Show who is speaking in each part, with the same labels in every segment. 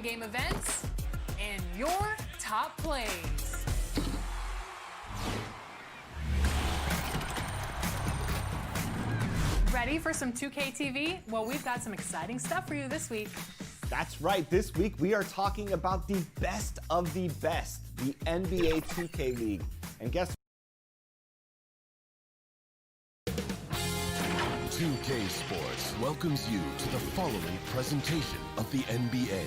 Speaker 1: in-game events and your top plays. Ready for some 2K TV? Well, we've got some exciting stuff for you this week.
Speaker 2: That's right. This week we are talking about the best of the best, the NBA 2K League. And guess what?
Speaker 3: 2K Sports welcomes you to the following presentation of the NBA.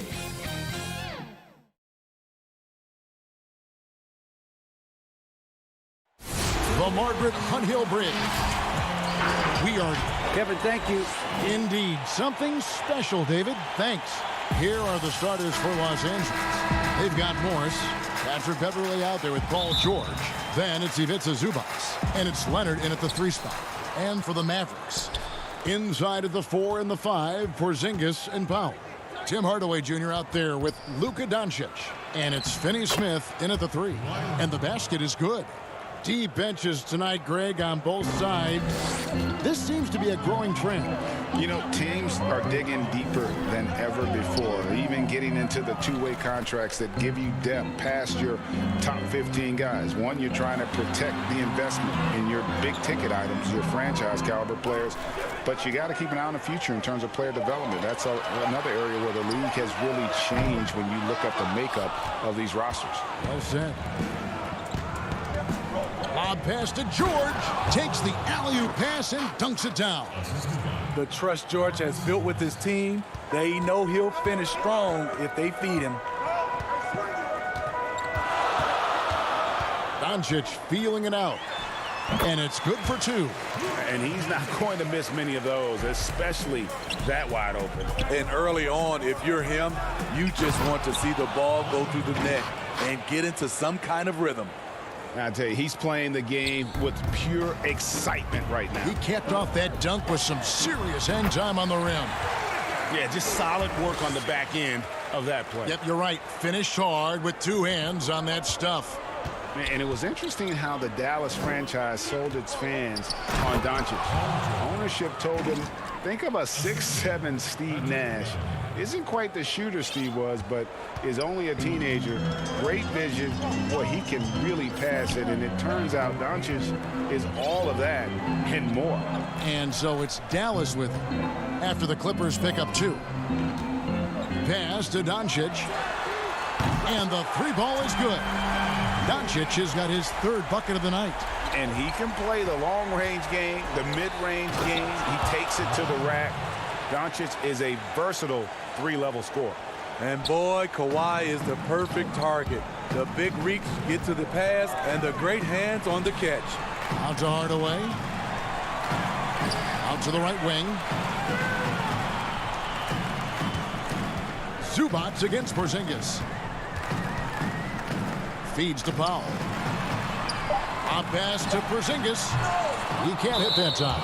Speaker 4: The Margaret Hunthill Bridge. We are...
Speaker 5: Kevin, thank you.
Speaker 4: Indeed. Something special, David. Thanks. Here are the starters for Los Angeles. They've got Morris, Patrick Beverley out there with Paul George. Then it's Ivica Zubac. And it's Leonard in at the 3 spot. And for the Mavericks, inside of the 4 and the 5, Porzingis and Powell. Tim Hardaway Jr. out there with Luka Doncic. And it's Finney Smith in at the 3. And the basket is good. Deep benches tonight, Greg, on both sides. This seems to be a growing trend.
Speaker 6: You know, teams are digging deeper than ever before, even getting into the two-way contracts that give you depth past your top 15 guys. One, you're trying to protect the investment in your big-ticket items, your franchise-caliber players, but you got to keep an eye on the future in terms of player development. That's another area where the league has really changed when you look at the makeup of these rosters.
Speaker 4: Well said. Lob pass to George. Takes the alley-oop pass and dunks it down.
Speaker 5: The trust George has built with his team, they know he'll finish strong if they feed him.
Speaker 4: Doncic feeling it out. And it's good for 2.
Speaker 7: And he's not going to miss many of those, especially that wide open.
Speaker 8: And early on, if you're him, you just want to see the ball go through the net and get into some kind of rhythm.
Speaker 6: I tell you, he's playing the game with pure excitement right now.
Speaker 4: He capped off that dunk with some serious hang time on the rim.
Speaker 7: Yeah, just solid work on the back end of that play.
Speaker 4: Yep, you're right. Finished hard with 2 hands on that stuff.
Speaker 6: And it was interesting how the Dallas franchise sold its fans on Doncic. Ownership told them, think of a 6'7" Steve Nash. Isn't quite the shooter Steve was, but is only a teenager. Great vision. Boy, he can really pass it. And it turns out Doncic is all of that and more.
Speaker 4: And so it's Dallas with him after the Clippers pick up 2. Pass to Doncic. And the 3 ball is good. Doncic has got his 3rd bucket of the night.
Speaker 6: And he can play the long-range game, the mid-range game. He takes it to the rack. Doncic is a versatile 3-level scorer.
Speaker 8: And boy, Kawhi is the perfect target. The big reach get to the pass and the great hands on the catch.
Speaker 4: Out to Hardaway. Out to the right wing. Zubac against Porzingis. Feeds to Powell. A pass to Porzingis. He can't hit that time.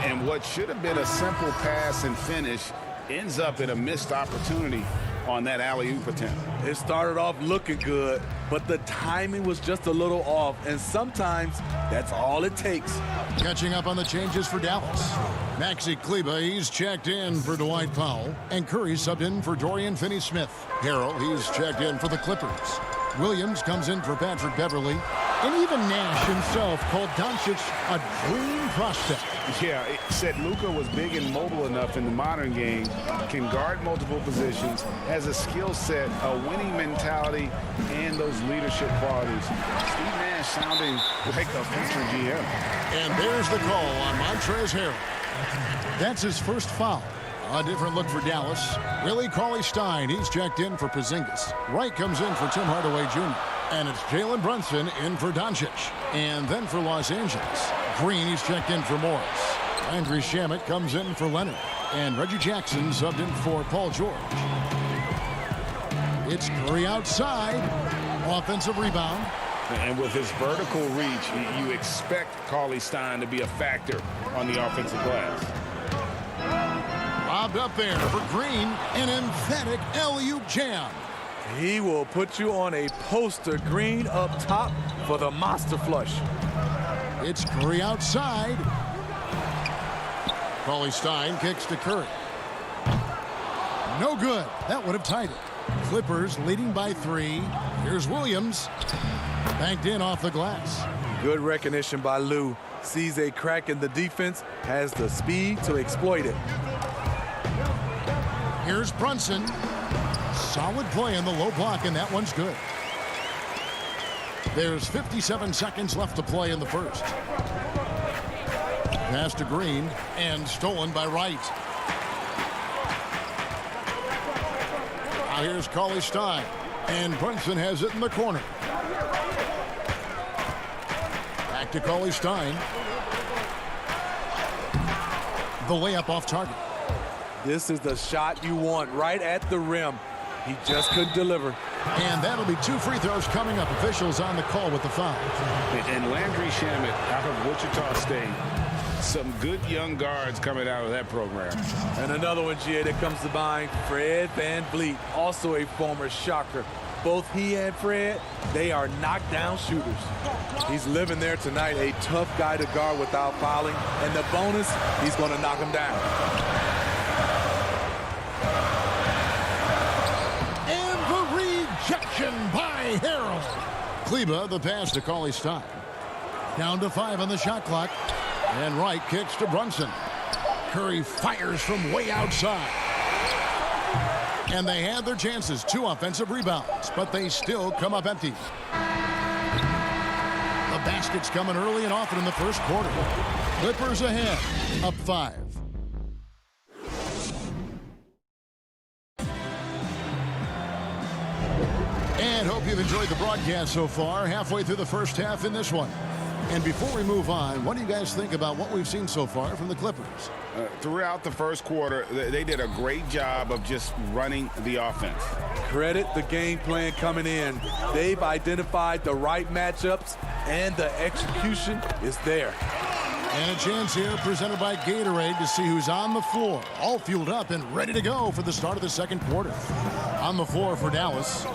Speaker 6: And what should have been a simple pass and finish ends up in a missed opportunity on that alley-oop attempt.
Speaker 8: It started off looking good, but the timing was just a little off, and sometimes that's all it takes.
Speaker 4: Catching up on the changes for Dallas. Maxi Kleber, he's checked in for Dwight Powell, and Curry subbed in for Dorian Finney-Smith. Harrell, he's checked in for the Clippers. Williams comes in for Patrick Beverley. And even Nash himself called Doncic a dream prospect.
Speaker 6: Yeah, it said Luka was big and mobile enough in the modern game, can guard multiple positions, has a skill set, a winning mentality, and those leadership qualities. Steve Nash sounding like a future GM.
Speaker 4: And there's the call on Montrezl Harrell. That's his first foul. A different look for Dallas. Willie Cauley-Stein, he's checked in for Porzingis. Wright comes in for Tim Hardaway Jr. And it's Jalen Brunson in for Doncic. And then for Los Angeles, Green, he's checked in for Morris. Andrew Shamet comes in for Leonard. And Reggie Jackson subbed in for Paul George. It's Curry outside. Offensive rebound.
Speaker 6: And with his vertical reach, you expect Cauley-Stein to be a factor on the offensive glass.
Speaker 4: Lobbed up there for Green. An emphatic alley-oop jam.
Speaker 8: He will put you on a poster. Green up top for the monster flush.
Speaker 4: It's Curry outside. Cauley-Stein kicks to Curry. No good. That would have tied it. Clippers leading by 3. Here's Williams. Banked in off the glass.
Speaker 8: Good recognition by Lou. Sees a crack in the defense, has the speed to exploit it.
Speaker 4: Here's Brunson. Solid play in the low block, and that one's good. There's 57 seconds left to play in the first. Pass to Green, and stolen by Wright. Now here's Cauley Stein, and Brunson has it in the corner. Back to Cauley Stein. The layup off target.
Speaker 8: This is the shot you want, right at the rim. He just couldn't deliver.
Speaker 4: And that'll be 2 free throws coming up. Officials on the call with the foul.
Speaker 6: And Landry Shamet out of Wichita State. Some good young guards coming out of that program.
Speaker 8: And another one, GA, that comes to mind, Fred VanVleet, also a former Shocker. Both he and Fred, they are knockdown shooters. He's living there tonight, a tough guy to guard without fouling. And the bonus, he's going to knock him down.
Speaker 4: And the rejection by Harrell. Kleba, the pass to Cauley Stein. Down to 5 on the shot clock. And Wright kicks to Brunson. Curry fires from way outside. And they had their chances. 2 offensive rebounds, but they still come up empty. The basket's coming early and often in the first quarter. Clippers ahead, up 5. And hope you've enjoyed the broadcast so far. Halfway through the first half in this one. And before we move on, what do you guys think about what we've seen so far from the Clippers?
Speaker 6: Throughout the first quarter, they did a great job of just running the offense.
Speaker 8: Credit the game plan coming in. They've identified the right matchups, and the execution is there.
Speaker 4: And a chance here presented by Gatorade to see who's on the floor. All fueled up and ready to go for the start of the second quarter. On the floor for Dallas,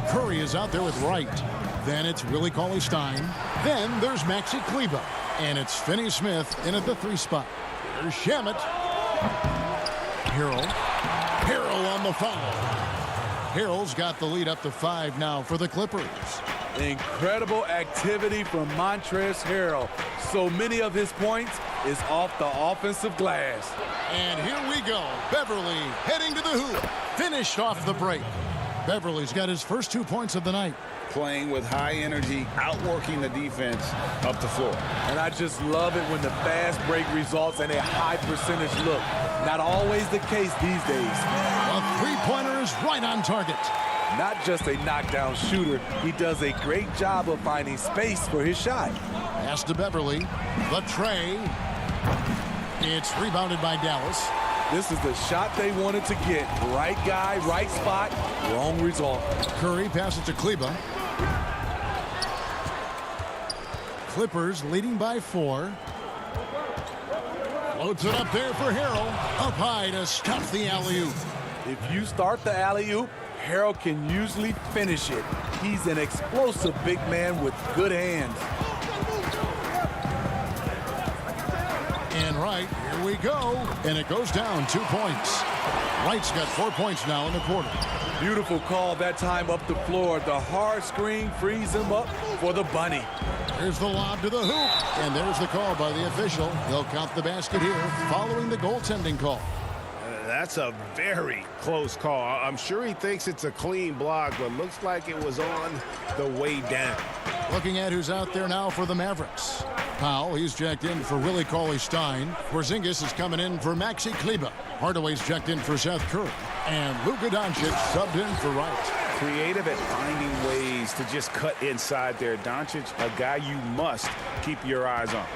Speaker 4: Curry is out there with Wright. Then it's Willie Cauley-Stein. Then there's Maxi Kleba. And it's Finney-Smith in at the 3 spot. There's Shamet. Harrell on the foul. Harrell's got the lead up to 5 now for the Clippers.
Speaker 8: Incredible activity from Montrezl Harrell. So many of his points is off the offensive glass.
Speaker 4: And here we go. Beverly heading to the hoop. Finished off the break. Beverly's got his first 2 points of the night.
Speaker 6: Playing with high energy, outworking the defense up the floor.
Speaker 8: And I just love it when the fast break results in a high percentage look. Not always the case these days.
Speaker 4: A 3-pointer is right on target.
Speaker 8: Not just a knockdown shooter, he does a great job of finding space for his shot.
Speaker 4: Pass to Beverly. The tray. It's rebounded by Dallas.
Speaker 8: This is the shot they wanted to get. Right guy, right spot, wrong result.
Speaker 4: Curry passes to Kleba. Clippers leading by 4. Floats it up there for Harrell. Up high to stuff the alley-oop.
Speaker 8: If you start the alley-oop, Harrell can usually finish it. He's an explosive big man with good hands.
Speaker 4: And Wright, here we go. And it goes down 2 points. Wright's got 4 points now in the quarter.
Speaker 8: Beautiful call that time up the floor. The hard screen frees him up for the bunny.
Speaker 4: There's the lob to the hoop. And there's the call by the official. They'll count the basket here following the goaltending call.
Speaker 7: That's a very close call. I'm sure he thinks it's a clean block, but looks like it was on the way down.
Speaker 4: Looking at who's out there now for the Mavericks. Powell, he's checked in for Willie Cauley-Stein. Porzingis is coming in for Maxi Kleba. Hardaway's checked in for Seth Curry. And Luka Doncic subbed in for Wright.
Speaker 7: Creative at finding ways to just cut inside there. Doncic, a guy you must keep your eyes on.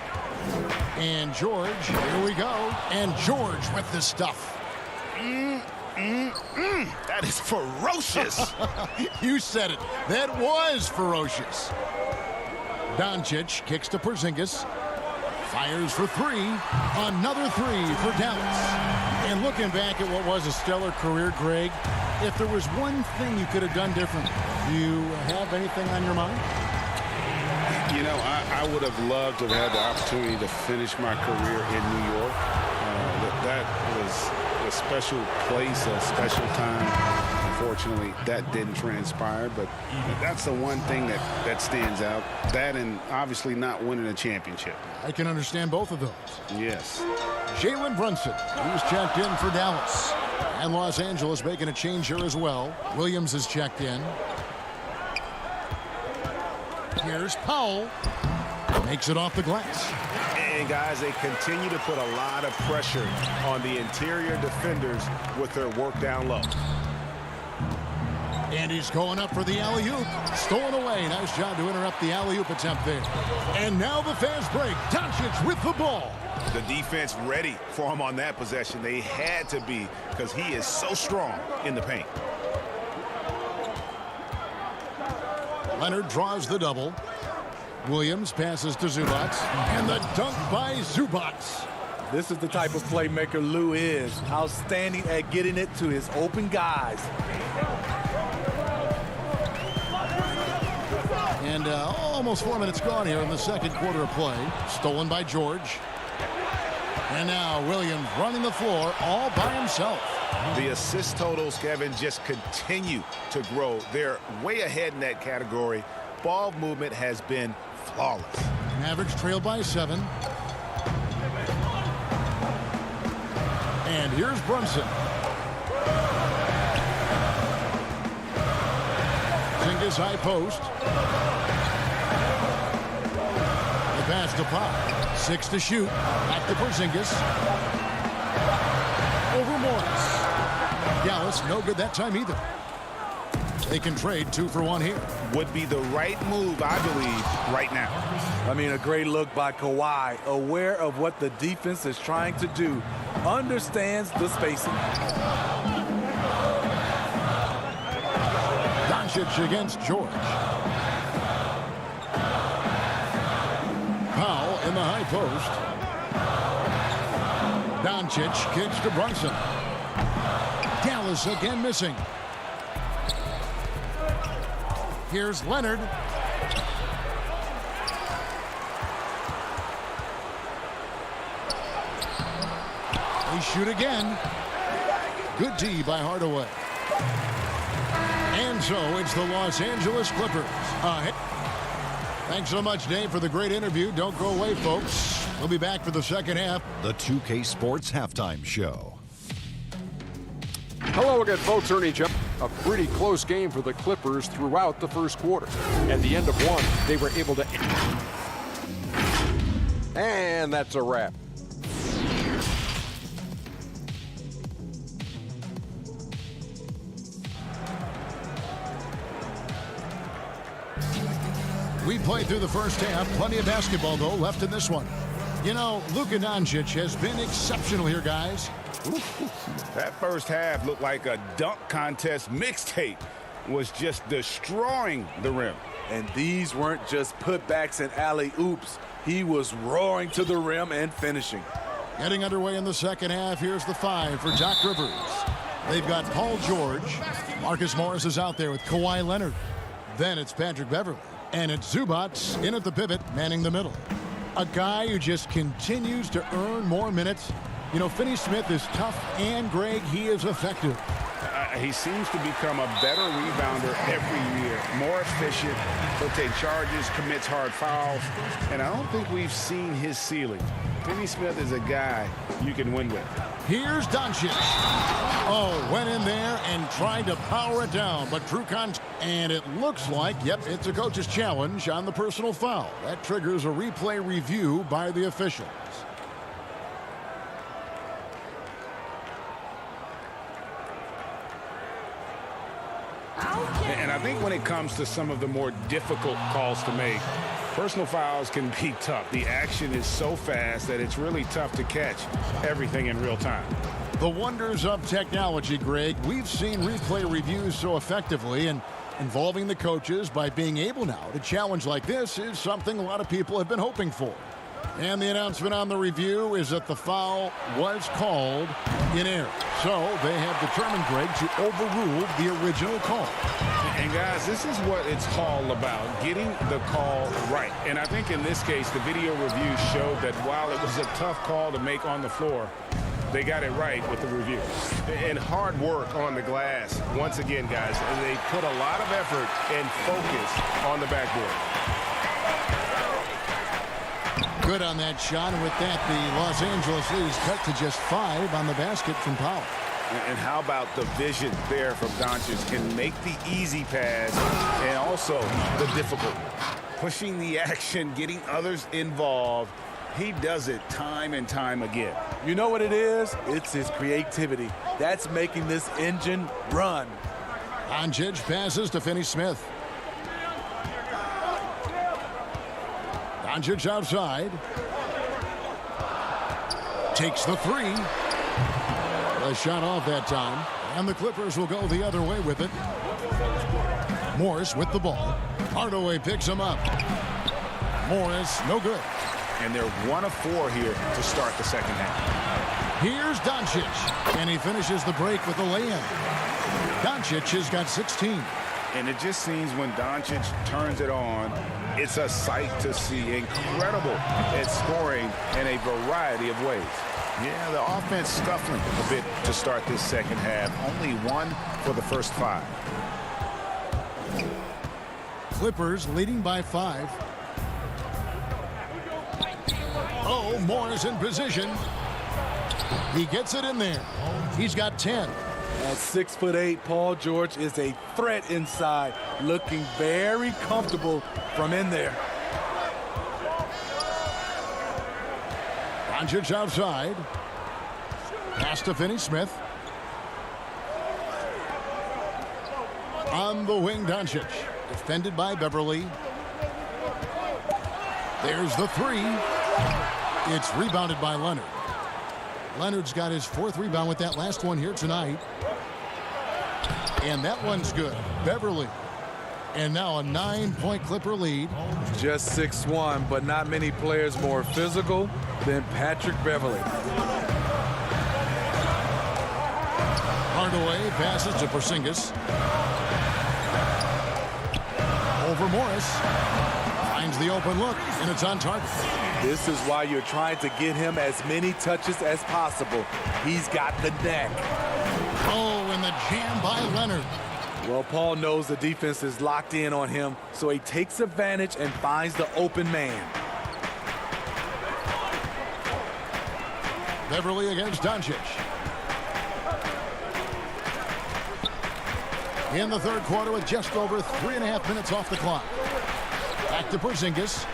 Speaker 4: And George, here we go. And George with the stuff.
Speaker 7: That is ferocious.
Speaker 4: You said it. That was ferocious. Doncic kicks to Porzingis. Fires for 3. Another 3 for Dallas. And looking back at what was a stellar career, Greg, if there was one thing you could have done differently, do you have anything on your mind?
Speaker 6: You know, I would have loved to have had the opportunity to finish my career in New York. That was a special place, a special time Unfortunately, that didn't transpire, but that's the one thing that stands out. That and obviously not winning a championship.
Speaker 4: I can understand both of those.
Speaker 6: Yes.
Speaker 4: Jalen Brunson, who's checked in for Dallas. And Los Angeles making a change here as well. Williams is checked in. Here's Powell. Makes it off the glass.
Speaker 7: And guys, they continue to put a lot of pressure on the interior defenders with their work down low.
Speaker 4: And he's going up for the alley-oop. Stolen away. Nice job to interrupt the alley-oop attempt there. And now the fast break. Doncic with the ball.
Speaker 7: The defense ready for him on that possession. They had to be, because he is so strong in the paint.
Speaker 4: Leonard draws the double. Williams passes to Zubac. And the dunk by Zubac.
Speaker 8: This is the type of playmaker Lou is. Outstanding at getting it to his open guys.
Speaker 4: And almost 4 minutes gone here in the second quarter of play. Stolen by George. And now Williams running the floor all by himself.
Speaker 7: The assist totals, Kevin, just continue to grow. They're way ahead in that category. Ball movement has been flawless.
Speaker 4: Mavericks trail by 7. And here's Brunson. Porzingis high post. The pass to Pop. 6 to shoot. Back to Porzingis. Over Morris. Dallas no good that time either. They can trade 2 for 1 here.
Speaker 7: Would be the right move, I believe, right now.
Speaker 8: I mean, a great look by Kawhi. Aware of what the defense is trying to do. Understands the spacing.
Speaker 4: Doncic against George. Powell in the high post. Doncic kicks to Brunson. Dallas again missing. Here's Leonard. They shoot again. Good D by Hardaway. And so it's the Los Angeles Clippers. Thanks so much, Dave, for the great interview. Don't go away, folks. We'll be back for the second half.
Speaker 9: The 2K Sports Halftime Show.
Speaker 10: Hello again, folks. Ernie Jones. A pretty close game for the Clippers throughout the first quarter. At the end of one, they were able to... And that's a wrap.
Speaker 4: We played through the first half. Plenty of basketball, though, left in this one. You know, Luka Doncic has been exceptional here, guys.
Speaker 6: That first half looked like a dunk contest mixtape. Was just destroying the rim.
Speaker 8: And these weren't just putbacks and alley-oops. He was roaring to the rim and finishing.
Speaker 4: Getting underway in the second half. Here's the 5 for Doc Rivers. They've got Paul George. Marcus Morris is out there with Kawhi Leonard. Then it's Patrick Beverley. And it's Zubac in at the pivot, manning the middle. A guy who just continues to earn more minutes. You know, Finney-Smith is tough, and Greg, he is effective.
Speaker 6: He seems to become a better rebounder every year. More efficient. He'll take charges, commits hard fouls. And I don't think we've seen his ceiling. Finney-Smith is a guy you can win with.
Speaker 4: Here's Doncic. Oh, went in there and tried to power it down, but true contact. And it looks like, yep, it's a coach's challenge on the personal foul. That triggers a replay review by the officials.
Speaker 6: And I think when it comes to some of the more difficult calls to make, personal fouls can be tough. The action is so fast that it's really tough to catch everything in real time.
Speaker 4: The wonders of technology, Greg. We've seen replay reviews so effectively, and involving the coaches by being able now to challenge like this is something a lot of people have been hoping for. And the announcement on the review is that the foul was called in error. So they have determined, Greg, to overrule the original call.
Speaker 6: And guys, this is what it's all about, getting the call right. And I think in this case, the video review showed that while it was a tough call to make on the floor, They got it right with the review.
Speaker 7: And hard work on the glass. Once again, guys, and they put a lot of effort and focus on the backboard.
Speaker 4: Good on that shot, and with that, the Los Angeles Leagues cut to just 5 on the basket from Powell.
Speaker 7: And how about the vision there from Doncic? Can make the easy pass and also the difficult. Pushing the action, getting others involved. He does it time and time again.
Speaker 8: You know what it is? It's his creativity. That's making this engine run.
Speaker 4: Doncic passes to Finney-Smith. Doncic outside. Takes the 3. A shot off that time. And the Clippers will go the other way with it. Morris with the ball. Hardaway picks him up. Morris, no good.
Speaker 7: And they're 1 of 4 here to start the second half.
Speaker 4: Here's Doncic. And he finishes the break with a lay-in. Doncic has got 16.
Speaker 6: And it just seems when Doncic turns it on, it's a sight to see. Incredible at scoring in a variety of ways. Yeah, the offense scuffling a bit to start this second half. Only 1 for the first 5.
Speaker 4: Clippers leading by 5. Oh, Morris in position. He gets it in there. He's got 10.
Speaker 8: At 6'8", Paul George is a threat inside, looking very comfortable from in there.
Speaker 4: Doncic outside. Pass to Finney-Smith. On the wing, Doncic. Defended by Beverly. There's the 3. It's rebounded by Leonard. Leonard's got his 4th rebound with that last one here tonight. And that one's good. Beverly. And now a 9-point Clipper lead.
Speaker 8: Just 6'1", but not many players more physical than Patrick Beverly.
Speaker 4: Hardaway passes to Porzingis. Over Morris. Finds the open look, and it's on target.
Speaker 8: This is why you're trying to get him as many touches as possible. He's got the neck.
Speaker 4: Oh, and the jam by Leonard.
Speaker 8: Well, Paul knows the defense is locked in on him, so he takes advantage and finds the open man.
Speaker 4: Beverly against Doncic. In the third quarter with just over 3.5 minutes off the clock. Back to Porzingis.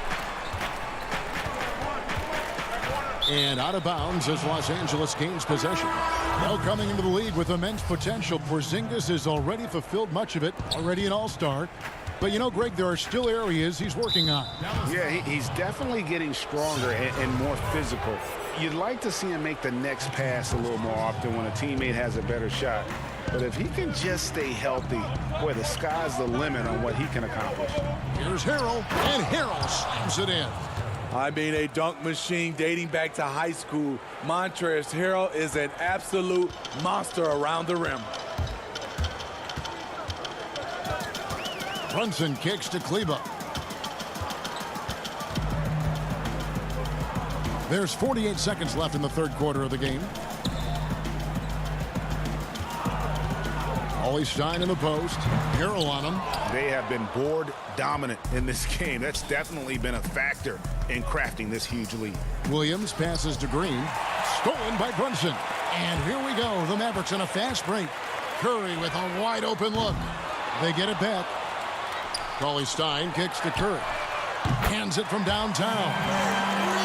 Speaker 4: And out of bounds as Los Angeles gains possession. Now coming into the league with immense potential, Porzingis has already fulfilled much of it, already an all-star. But you know, Greg, there are still areas he's working on.
Speaker 6: Yeah, he's definitely getting stronger and more physical. You'd like to see him make the next pass a little more often when a teammate has a better shot. But if he can just stay healthy, boy, the sky's the limit on what he can accomplish.
Speaker 4: Here's Harrell, and Harrell slams it in.
Speaker 8: I mean, a dunk machine dating back to high school. Montrezl Harrell is an absolute monster around the rim.
Speaker 4: Brunson kicks to Kleba. There's 48 seconds left in the third quarter of the game. Ollie Stein in the post. Harrell on him.
Speaker 7: They have been board dominant in this game. That's definitely been a factor in crafting this huge lead.
Speaker 4: Williams passes to Green. Stolen by Brunson. And here we go. The Mavericks on a fast break. Curry with a wide open look. They get it back. Ollie Stein kicks to Curry. Hands it from downtown.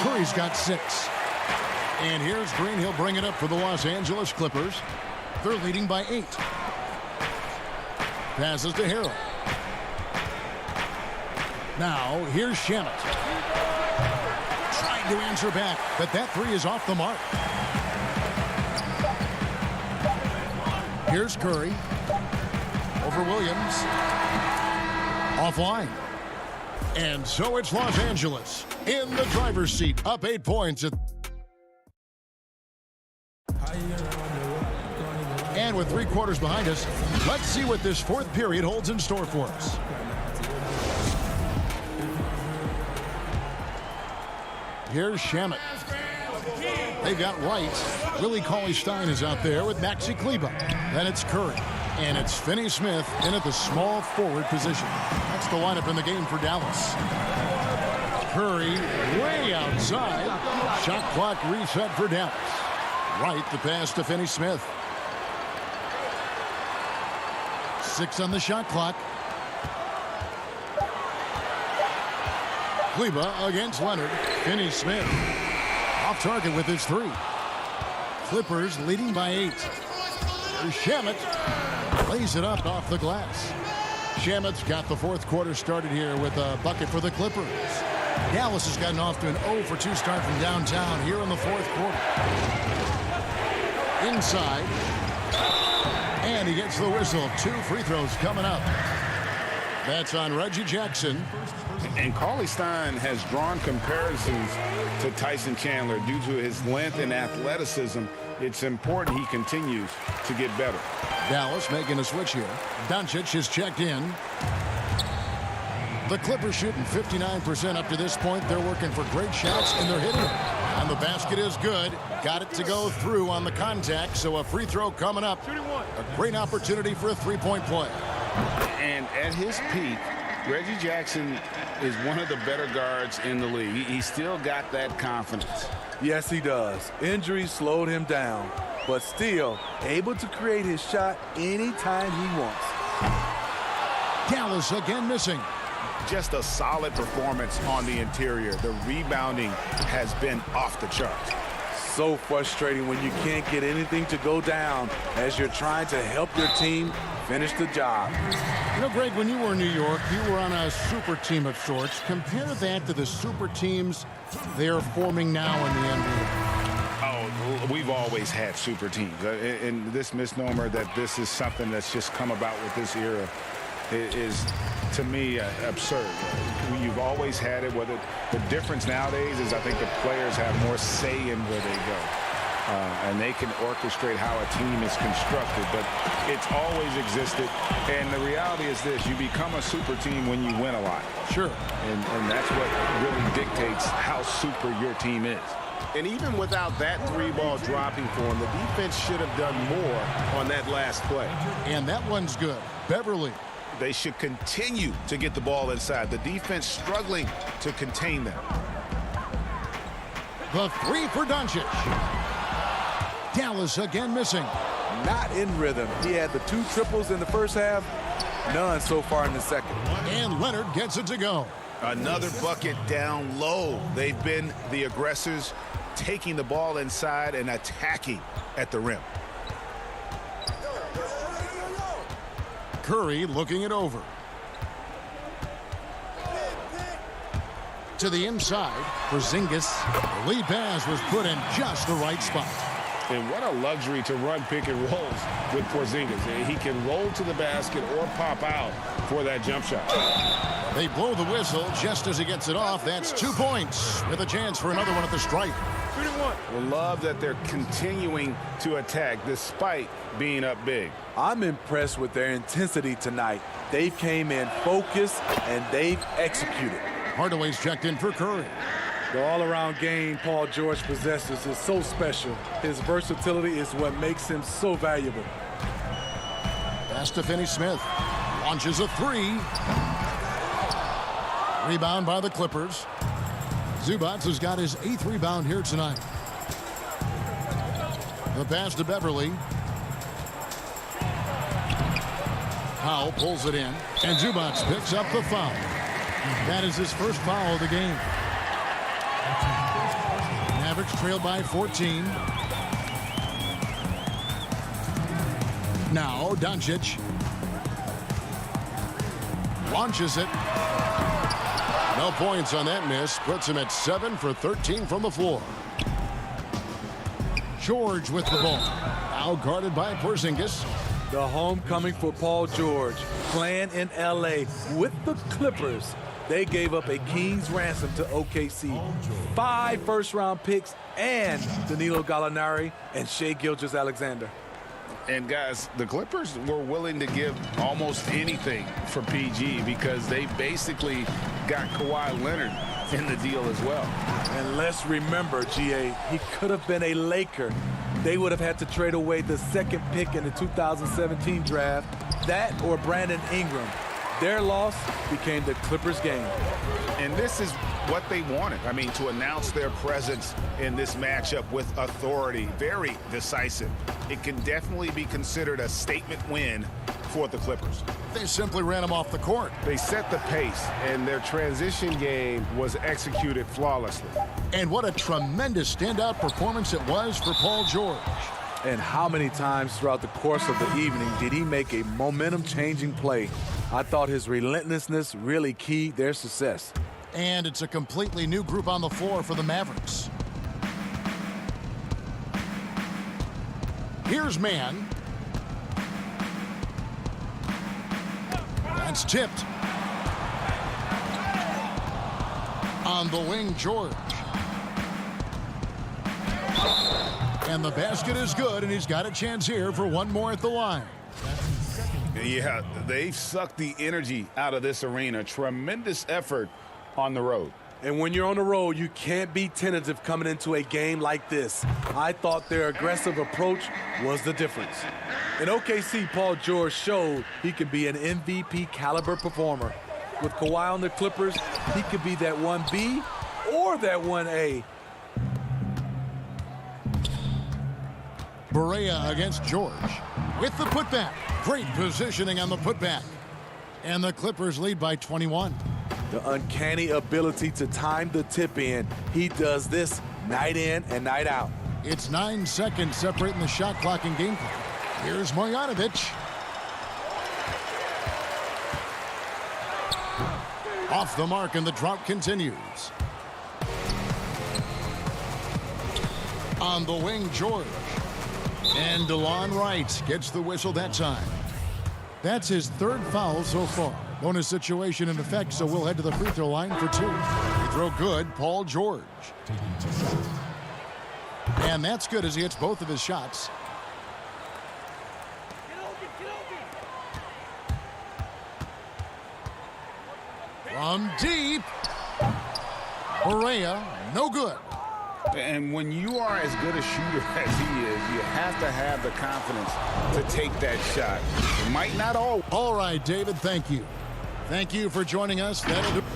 Speaker 4: Curry's got 6. And here's Green. He'll bring it up for the Los Angeles Clippers. They're leading by 8. Passes to Harrell. Now, here's Shamet. Trying to answer back, but that 3 is off the mark. Here's Curry. Over Williams. Offline. And so it's Los Angeles in the driver's seat, up 8 points. And with 3 quarters behind us, let's see what this fourth period holds in store for us. Here's Shamet. They've got Wright. Willie Cauley-Stein is out there with Maxi Kleber. Then it's Curry. And it's Finney-Smith in at the small forward position. That's the lineup in the game for Dallas. Curry way outside. Shot clock reset for Dallas. Wright the pass to Finney-Smith. 6 on the shot clock. Kleber against Leonard. Finney-Smith off target with his 3. Clippers leading by 8. Shamet lays it up off the glass. Shamet's got the fourth quarter started here with a bucket for the Clippers. Dallas has gotten off to an 0 for 2 start from downtown here in the fourth quarter. Inside. And he gets the whistle. 2 free throws coming up. That's on Reggie Jackson.
Speaker 6: And Cauley-Stein has drawn comparisons to Tyson Chandler due to his length and athleticism. It's important he continues to get better.
Speaker 4: Dallas making a switch here. Doncic is checked in. The Clippers shooting 59% up to this point. They're working for great shots, and they're hitting them. And the basket is good. Got it to go through on the contact, so a free throw coming up. A great opportunity for a three-point play.
Speaker 6: And at his peak, Reggie Jackson is one of the better guards in the league. He's still got that confidence.
Speaker 8: Yes, he does. Injuries slowed him down, but still able to create his shot anytime he wants.
Speaker 4: Dallas again missing.
Speaker 6: Just a solid performance on the interior. The rebounding has been off the charts.
Speaker 8: So frustrating when you can't get anything to go down as you're trying to help your team finish the job.
Speaker 4: You know, Greg, when you were in New York, you were on a super team of sorts. Compare that to the super teams they're forming now in the NBA.
Speaker 6: Oh, we've always had super teams. And this misnomer that this is something that's just come about with this era is, to me, absurd. You've always had it. Whether the difference nowadays is I think the players have more say in where they go. And they can orchestrate how a team is constructed, but it's always existed. And the reality is this: you become a super team when you win a lot.
Speaker 4: Sure.
Speaker 6: And that's what really dictates how super your team is.
Speaker 7: And even without that 3-ball dropping for him, the defense should have done more on that last play.
Speaker 4: And that one's good. Beverly.
Speaker 7: They should continue to get the ball inside. The defense struggling to contain them.
Speaker 4: The 3 for Doncic. Dallas again missing.
Speaker 8: Not in rhythm. He had the 2 triples in the first half, none so far in the second.
Speaker 4: And Leonard gets it to go.
Speaker 7: Another bucket down low. They've been the aggressors, taking the ball inside and attacking at the rim.
Speaker 4: Curry looking it over. To the inside for Zingis. The lead pass was put in just the right spot.
Speaker 6: And what a luxury to run pick and rolls with Porzingis. He can roll to the basket or pop out for that jump shot.
Speaker 4: They blow the whistle just as he gets it off. That's 2 points with a chance for another one at the stripe.
Speaker 6: Well, love that they're continuing to attack despite being up big.
Speaker 8: I'm impressed with their intensity tonight. They came in focused and they've executed.
Speaker 4: Hardaway's checked in for Curry.
Speaker 8: The all-around game Paul George possesses is so special. His versatility is what makes him so valuable.
Speaker 4: Pass to Finney-Smith. Launches a 3. Rebound by the Clippers. Zubac has got his 8th rebound here tonight. The pass to Beverly. Powell pulls it in. And Zubac picks up the foul. That is his first foul of the game. Mavericks trailed by 14. Now Doncic launches it. No points on that miss. Puts him at 7 for 13 from the floor. George with the ball. Now guarded by Porzingis.
Speaker 8: The homecoming for Paul George. Playing in L.A. with the Clippers. They gave up a king's ransom to OKC. 5 first-round picks and Danilo Gallinari and Shai Gilgeous-Alexander.
Speaker 6: And guys, the Clippers were willing to give almost anything for PG because they basically got Kawhi Leonard
Speaker 7: in the deal as well.
Speaker 8: And let's remember, GA, he could have been a Laker. They would have had to trade away the second pick in the 2017 draft, that or Brandon Ingram. Their loss became the Clippers' game.
Speaker 7: And this is what they wanted. I mean, to announce their presence in this matchup with authority, very decisive. It can definitely be considered a statement win for the Clippers.
Speaker 4: They simply ran him off the court.
Speaker 7: They set the pace, and their transition game was executed flawlessly.
Speaker 4: And what a tremendous standout performance it was for Paul George.
Speaker 8: And how many times throughout the course of the evening did he make a momentum-changing play? I thought his relentlessness really keyed their success.
Speaker 4: And it's a completely new group on the floor for the Mavericks. Here's Man. That's tipped. On the wing, George. And the basket is good, and he's got a chance here for one more at the line.
Speaker 7: Yeah, they've sucked the energy out of this arena. Tremendous effort on the road.
Speaker 8: And when you're on the road, you can't be tentative coming into a game like this. I thought their aggressive approach was the difference. In OKC, Paul George showed he can be an MVP caliber performer. With Kawhi on the Clippers, he could be that 1B or that 1A.
Speaker 4: Barea against George with the putback. Great positioning on the putback. And the Clippers lead by 21.
Speaker 8: The uncanny ability to time the tip in. He does this night in and night out.
Speaker 4: It's 9 seconds separating the shot clock and game clock. Here's Marjanovic. Off the mark, and the drought continues. On the wing, George. And DeLon Wright gets the whistle that time. That's his third foul so far. Bonus situation in effect, so we'll head to the free throw line for 2. Free throw good, Paul George. And that's good as he hits both of his shots. From deep. Barea, no good.
Speaker 7: And when you are as good a shooter as he is, you have to have the confidence to take that shot. It might not all.
Speaker 4: All right, David, thank you. Thank you for joining us. That'll do.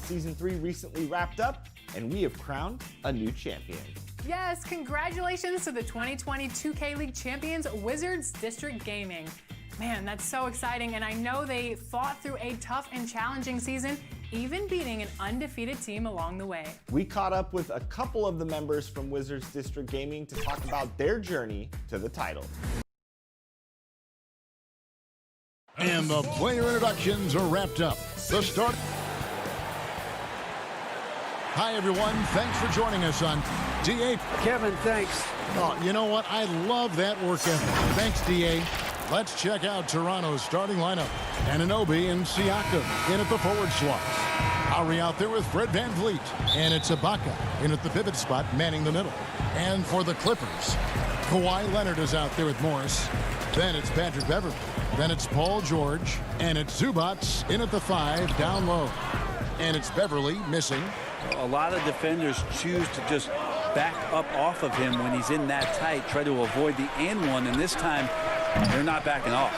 Speaker 2: Season 3 recently wrapped up, and we have crowned a new champion.
Speaker 1: Yes, congratulations to the 2020 2K League champions, Wizards District Gaming. Man, that's so exciting, and I know they fought through a tough and challenging season, even beating an undefeated team along the way.
Speaker 2: We caught up with a couple of the members from Wizards District Gaming to talk about their journey to the title.
Speaker 4: And the player introductions are wrapped up. The start. Hi, everyone. Thanks for joining us on DA.
Speaker 11: Kevin, thanks.
Speaker 4: Oh, you know what? I love that work ethic. Thanks, DA. Let's check out Toronto's starting lineup. Anunoby and Siakam in at the forward slots. Lowry out there with Fred VanVleet. And it's Ibaka in at the pivot spot, manning the middle. And for the Clippers, Kawhi Leonard is out there with Morris. Then it's Patrick Beverley. Then it's Paul George. And it's Zubac in at the 5, down low. And it's Beverley missing.
Speaker 11: A lot of defenders choose to just back up off of him when he's in that tight, try to avoid the and one, and this time they're not backing off.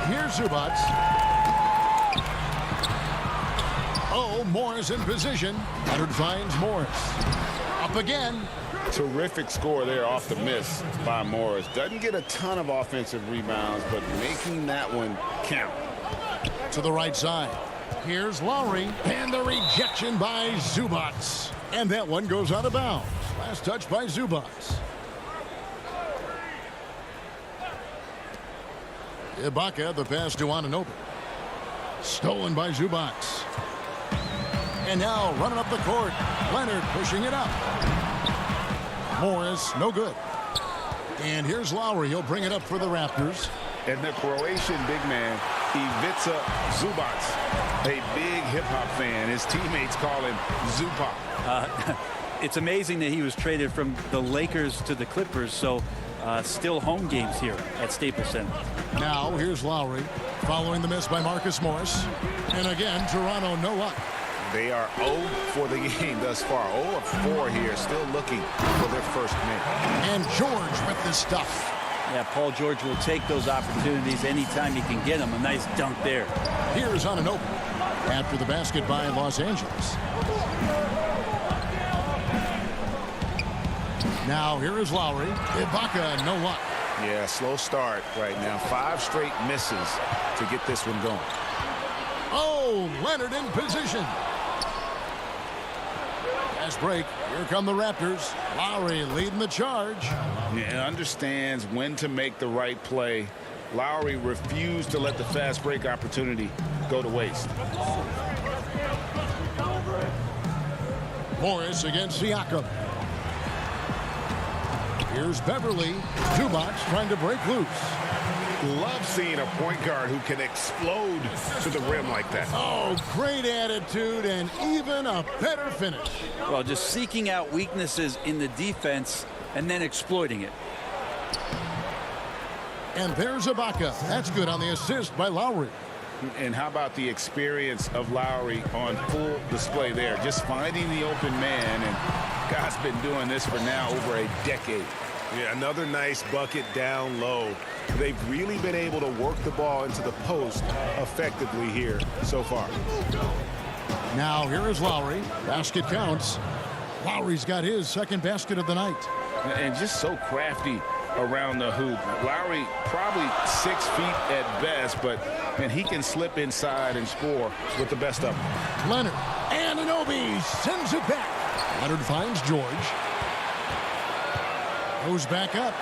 Speaker 4: Here's Zubac. Oh, Morris in position. Leonard finds Morris. Up again.
Speaker 6: Terrific score there off the miss by Morris. Doesn't get a ton of offensive rebounds, but making that one count.
Speaker 4: To the right side. Here's Lowry. And the rejection by Zubac. And that one goes out of bounds. Last touch by Zubac. Ibaka, the pass to Anunoby. Stolen by Zubac. And now running up the court. Leonard pushing it up. Morris, no good. And here's Lowry. He'll bring it up for the Raptors.
Speaker 6: And the Croatian big man, Ivica Zubac, a big hip-hop fan. His teammates call him Zupac.
Speaker 11: It's amazing that he was traded from the Lakers to the Clippers, so still home games here at Staples Center.
Speaker 4: Now here's Lowry following the miss by Marcus Morris. And again, Toronto no luck.
Speaker 6: They are 0 for the game thus far. 0 of 4 here, still looking for their first win.
Speaker 4: And George with the stuff.
Speaker 11: Yeah, Paul George will take those opportunities anytime he can get them. A nice dunk there.
Speaker 4: Here's Anunoby after the basket by Los Angeles. Now here is Lowry. Ibaka, no luck.
Speaker 6: Yeah, slow start right now. 5 straight misses to get this one going.
Speaker 4: Oh, Leonard in position. Fast break. Here come the Raptors. Lowry leading the charge.
Speaker 6: Yeah, understands when to make the right play. Lowry refused to let the fast break opportunity go to waste.
Speaker 4: Morris against Siakam. Here's Beverley. Zubac trying to break loose.
Speaker 6: Love seeing a point guard who can explode to the rim like that.
Speaker 4: Oh, great attitude and even a better finish.
Speaker 11: Well, just seeking out weaknesses in the defense and then exploiting it.
Speaker 4: And there's Ibaka. That's good on the assist by Lowry.
Speaker 6: And how about the experience of Lowry on full display there? Just finding the open man, and God's been doing this for now over a decade.
Speaker 7: Yeah, another nice bucket down low. They've really been able to work the ball into the post effectively here so far.
Speaker 4: Now here is Lowry. Basket counts. Lowry's got his second basket of the night.
Speaker 6: And just so crafty around the hoop. Lowry probably 6 feet at best, but man, he can slip inside and score with the best of them.
Speaker 4: Leonard. Anunoby sends it back. Leonard finds George. Goes back up.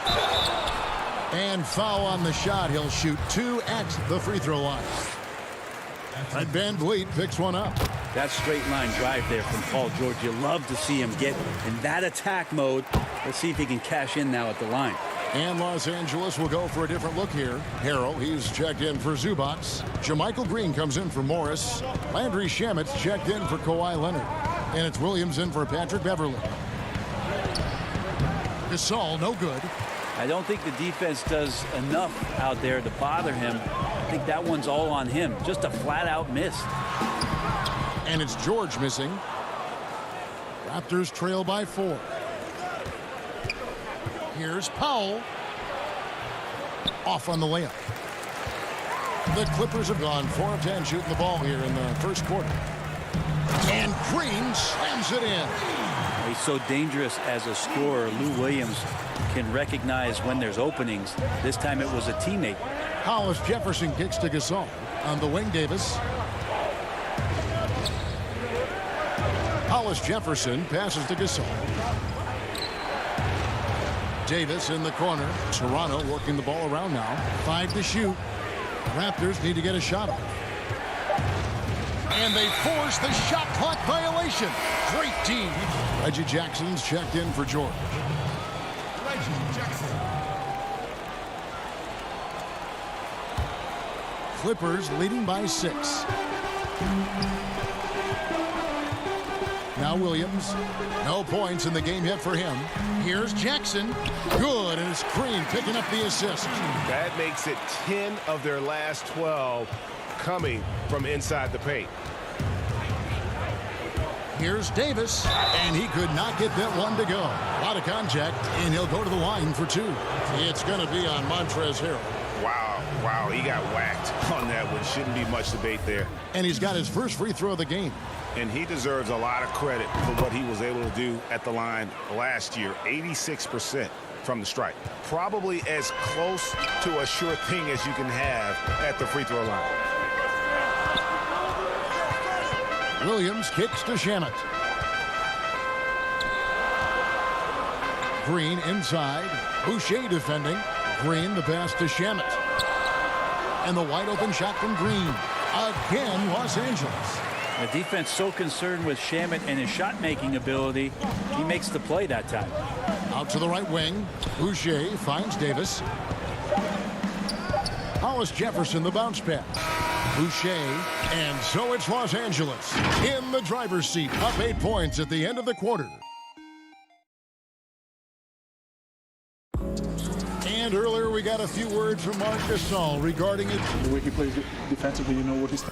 Speaker 4: And foul on the shot. He'll shoot 2 at the free throw line. Fred VanVleet picks one up.
Speaker 11: That straight line drive there from Paul George. You love to see him get in that attack mode. Let's see if he can cash in now at the line.
Speaker 4: And Los Angeles will go for a different look here. Harrell, he's checked in for Zubac. JaMychal Green comes in for Morris. Landry Shamet's checked in for Kawhi Leonard. And it's Williams in for Patrick Beverley. Gasol, no good.
Speaker 11: I don't think the defense does enough out there to bother him. I think that one's all on him. Just a flat-out miss.
Speaker 4: And it's George missing. Raptors trail by 4. Here's Powell. Off on the layup. The Clippers have gone 4 of 10 shooting the ball here in the first quarter. And Green slams it in.
Speaker 11: He's so dangerous as a scorer. Lou Williams can recognize when there's openings. This time it was a teammate.
Speaker 4: Hollis Jefferson kicks to Gasol. On the wing, Davis. Hollis Jefferson passes to Gasol. Davis in the corner. Toronto working the ball around now. 5 to shoot. Raptors need to get a shot off. And they force the shot clock violation. Great team. Reggie Jackson's checked in for George. Reggie Jackson. Clippers leading by 6. Now Williams. No points in the game yet for him. Here's Jackson. Good, and it's Green picking up the assist.
Speaker 7: That makes it 10 of their last 12 coming from inside the paint.
Speaker 4: Here's Davis, and he could not get that one to go. A lot of contact, and he'll go to the line for 2. It's going to be on Montrezl Harrell.
Speaker 7: Wow, he got whacked on that one. Shouldn't be much debate there.
Speaker 4: And he's got his first free throw of the game.
Speaker 7: And he deserves a lot of credit for what he was able to do at the line last year. 86% from the stripe. Probably as close to a sure thing as you can have at the free throw line.
Speaker 4: Williams kicks to Shamet. Green inside. Boucher defending. Green the pass to Shamet. And the wide open shot from Green. Again, Los Angeles.
Speaker 11: The defense so concerned with Shamet and his shot-making ability, he makes the play that time.
Speaker 4: Out to the right wing. Boucher finds Davis. Hollis Jefferson the bounce pass. Boucher, and so it's Los Angeles in the driver's seat, up 8 points at the end of the quarter. And earlier we got a few words from Marc Gasol regarding it.
Speaker 12: The way he plays defensively, you know what he's.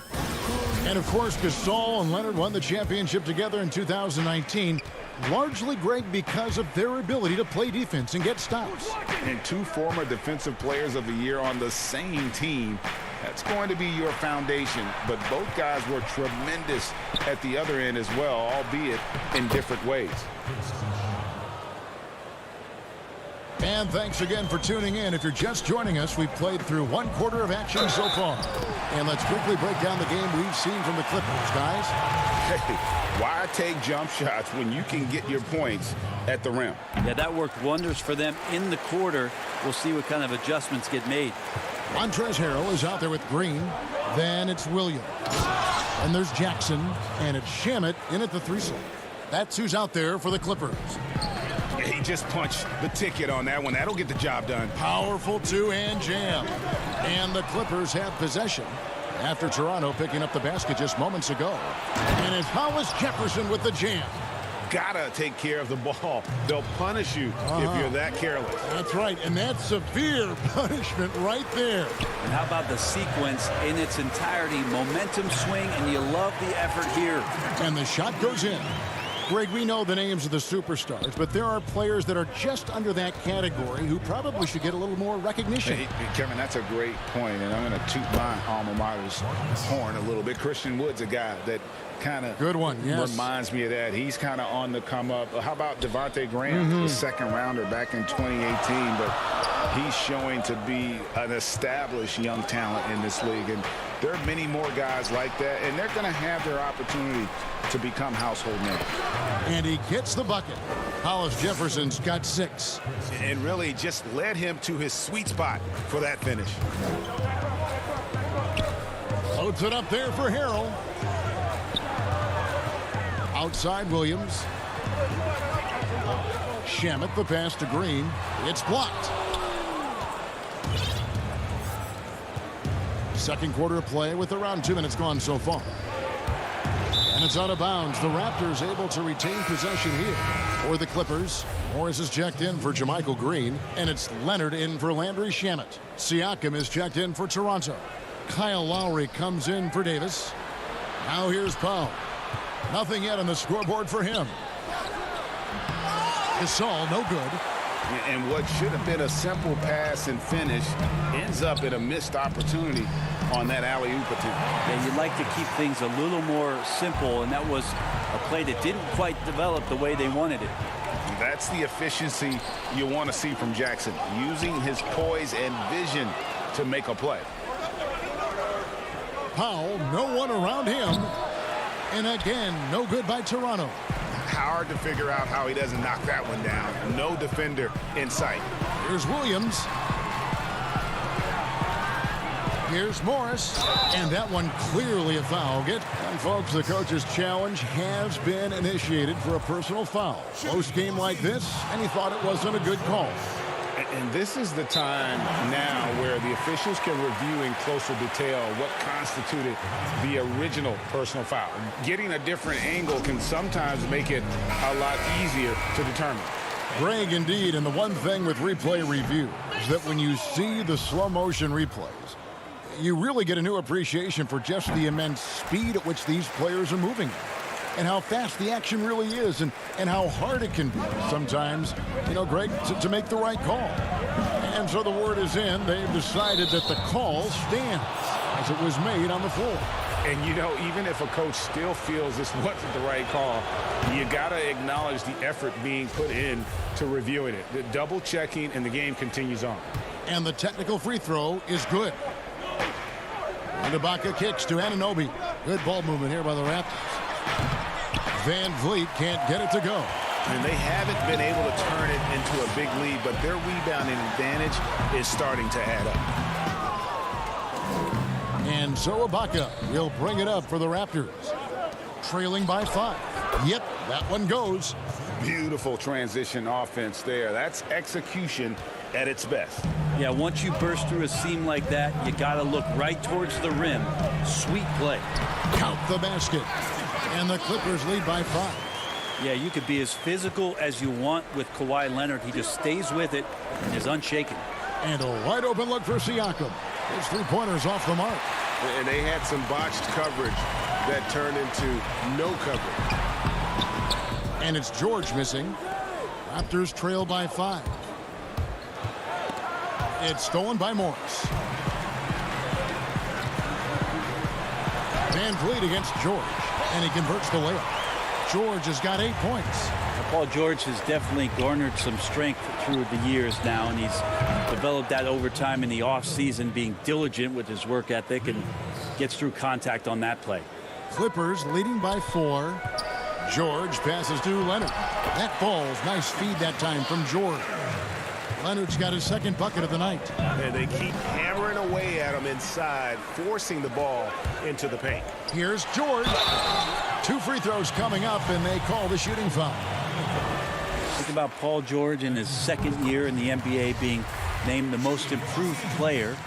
Speaker 4: And of course, Gasol and Leonard won the championship together in 2019. Largely, Greg, because of their ability to play defense and get stops.
Speaker 6: And 2 former Defensive Players of the Year on the same team. That's going to be your foundation. But both guys were tremendous at the other end as well, albeit in different ways.
Speaker 4: And thanks again for tuning in. If you're just joining us, we've played through 1 quarter of action so far. And let's quickly break down the game we've seen from the Clippers, guys.
Speaker 6: Hey, why take jump shots when you can get your points at the rim?
Speaker 11: Yeah, that worked wonders for them in the quarter. We'll see what kind of adjustments get made.
Speaker 4: Montrezl Harrell is out there with Green. Then it's Williams. And there's Jackson. And it's Shamet in at the 3 slot. That's who's out there for the Clippers.
Speaker 7: He just punched the ticket on that one. That'll get the job done.
Speaker 4: Powerful 2-hand jam. And the Clippers have possession after Toronto picking up the basket just moments ago. And it's Hollis Jefferson with the jam.
Speaker 7: Gotta take care of the ball. They'll punish you if you're that careless.
Speaker 4: That's right, and that's severe punishment right there.
Speaker 11: And how about the sequence in its entirety? Momentum swing, and you love the effort here.
Speaker 4: And the shot goes in. Greg, we know the names of the superstars, but there are players that are just under that category who probably should get a little more recognition.
Speaker 6: Hey, Kevin, that's a great point, and I'm going to toot my alma mater's horn a little bit. Christian Wood's a guy that kind of reminds me of that. He's kind of on the come up. How about Devontae Graham, the second rounder back in 2018, but he's showing to be an established young talent in this league, and there are many more guys like that, and they're going to have their opportunity to become household names.
Speaker 4: And he gets the bucket. Hollis Jefferson's got 6.
Speaker 7: And really just led him to his sweet spot for that finish.
Speaker 4: Loads it up there for Harrell. Outside Williams. Shamet the pass to Green. It's blocked. Second quarter of play with around 2 minutes gone so far. And it's out of bounds. The Raptors able to retain possession here for the Clippers. Morris is checked in for Jermichael Green. And it's Leonard in for Landry Shamet. Siakam is checked in for Toronto. Kyle Lowry comes in for Davis. Now here's Powell. Nothing yet on the scoreboard for him. Gasol, no good.
Speaker 6: And what should have been a simple pass and finish ends up in a missed opportunity on that alley-oop attempt.
Speaker 11: Yeah, you'd like to keep things a little more simple, and that was a play that didn't quite develop the way they wanted it.
Speaker 6: That's the efficiency you want to see from Jackson, using his poise and vision to make a play.
Speaker 4: Powell, no one around him. And again, no good by Toronto.
Speaker 6: Hard to figure out how he doesn't knock that one down. No defender in sight.
Speaker 4: Here's Williams. Here's Morris. And that one clearly a foul. And folks, the coach's challenge has been initiated for a personal foul. Close game like this, and he thought it wasn't a good call.
Speaker 6: And this is the time now where the officials can review in closer detail what constituted the original personal foul. Getting a different angle can sometimes make it a lot easier to determine.
Speaker 4: Greg, indeed, and the one thing with replay review is that when you see the slow motion replays, you really get a new appreciation for just the immense speed at which these players are moving and how fast the action really is and how hard it can be sometimes, Greg, to make the right call. And so the word is in. They've decided that the call stands as it was made on the floor.
Speaker 6: And, even if a coach still feels this wasn't the right call, you got to acknowledge the effort being put in to reviewing it. The double checking, and the game continues on.
Speaker 4: And the technical free throw is good. And Ibaka kicks to Anunoby. Good ball movement here by the Raptors. Van Vliet can't get it to go.
Speaker 6: And they haven't been able to turn it into a big lead, but their rebounding advantage is starting to add up.
Speaker 4: And so Ibaka will bring it up for the Raptors. Trailing by 5. Yep, that one goes.
Speaker 6: Beautiful transition offense there. That's execution at its best.
Speaker 11: Yeah, once you burst through a seam like that, you got to look right towards the rim. Sweet play.
Speaker 4: Count the basket. And the Clippers lead by 5.
Speaker 11: Yeah, you could be as physical as you want with Kawhi Leonard. He just stays with it and is unshaken.
Speaker 4: And a wide open look for Siakam. His three-pointers off the mark.
Speaker 7: And they had some botched coverage that turned into no coverage.
Speaker 4: And it's George missing. Raptors trail by 5. It's stolen by Morris. Van Vliet against George. And he converts the layup. George has got 8 points.
Speaker 11: Paul George has definitely garnered some strength through the years now, and he's developed that over time in the offseason, being diligent with his work ethic and gets through contact on that play.
Speaker 4: Clippers leading by 4. George passes to Leonard. That ball's nice feed that time from George. Leonard's got his second bucket of the night.
Speaker 7: And they keep hammering away at him inside, forcing the ball into the paint.
Speaker 4: Here's George. 2 free throws coming up, and they call the shooting foul.
Speaker 11: Think about Paul George in his second year in the NBA being named the most improved player.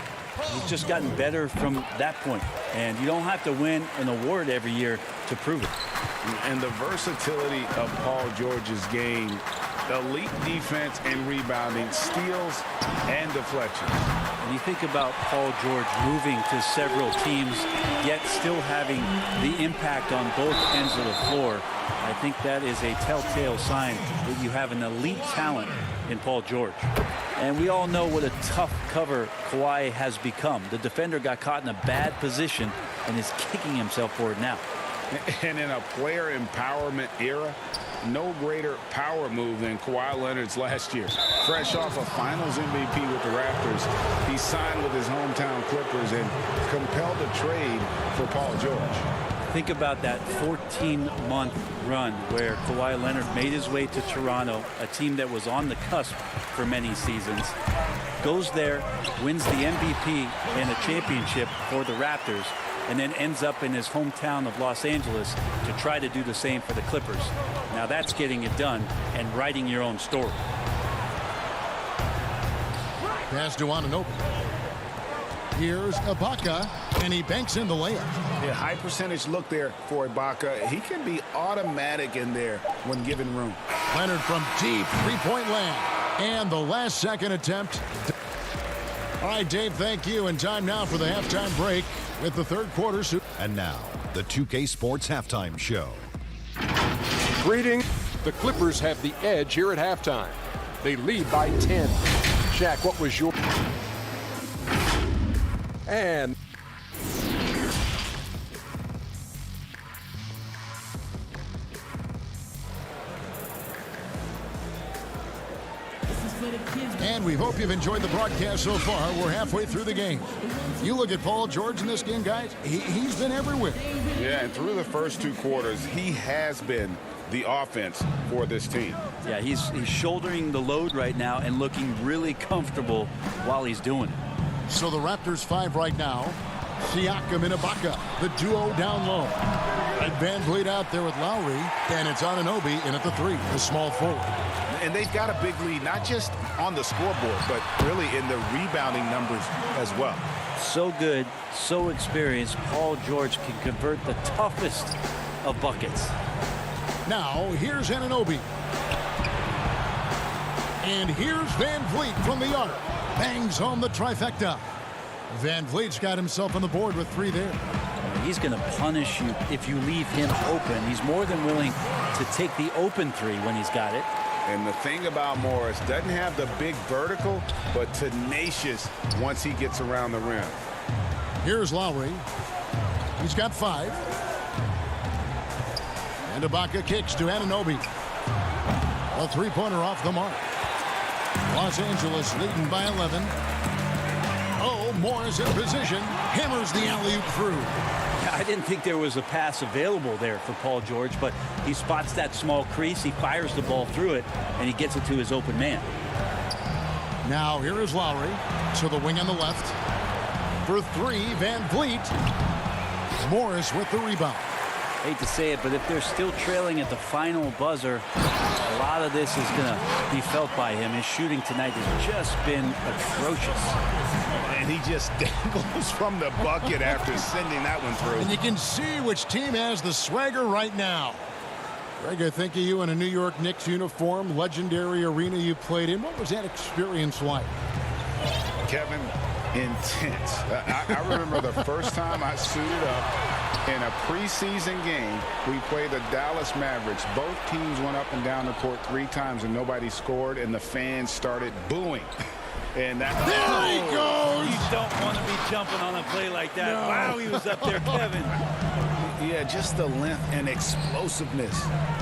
Speaker 11: He's just gotten better from that point. And you don't have to win an award every year to prove it.
Speaker 6: And the versatility of Paul George's game, elite defense and rebounding, steals and deflections.
Speaker 11: When you think about Paul George moving to several teams, yet still having the impact on both ends of the floor, I think that is a telltale sign that you have an elite talent in Paul George. And we all know what a tough cover Kawhi has become. The defender got caught in a bad position and is kicking himself for it now.
Speaker 6: And in a player empowerment era, no greater power move than Kawhi Leonard's last year. Fresh off a Finals MVP with the Raptors, he signed with his hometown Clippers and compelled a trade for Paul George.
Speaker 11: Think about that 14-month run where Kawhi Leonard made his way to Toronto, a team that was on the cusp for many seasons. Goes there, wins the MVP and a championship for the Raptors, and then ends up in his hometown of Los Angeles to try to do the same for the Clippers. Now that's getting it done and writing your own story.
Speaker 4: Pass to Anunoby. Here's Ibaka, and he banks in the layup.
Speaker 6: Yeah, high percentage look there for Ibaka. He can be automatic in there when given room.
Speaker 4: Leonard from deep three-point land. And the last second attempt. All right, Dave, thank you. And time now for the halftime break with the third quarter.
Speaker 9: And now, the 2K Sports Halftime Show.
Speaker 10: Greetings. The Clippers have the edge here at halftime. They lead by 10. Shaq, what was your... And...
Speaker 4: And we hope you've enjoyed the broadcast so far. We're halfway through the game. You look at Paul George in this game, guys. He's been everywhere.
Speaker 6: Yeah, and through the first 2 quarters, he has been the offense for this team.
Speaker 11: Yeah, he's shouldering the load right now and looking really comfortable while he's doing it.
Speaker 4: So the Raptors 5 right now. Siakam and Ibaka, the duo down low. And Van Vliet out there with Lowry, and it's Anunoby in at the 3, the small forward.
Speaker 7: And they've got a big lead, not just on the scoreboard, but really in the rebounding numbers as well.
Speaker 11: So good, so experienced. Paul George can convert the toughest of buckets.
Speaker 4: Now, here's Anunoby. And here's Van Vliet from the arc. Bangs home the trifecta. Van Vliet's got himself on the board with 3 there.
Speaker 11: He's going to punish you if you leave him open. He's more than willing to take the open 3 when he's got it.
Speaker 7: And the thing about Morris, doesn't have the big vertical, but tenacious once he gets around the rim.
Speaker 4: Here's Lowry. He's got 5. And Ibaka kicks to Anunoby. A 3-pointer off the mark. Los Angeles leading by 11. Oh, Morris in position. Hammers the alley-oop through.
Speaker 11: I didn't think there was a pass available there for Paul George, but he spots that small crease, he fires the ball through it, and he gets it to his open man.
Speaker 4: Now here is Lowry to the wing on the left. For 3, Van Vliet. Morris with the rebound.
Speaker 11: Hate to say it, but if they're still trailing at the final buzzer, a lot of this is going to be felt by him. His shooting tonight has just been atrocious.
Speaker 7: And he just dangles from the bucket after sending that one through.
Speaker 4: And you can see which team has the swagger right now. Greg, I think of you in a New York Knicks uniform, legendary arena you played in. What was that experience like?
Speaker 6: Kevin, intense. I remember the first time I suited up in a preseason game. We played the Dallas Mavericks. Both teams went up and down the court 3 times and nobody scored, and the fans started booing. And that,
Speaker 4: there he goes!
Speaker 11: You don't want to be jumping on a play like that. No. Wow, he was up there, Kevin.
Speaker 7: Yeah, just the length and explosiveness.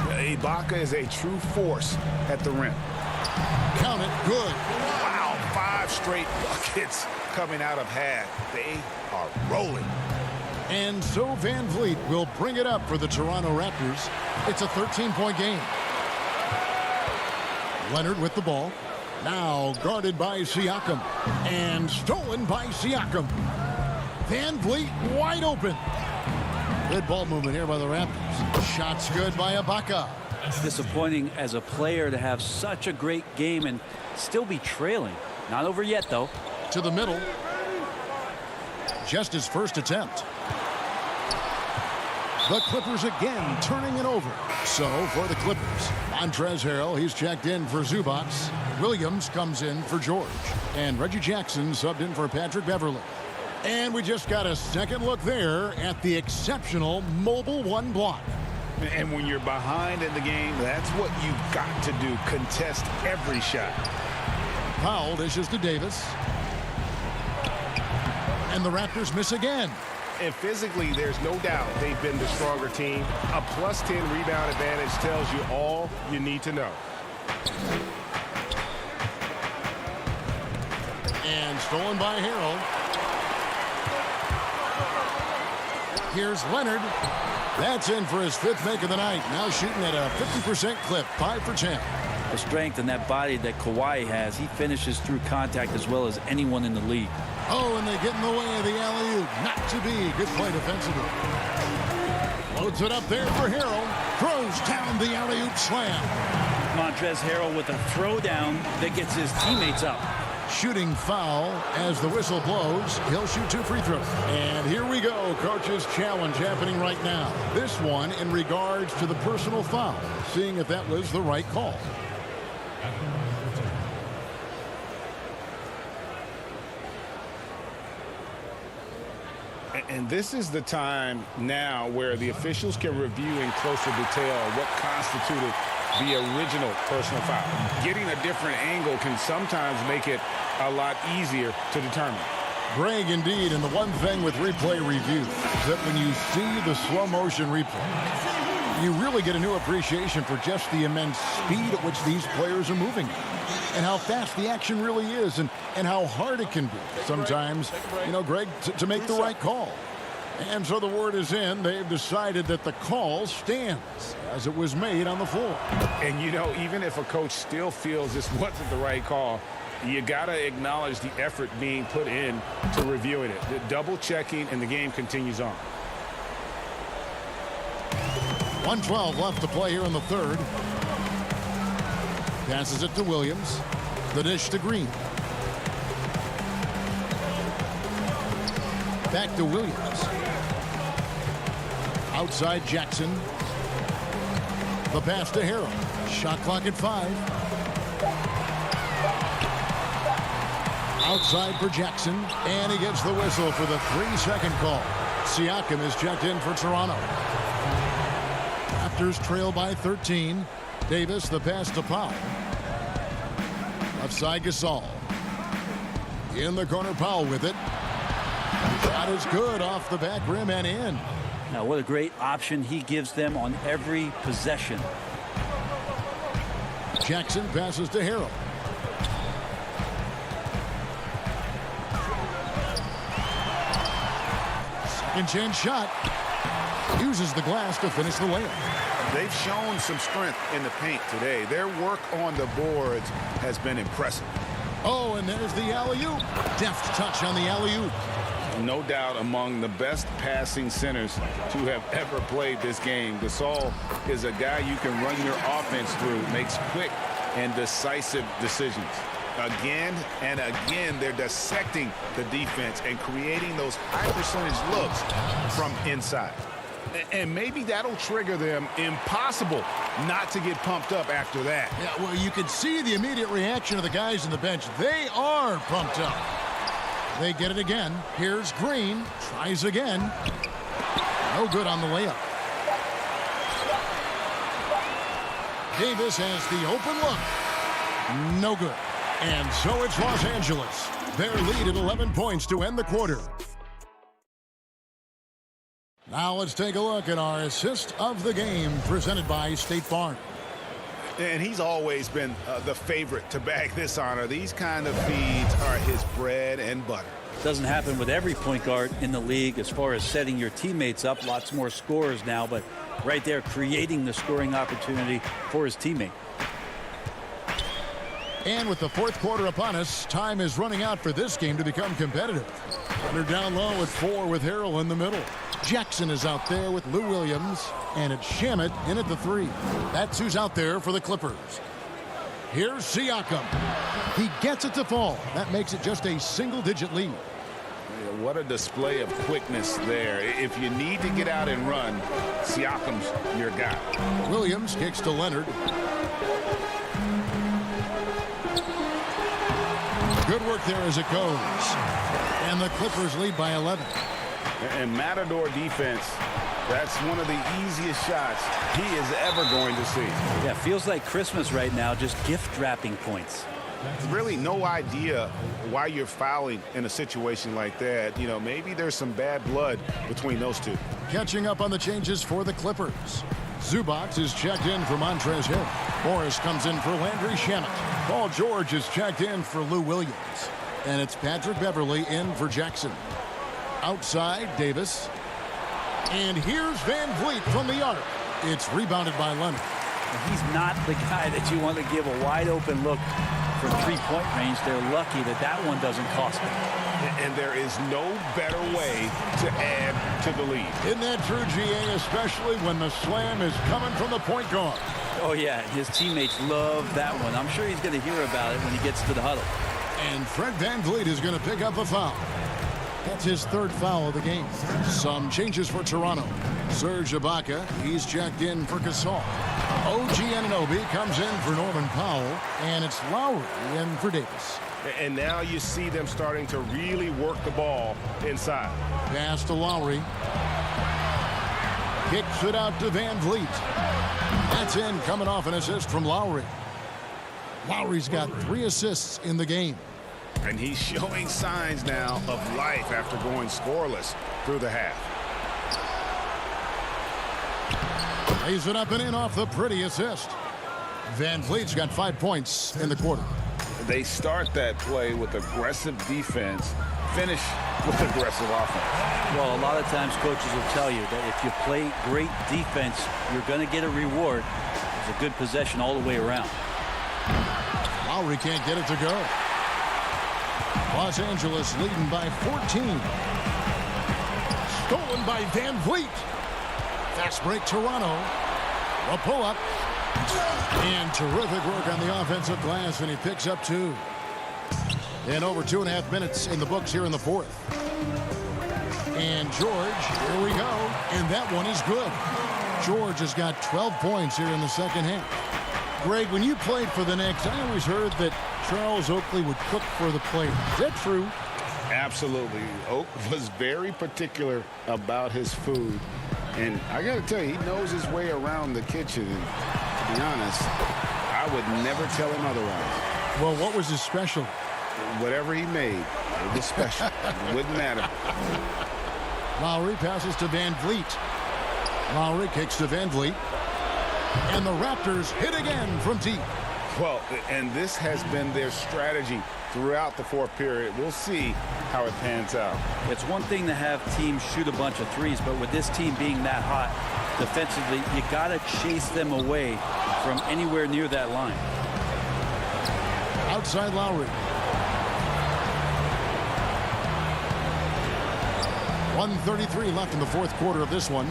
Speaker 7: Ibaka is a true force at the rim.
Speaker 4: Count it, good.
Speaker 7: Wow, 5 straight buckets coming out of half. They are rolling.
Speaker 4: And so Van Vliet will bring it up for the Toronto Raptors. It's a 13-point game. Leonard with the ball. Now guarded by Siakam. And stolen by Siakam. Van Vliet wide open. Good ball movement here by the Raptors. Shots good by Ibaka.
Speaker 11: It's disappointing as a player to have such a great game and still be trailing. Not over yet, though.
Speaker 4: To the middle. Just his first attempt. The Clippers again turning it over. So for the Clippers, Montrezl Harrell, he's checked in for Zubac. Williams comes in for George. And Reggie Jackson subbed in for Patrick Beverley. And we just got a second look there at the exceptional mobile 1 block.
Speaker 7: And when you're behind in the game, that's what you've got to do. Contest every shot.
Speaker 4: Powell dishes to Davis. And the Raptors miss again.
Speaker 7: And physically, there's no doubt they've been the stronger team. A +10 rebound advantage tells you all you need to know.
Speaker 4: And stolen by Harrell. Here's Leonard. That's in for his 5th make of the night. Now shooting at a 50% clip, 5 for 10.
Speaker 11: The strength and that body that Kawhi has, he finishes through contact as well as anyone in the league.
Speaker 4: Oh, and they get in the way of the alley-oop. Not to be. Good play defensively. Loads it up there for Harrell. Throws down the alley-oop slam.
Speaker 11: Montrezl Harrell with a throwdown that gets his teammates up.
Speaker 4: Shooting foul as the whistle blows. He'll shoot 2 free throws. And here we go. Coach's challenge happening right now. This one in regards to the personal foul. Seeing if that was the right call.
Speaker 7: And this is the time now where the officials can review in closer detail what constituted the original personal foul. Getting a different angle can sometimes make it a lot easier to determine.
Speaker 4: Greg, indeed, and the one thing with replay review is that when you see the slow motion replay, you really get a new appreciation for just the immense speed at which these players are moving and how fast the action really is and how hard it can be sometimes, Greg, to make the right call. And so the word is in. They've decided that the call stands as it was made on the floor.
Speaker 7: And, even if a coach still feels this wasn't the right call, you got to acknowledge the effort being put in to reviewing it. The double checking, and the game continues on.
Speaker 4: 1:12 left to play here in the third. Passes it to Williams. The dish to Green. Back to Williams. Outside Jackson. The pass to Harrell. Shot clock at 5. Outside for Jackson. And he gets the whistle for the 3-second call. Siakam is checked in for Toronto. Raptors trail by 13. Davis, the pass to Powell. Left side Gasol. In the corner, Powell with it. Shot is good off the back rim and in.
Speaker 11: Now, what a great option he gives them on every possession.
Speaker 4: Jackson passes to Harrell. Second chance shot. Uses the glass to finish the layup.
Speaker 7: They've shown some strength in the paint today. Their work on the boards has been impressive.
Speaker 4: Oh, and there's the alley-oop. Deft touch on the alley-oop.
Speaker 7: No doubt among the best passing centers to have ever played this game. Gasol is a guy you can run your offense through, makes quick and decisive decisions. Again and again, they're dissecting the defense and creating those high percentage looks from inside. And maybe that'll trigger them. Impossible not to get pumped up after that.
Speaker 4: Yeah, well, you can see the immediate reaction of the guys on the bench. They are pumped up. They get it again. Here's Green. Tries again. No good on the layup. Davis has the open look. No good. And so it's Los Angeles. Their lead at 11 points to end the quarter. Now let's take a look at our assist of the game presented by State Farm.
Speaker 7: And he's always been the favorite to bag this honor. These kind of feeds are his bread and butter.
Speaker 11: Doesn't happen with every point guard in the league as far as setting your teammates up. Lots more scorers now, but right there creating the scoring opportunity for his teammate.
Speaker 4: And with the fourth quarter upon us, time is running out for this game to become competitive. They're down low at 4 with Harrell in the middle. Jackson is out there with Lou Williams, and it's Shamet in at the 3. That's who's out there for the Clippers. Here's Siakam. He gets it to fall. That makes it just a single-digit lead.
Speaker 7: What a display of quickness there. If you need to get out and run, Siakam's your guy.
Speaker 4: Williams kicks to Leonard. Good work there as it goes. And the Clippers lead by 11.
Speaker 7: And Matador defense, that's one of the easiest shots he is ever going to see.
Speaker 11: Yeah, feels like Christmas right now, just gift wrapping points.
Speaker 7: Really no idea why you're fouling in a situation like that. Maybe there's some bad blood between those two.
Speaker 4: Catching up on the changes for the Clippers. Zubac is checked in for Montrezl Harrell. Morris comes in for Landry Shamet. Paul George is checked in for Lou Williams. And it's Patrick Beverley in for Jackson. Outside, Davis. And here's Van Vliet from the arc. It's rebounded by Leonard.
Speaker 11: He's not the guy that you want to give a wide open look from three-point range. They're lucky that that one doesn't cost them.
Speaker 7: And there is no better way to add to the lead.
Speaker 4: Isn't that true, GA, especially when the slam is coming from the point guard?
Speaker 11: Oh, yeah, his teammates love that one. I'm sure he's going to hear about it when he gets to the huddle.
Speaker 4: And Fred Van Vliet is going to pick up a foul. That's his third foul of the game. Some changes for Toronto. Serge Ibaka, he's checked in for Gasol. OG Anunoby comes in for Norman Powell, and it's Lowry in for Davis.
Speaker 7: And now you see them starting to really work the ball inside.
Speaker 4: Pass to Lowry. Kicks it out to Van Vliet. That's in, coming off an assist from Lowry. Lowry's got 3 assists in the game.
Speaker 6: And he's showing signs now of life after going scoreless through the half.
Speaker 4: Lays it up and in off the pretty assist. Van Vliet's got 5 points in the quarter.
Speaker 6: They start that play with aggressive defense, finish with aggressive offense.
Speaker 11: Well, a lot of times coaches will tell you that if you play great defense, you're going to get a reward. It's a good possession all the way around.
Speaker 4: Lowry can't get it to go. Los Angeles leading by 14. Stolen by Van Vliet. Fast break Toronto. A pull-up. And terrific work on the offensive glass, and he picks up 2. And over 2.5 minutes in the books here in the fourth. And George, here we go. And that one is good. George has got 12 points here in the second half. Greg, when you played for the Knicks, I always heard that Charles Oakley would cook for the players. Is that true?
Speaker 6: Absolutely. Oak was very particular about his food. And I got to tell you, he knows his way around the kitchen. And to be honest, I would never tell him otherwise.
Speaker 4: Well, what was his special?
Speaker 6: Whatever he made, it was special. It wouldn't matter.
Speaker 4: Lowry passes to Van Vliet. Lowry kicks to Van Vliet. And the Raptors hit again from deep.
Speaker 6: Well, and this has been their strategy throughout the fourth period. We'll see how it pans out.
Speaker 11: It's one thing to have teams shoot a bunch of threes, but with this team being that hot defensively, you got to chase them away from anywhere near that line.
Speaker 4: Outside Lowry. 1:33 left in the fourth quarter of this one.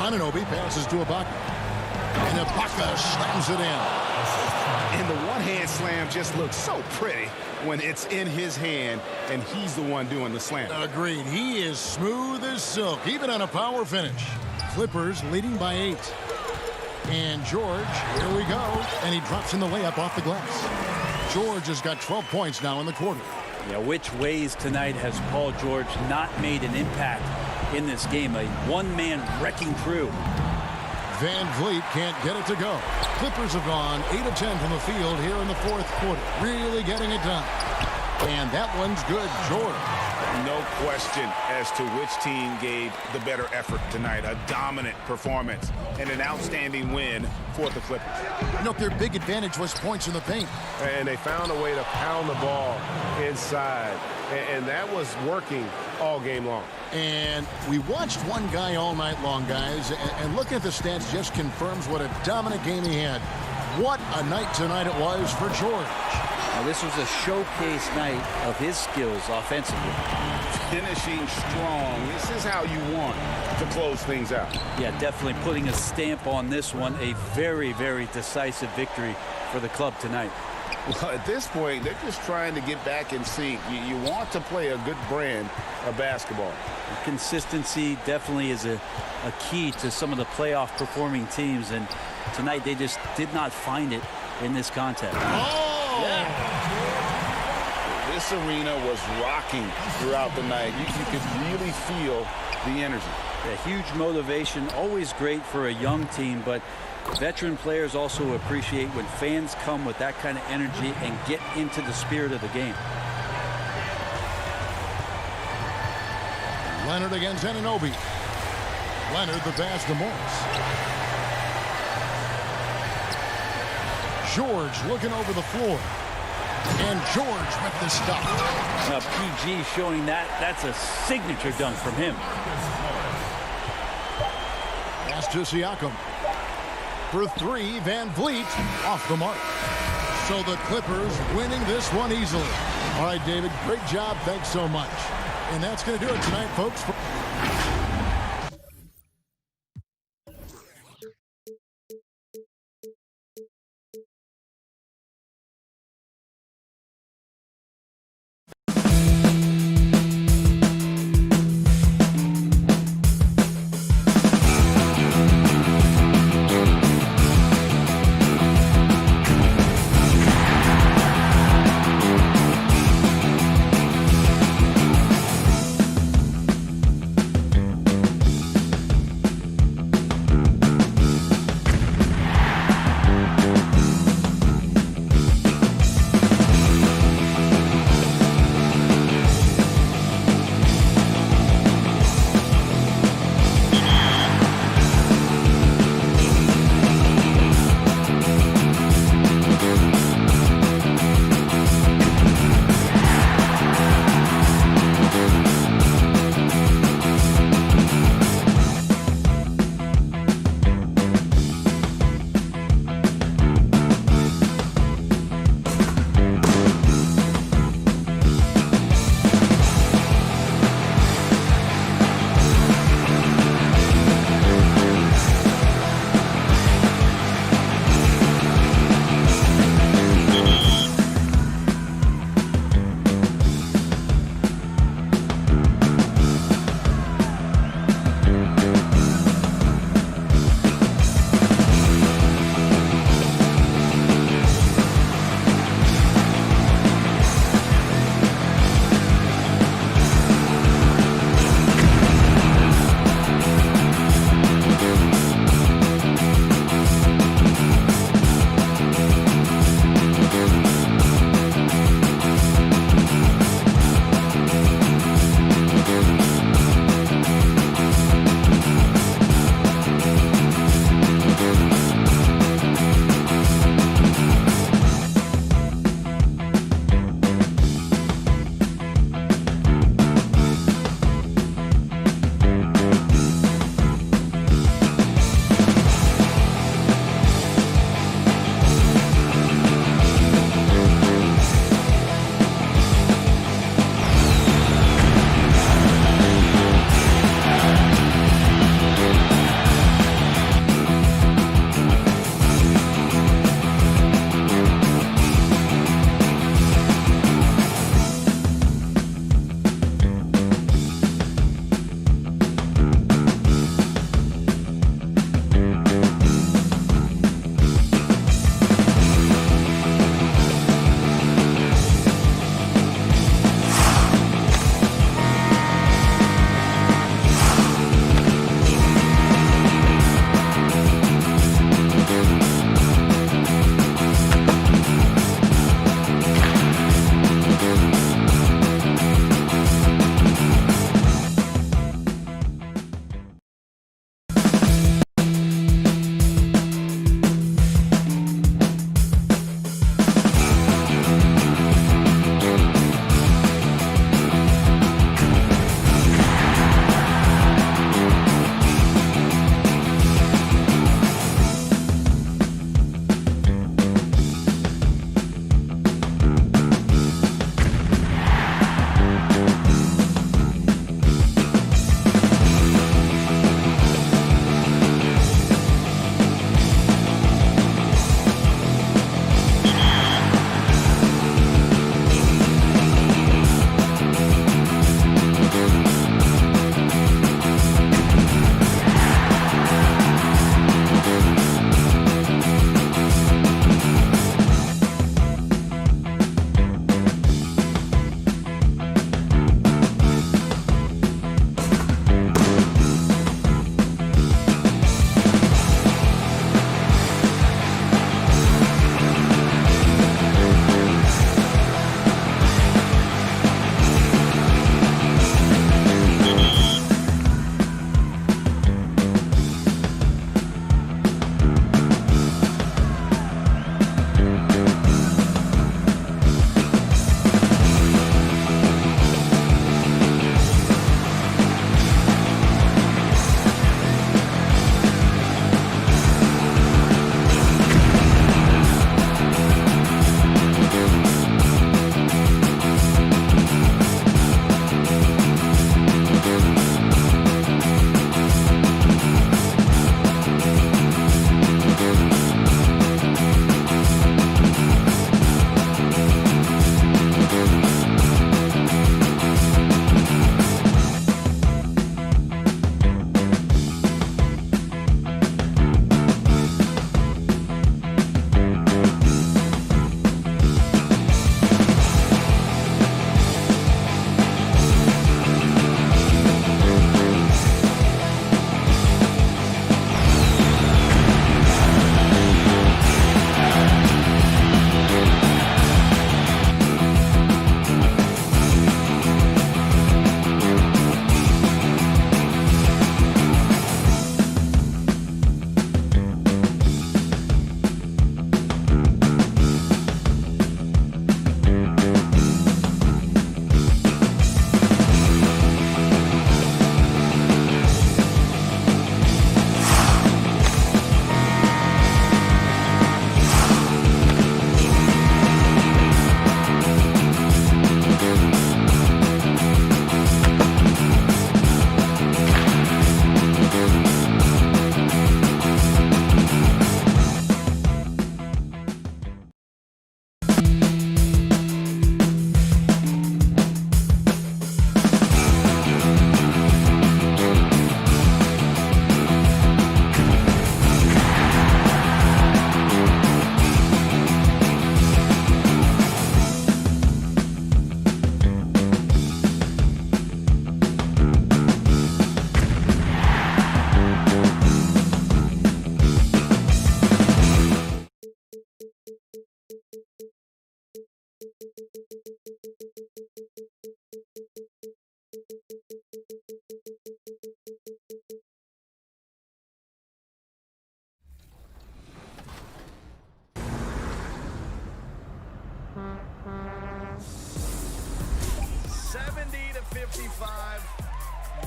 Speaker 4: Anunoby passes to Ibaka. And Ibaka slams it in.
Speaker 6: And the one-hand slam just looks so pretty when it's in his hand and he's the one doing the slam.
Speaker 4: Agreed. He is smooth as silk, even on a power finish. Clippers leading by 8. And George, here we go. And he drops in the layup off the glass. George has got 12 points now in the quarter.
Speaker 11: Yeah, which ways tonight has Paul George not made an impact in this game? A one-man wrecking crew.
Speaker 4: Van Vliet can't get it to go. Clippers have gone 8 of 10 from the field here in the fourth quarter. Really getting it done. And that one's good. George.
Speaker 6: No question as to which team gave the better effort tonight. A dominant performance and an outstanding win for the Clippers.
Speaker 4: Look, their big advantage was points in the paint.
Speaker 13: And they found a way to pound the ball inside. And that was working all game long.
Speaker 4: And we watched one guy all night long, guys. And looking at the stats just confirms what a dominant game he had. What a night tonight it was for George.
Speaker 11: Now, this was a showcase night of his skills offensively.
Speaker 6: Finishing strong. This is how you want to close things out.
Speaker 11: Yeah, definitely putting a stamp on this one. A very, very decisive victory for the club tonight.
Speaker 6: Well, at this point, they're just trying to get back in sync. You want to play a good brand of basketball.
Speaker 11: Consistency definitely is a key to some of the playoff performing teams, and tonight they just did not find it in this contest.
Speaker 4: Oh!
Speaker 11: Yeah.
Speaker 6: This arena was rocking throughout the night. You could really feel the energy.
Speaker 11: A huge motivation, always great for a young team, but veteran players also appreciate when fans come with that kind of energy and get into the spirit of the game.
Speaker 4: Leonard against Anunoby. Leonard the pass to Morris. George looking over the floor. And George with the stop.
Speaker 11: Now PG showing that's a signature dunk from him.
Speaker 4: Pass to Siakam. For 3, Van Vliet off the mark. So the Clippers winning this one easily. All right, David, great job. Thanks so much. And that's going to do it tonight, folks.
Speaker 7: 55.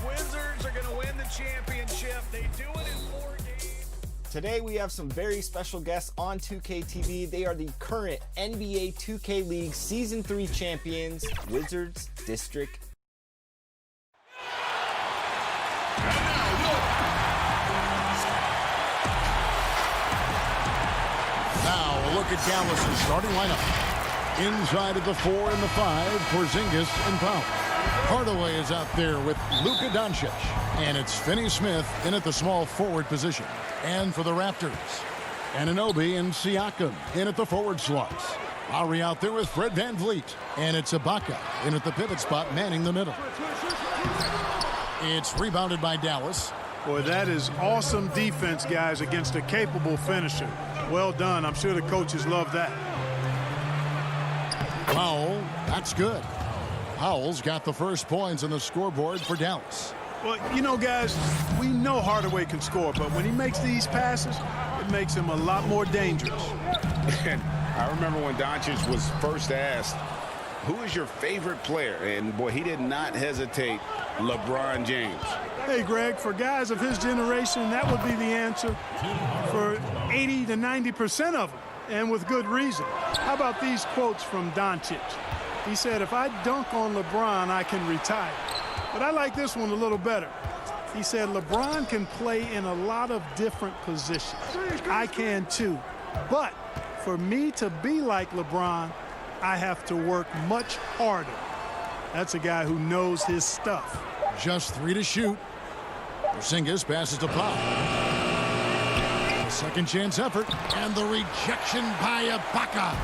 Speaker 7: Wizards are going to win the championship. They do it in 4 games.
Speaker 2: Today we have some very special guests on 2K TV. They are the current NBA 2K League Season 3 champions, Wizards District.
Speaker 4: Now a look at Dallas' starting lineup. Inside of the 4 and the 5, Porzingis and Powell. Hardaway is out there with Luka Doncic. And it's Finney Smith in at the small forward position. And for the Raptors, Anunoby and Siakam in at the forward slots. Lowry out there with Fred VanVleet. And it's Ibaka in at the pivot spot, manning the middle. It's rebounded by Dallas.
Speaker 14: Boy, that is awesome defense, guys, against a capable finisher. Well done. I'm sure the coaches love that.
Speaker 4: Powell, that's good. Powell's got the first points on the scoreboard for Dallas.
Speaker 14: Well, you know, guys, we know Hardaway can score, but when he makes these passes, it makes him a lot more dangerous.
Speaker 6: And I remember when Doncic was first asked, who is your favorite player? And, boy, he did not hesitate. LeBron James.
Speaker 14: Hey, Greg, for guys of his generation, that would be the answer for 80 to 90% of them, and with good reason. How about these quotes from Doncic? He said, if I dunk on LeBron, I can retire. But I like this one a little better. He said, LeBron can play in a lot of different positions. I can too. But for me to be like LeBron, I have to work much harder. That's a guy who knows his stuff.
Speaker 4: Just 3 to shoot. Porzingis passes to Powell. A second chance effort, and the rejection by Ibaka.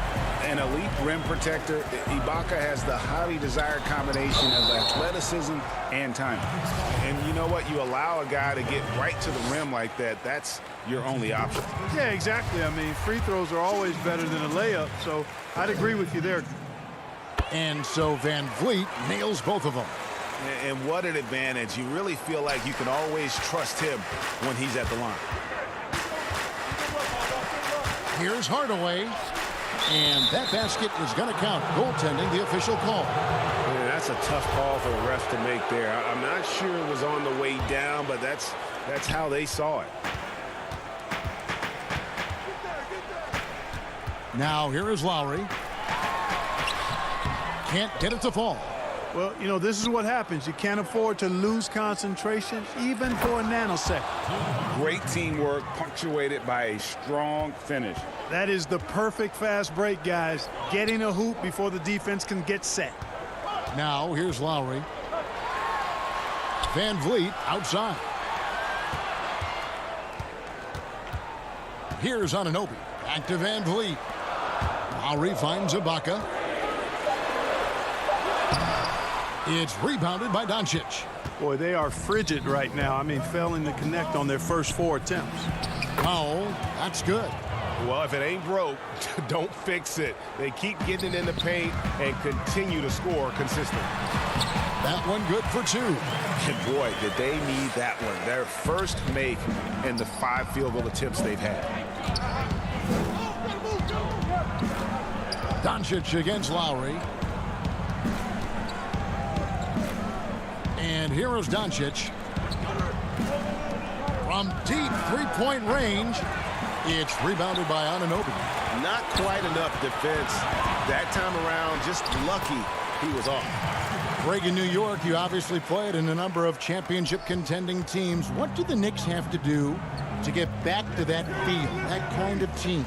Speaker 6: An elite rim protector, Ibaka has the highly desired combination of athleticism and timing. And you know what? You allow a guy to get right to the rim like that, that's your only option.
Speaker 14: Yeah, exactly. I mean, free throws are always better than a layup, so I'd agree with you there.
Speaker 4: And so VanVleet nails both of them.
Speaker 7: And what an advantage. You really feel like you can always trust him when he's at the line.
Speaker 4: Here's Hardaway. And that basket is going to count. Goaltending, the official call.
Speaker 13: Man, that's a tough call for the ref to make there. I'm not sure it was on the way down, but that's how they saw it.
Speaker 4: Now here is Lowry. Can't get it to fall.
Speaker 14: Well, you know, this is what happens. You can't afford to lose concentration, even for a nanosecond.
Speaker 6: Great teamwork, punctuated by a strong finish.
Speaker 14: That is the perfect fast break, guys. Getting a hoop before the defense can get set.
Speaker 4: Now here's Lowry. VanVleet outside. Here's Anunoby. Back to VanVleet. Lowry finds Ibaka. It's rebounded by Doncic.
Speaker 14: Boy, they are frigid right now. I mean, failing to connect on their first 4 attempts.
Speaker 4: Powell, that's good.
Speaker 13: Well, if it ain't broke, don't fix it. They keep getting it in the paint and continue to score consistently.
Speaker 4: That one good for 2.
Speaker 7: And boy, did they need that one. Their first make in the 5 field goal attempts they've had.
Speaker 4: Doncic against Lowry. And here is Doncic. From deep three-point range, it's rebounded by Anunoby.
Speaker 7: Not quite enough defense that time around. Just lucky he was off.
Speaker 4: Greg, in New York, you obviously played in a number of championship contending teams. What do the Knicks have to do to get back to that feel, that kind of team?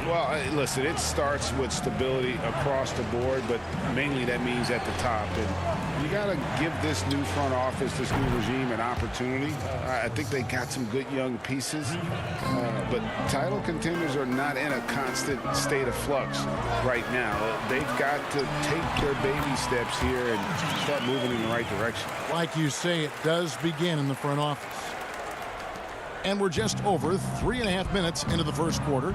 Speaker 6: Well, listen, it starts with stability across the board, but mainly that means at the top. And you got to give this new front office, this new regime, an opportunity. I think they got some good young pieces, but title contenders are not in a constant state of flux right now. They've got to take their baby steps here and start moving in the right direction.
Speaker 4: Like you say, it does begin in the front office. And we're just over 3.5 minutes into the first quarter.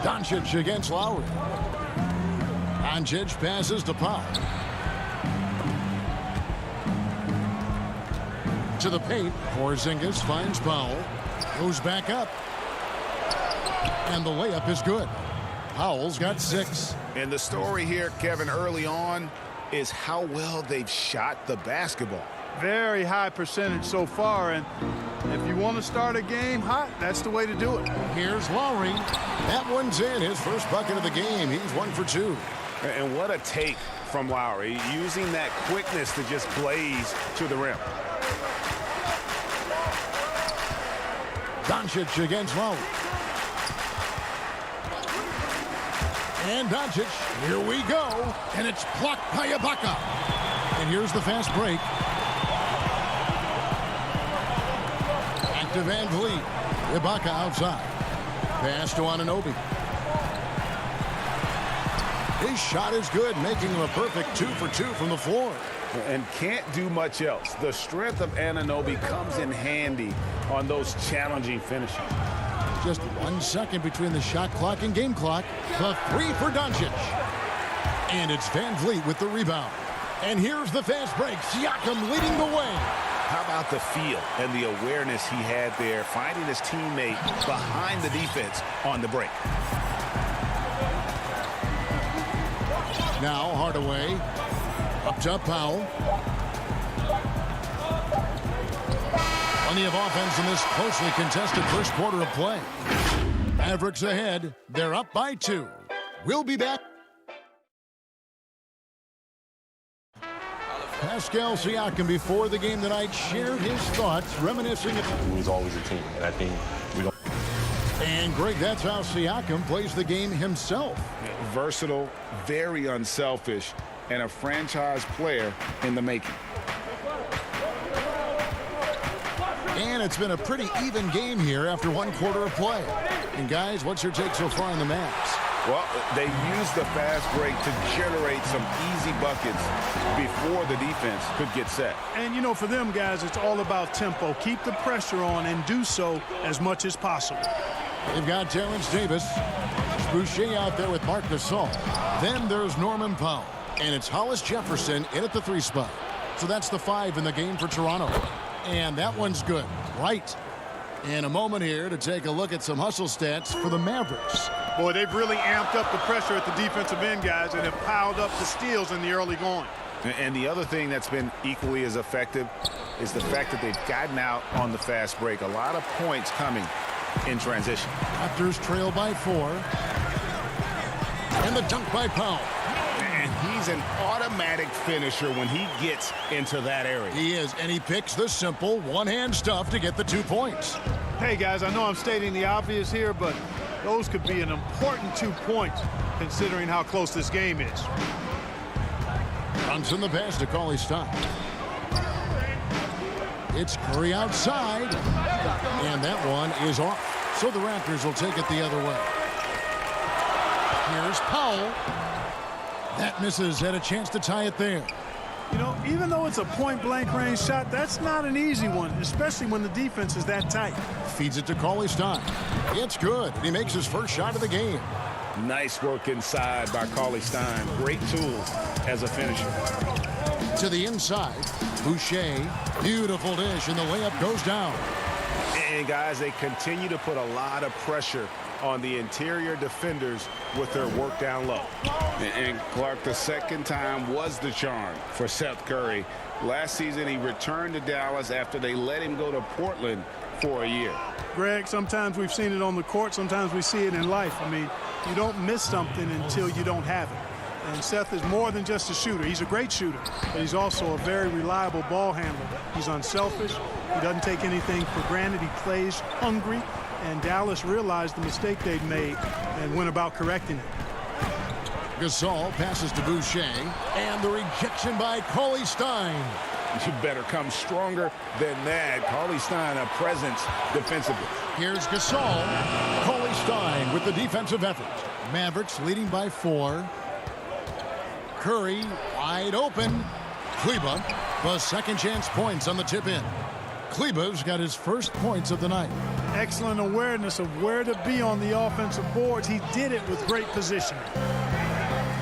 Speaker 4: Doncic against Lowry. Doncic passes to Powell. To the paint. Porzingis finds Powell. Goes back up. And the layup is good. Powell's got 6.
Speaker 6: And the story here, Kevin, early on is how well they've shot the basketball.
Speaker 14: Very high percentage so far, and if you want to start a game hot, that's the way to do it.
Speaker 4: Here's Lowry. That one's in. His first bucket of the game. He's 1 for 2.
Speaker 7: And what a take from Lowry, using that quickness to just blaze to the rim.
Speaker 4: Doncic against Lowry. And Doncic, here we go. And it's blocked by Ibaka. And here's the fast break. Back to Van Vliet. Ibaka outside. Pass to Anunoby. His shot is good, making him a perfect 2 for 2 from the floor.
Speaker 7: And can't do much else. The strength of Anunoby comes in handy on those challenging finishes.
Speaker 4: Just 1 second between the shot clock and game clock. The 3 for Doncic. And it's Van Vliet with the rebound. And here's the fast break. Siakam leading the way.
Speaker 7: How about the feel and the awareness he had there, finding his teammate behind the defense on the break.
Speaker 4: Now Hardaway. Up top Powell. Plenty of offense in this closely contested first quarter of play. Mavericks ahead. They're up by 2. We'll be back. Pascal Siakam before the game tonight shared his thoughts, reminiscing.
Speaker 15: It was always a team, and I think we don't.
Speaker 4: And Greg, that's how Siakam plays the game himself.
Speaker 6: Versatile, very unselfish, and a franchise player in the making.
Speaker 4: And it's been a pretty even game here after 1 quarter of play. And guys, what's your take so far on the Mavs?
Speaker 6: Well, they used the fast break to generate some easy buckets before the defense could get set.
Speaker 14: And, you know, for them guys, it's all about tempo. Keep the pressure on and do so as much as possible.
Speaker 4: They've got Terrence Davis. Boucher out there with Marc Gasol. Then there's Norman Powell. And it's Hollis Jefferson in at the 3 spot. So that's the 5 in the game for Toronto. And that one's good. Right. And a moment here to take a look at some hustle stats for the Mavericks.
Speaker 14: Boy, they've really amped up the pressure at the defensive end, guys, and have piled up the steals in the early going.
Speaker 6: And the other thing that's been equally as effective is the fact that they've gotten out on the fast break. A lot of points coming in transition.
Speaker 4: Raptors trail by 4. And the dunk by Powell.
Speaker 6: And he's an automatic finisher when he gets into that area.
Speaker 4: He is, and he picks the simple one-hand stuff to get the 2 points.
Speaker 14: Hey, guys, I know I'm stating the obvious here, but those could be an important 2 points considering how close this game is.
Speaker 4: Brunson the pass to Cauley-Stein. It's Curry outside. And that one is off. So the Raptors will take it the other way. Here's Powell. That misses. Had a chance to tie it there.
Speaker 14: You know, even though it's a point-blank range shot, that's not an easy one, especially when the defense is that tight.
Speaker 4: Feeds it to Cauley-Stein. It's good. He makes his first shot of the game.
Speaker 6: Nice work inside by Cauley-Stein. Great tools as a finisher.
Speaker 4: To the inside. Boucher. Beautiful dish, and the layup goes down.
Speaker 7: And, guys, they continue to put a lot of pressure on the interior defenders with their work down low.
Speaker 6: And Clark, the second time was the charm for Seth Curry. Last season, he returned to Dallas after they let him go to Portland for a year.
Speaker 14: Greg, sometimes we've seen it on the court, sometimes we see it in life. I mean, you don't miss something until you don't have it. And Seth is more than just a shooter. He's a great shooter, but he's also a very reliable ball handler. He's unselfish. He doesn't take anything for granted. He plays hungry. And Dallas realized the mistake they'd made and went about correcting it.
Speaker 4: Gasol passes to Boucher, and the rejection by Cauley-Stein.
Speaker 6: You better come stronger than that. Cauley-Stein, a presence defensively.
Speaker 4: Here's Gasol. Cauley-Stein with the defensive effort. Mavericks leading by 4. Curry wide open. Kleba, the second chance points on the tip in. Kleba's got his first points of the night.
Speaker 14: Excellent awareness of where to be on the offensive boards. He did it with great positioning.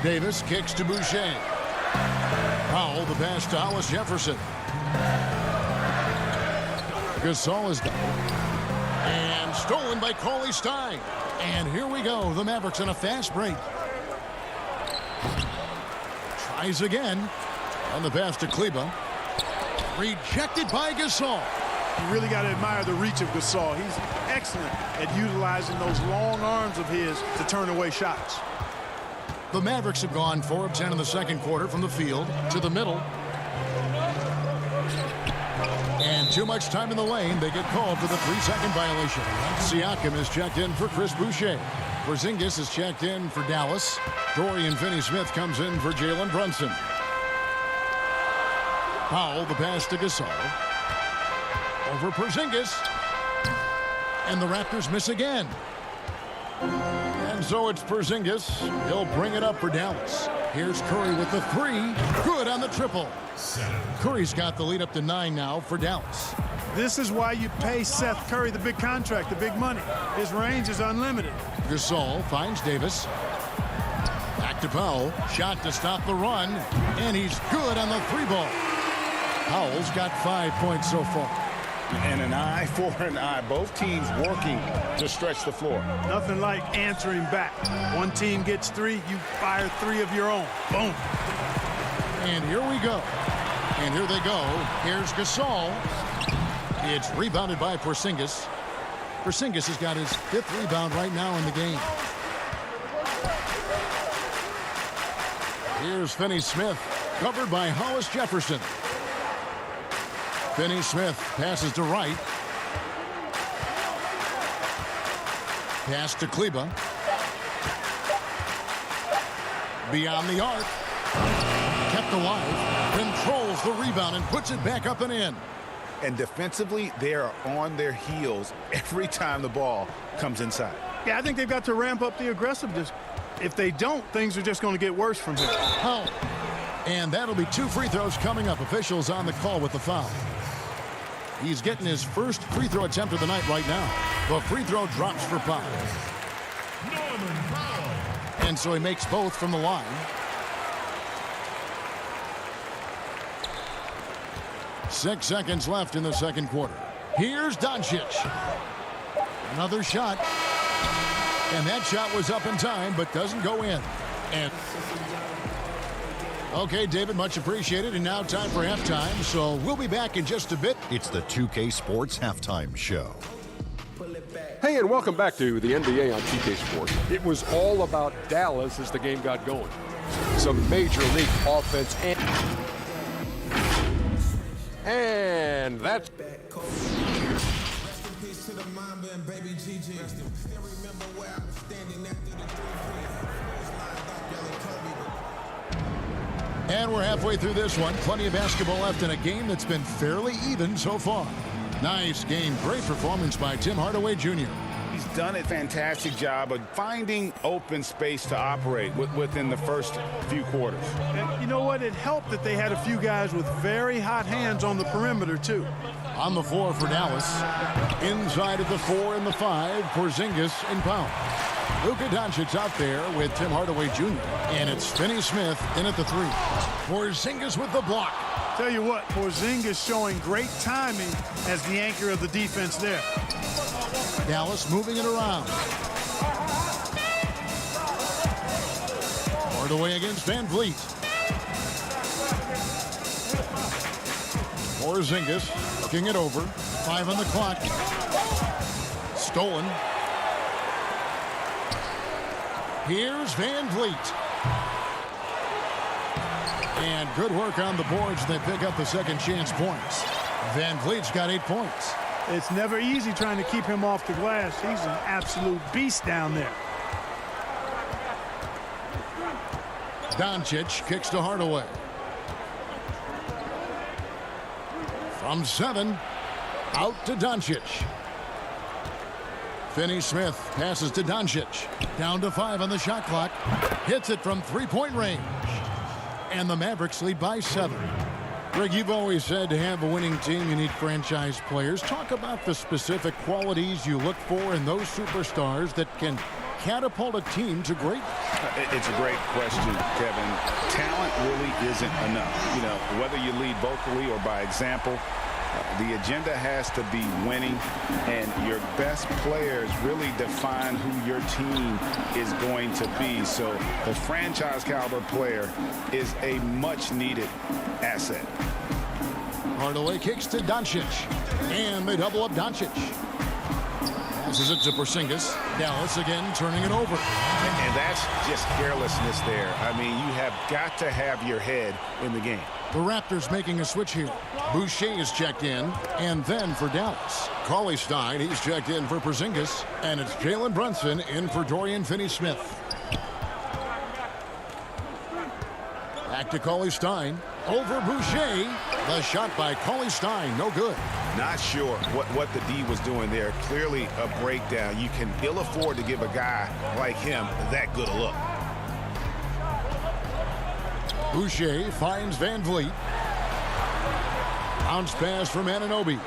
Speaker 4: Davis kicks to Boucher. Powell the pass to Hollis Jefferson. Gasol is down. And Stolen by Cauley Stein. And here we go. The Mavericks on a fast break. Tries again. On the pass to Kleba. Rejected by Gasol.
Speaker 14: You really got to admire the reach of Gasol. He's excellent at utilizing those long arms of his to turn away shots.
Speaker 4: The Mavericks have gone 4 of 10 in the second quarter from the field to the middle. And too much time in the lane. They get called for the 3-second violation. Siakam is checked in for Chris Boucher. Porzingis is checked in for Dallas. Dorian Finney-Smith comes in for Jalen Brunson. Powell, the pass to Gasol. Over Porzingis. And the Raptors miss again. And so it's Porzingis. He'll bring it up for Dallas. Here's Curry with the 3. Good on the triple. Curry's got the lead up to 9 now for Dallas.
Speaker 14: This is why you pay Seth Curry the big contract, the big money. His range is unlimited.
Speaker 4: Gasol finds Davis. Back to Powell. Shot to stop the run. And he's good on the 3-ball. Powell's got 5 points so far.
Speaker 6: And an eye for an eye. Both teams working to stretch the floor.
Speaker 14: Nothing like answering back. One team gets 3, you fire 3 of your own. Boom.
Speaker 4: And here we go. And here they go. Here's Gasol. It's rebounded by Porzingis. Porzingis has got his 5th rebound right now in the game. Here's Finney-Smith, covered by Hollis Jefferson. Finney-Smith passes to Wright. Pass to Kleba. Beyond the arc. Kept alive. Controls the rebound and puts it back up and in.
Speaker 6: And defensively, they are on their heels every time the ball comes inside.
Speaker 14: Yeah, I think they've got to ramp up the aggressiveness. If they don't, things are just going to get worse from here.
Speaker 4: Oh. And that'll be 2 free throws coming up. Officials on the call with the foul. He's getting his first free throw attempt of the night right now. The free throw drops for Powell. And so he makes both from the line. 6 seconds left in the second quarter. Here's Doncic. Another shot. And that shot was up in time, but doesn't go in. And okay, David, much appreciated. And now time for halftime. So we'll be back in just a bit.
Speaker 9: It's the 2K Sports Halftime Show.
Speaker 10: Hey, and welcome back to the NBA on 2K Sports. It was all about Dallas as the game got going. Some major league offense and that's
Speaker 4: and we're halfway through this one. Plenty of basketball left in a game that's been fairly even so far. Nice game. Great performance by Tim Hardaway Jr.
Speaker 6: He's done a fantastic job of finding open space to operate within the first few quarters.
Speaker 14: And you know what? It helped that they had a few guys with very hot hands on the perimeter, too.
Speaker 4: On the floor for Dallas. Inside at the 4 and the 5, Porzingis and Powell. Luka Doncic out there with Tim Hardaway Jr. And it's Finney-Smith in at the 3. Porzingis with the block.
Speaker 14: Tell you what, Porzingis showing great timing as the anchor of the defense there.
Speaker 4: Dallas moving it around. Hardaway against Van Vliet. Porzingis looking it over. 5 on the clock. Stolen. Here's Van Vliet. And good work on the boards. They pick up the second chance points. Van Vliet's got 8 points.
Speaker 14: It's never easy trying to keep him off the glass. He's an absolute beast down there.
Speaker 4: Doncic kicks to Hardaway. From 7, out to Doncic. Finney-Smith passes to Doncic. Down to 5 on the shot clock. Hits it from 3-point range. And the Mavericks lead by 7. Greg, you've always said to have a winning team, you need franchise players. Talk about the specific qualities you look for in those superstars that can catapult a team to greatness.
Speaker 6: It's a great question, Kevin. Talent really isn't enough. You know, whether you lead vocally or by example, The agenda has to be winning, and your best players really define who your team is going to be. So the franchise caliber player is a much-needed asset.
Speaker 4: Hardaway kicks to Doncic, and they double up Doncic. Passes it to Porzingis. Dallas again turning it over.
Speaker 6: And that's just carelessness there. I mean, you have got to have your head in the game.
Speaker 4: The Raptors making a switch here. Boucher is checked in, and then for Dallas. Cauley-Stein, he's checked in for Porzingis, and it's Jalen Brunson in for Dorian Finney-Smith. Back to Cauley-Stein. Over Boucher. The shot by Cauley-Stein, no good.
Speaker 6: Not sure what the D was doing there. Clearly a breakdown. You can ill afford to give a guy like him that good a look.
Speaker 4: Boucher finds Van Vliet. Bounce pass from Anunoby.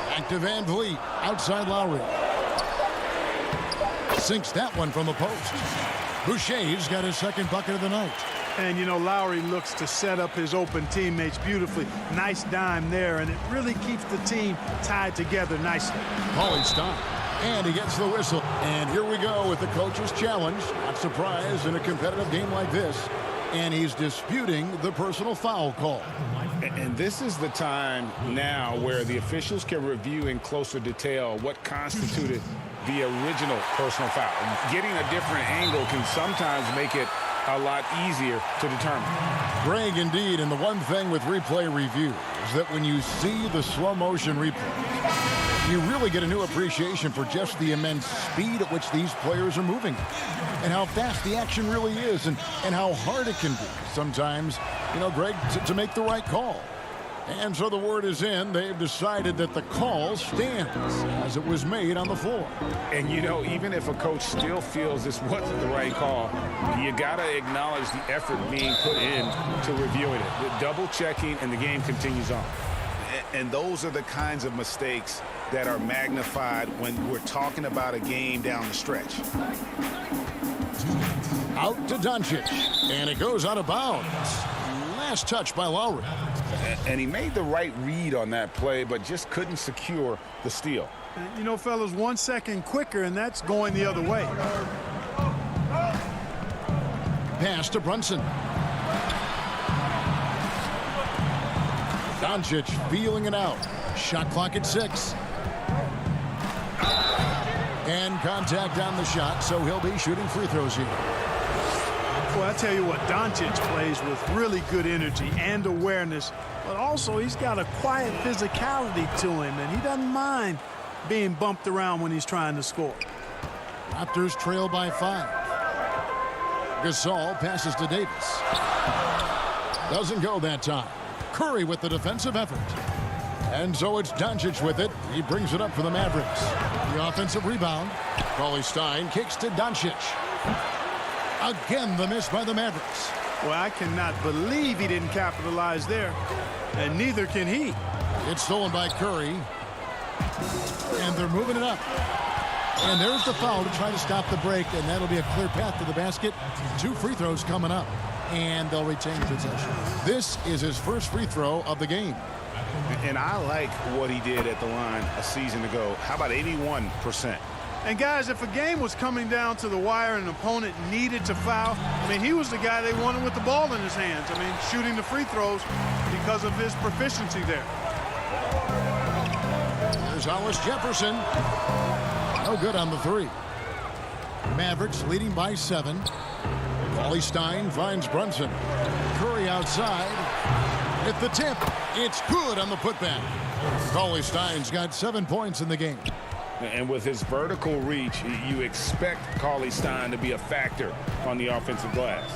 Speaker 4: Back to Van Vliet. Outside Lowry. Sinks that one from the post. Boucher's got his second bucket of the night.
Speaker 14: And, you know, Lowry looks to set up his open teammates beautifully. Nice dime there, and it really keeps the team tied together nicely.
Speaker 4: Cauley-Stein. And he gets the whistle. And here we go with the coach's challenge. Not surprised in a competitive game like this. And he's disputing the personal foul call.
Speaker 6: And this is the time now where the officials can review in closer detail what constituted the original personal foul. Getting a different angle can sometimes make it a lot easier to determine.
Speaker 4: Greg, indeed, and the one thing with replay review is that when you see the slow motion replay, you really get a new appreciation for just the immense speed at which these players are moving and how fast the action really is and how hard it can be sometimes, you know, Greg, to make the right call. And so the word is in. They've decided that the call stands as it was made on the floor.
Speaker 6: And, you know, even if a coach still feels this wasn't the right call, you got to acknowledge the effort being put in to reviewing it. The double checking, and the game continues on. And those are the kinds of mistakes that are magnified when we're talking about a game down the stretch.
Speaker 4: Out to Doncic, and it goes out of bounds. Last touch by Lowry.
Speaker 6: And he made the right read on that play, but just couldn't secure the steal.
Speaker 14: You know, fellas, 1 second quicker, and that's going the other way.
Speaker 4: Pass to Brunson. Doncic feeling it out. Shot clock at 6. And contact on the shot, so he'll be shooting free throws here.
Speaker 14: Well, I tell you what, Doncic plays with really good energy and awareness, but also he's got a quiet physicality to him, and he doesn't mind being bumped around when he's trying to score.
Speaker 4: Raptors trail by 5. Gasol passes to Davis. Doesn't go that time. Curry with the defensive effort. And so it's Doncic with it. He brings it up for the Mavericks. The offensive rebound. Cauley-Stein kicks to Doncic. Again, the miss by the Mavericks.
Speaker 14: Well, I cannot believe he didn't capitalize there, and neither can he.
Speaker 4: It's stolen by Curry, and they're moving it up. And there's the foul to try to stop the break, and that'll be a clear path to the basket. 2 free throws coming up, and they'll retain possession. This is his first free throw of the game.
Speaker 6: And I like what he did at the line a season ago. How about 81%?
Speaker 14: And, guys, if a game was coming down to the wire and an opponent needed to foul, I mean, he was the guy they wanted with the ball in his hands. I mean, shooting the free throws because of his proficiency there.
Speaker 4: There's Hollis Jefferson. No good on the 3. Mavericks leading by 7. Cauley-Stein finds Brunson. Curry outside. At the tip. It's good on the putback. Cauley-Stein's got 7 points in the game.
Speaker 6: And with his vertical reach, you expect Cauley-Stein to be a factor on the offensive glass.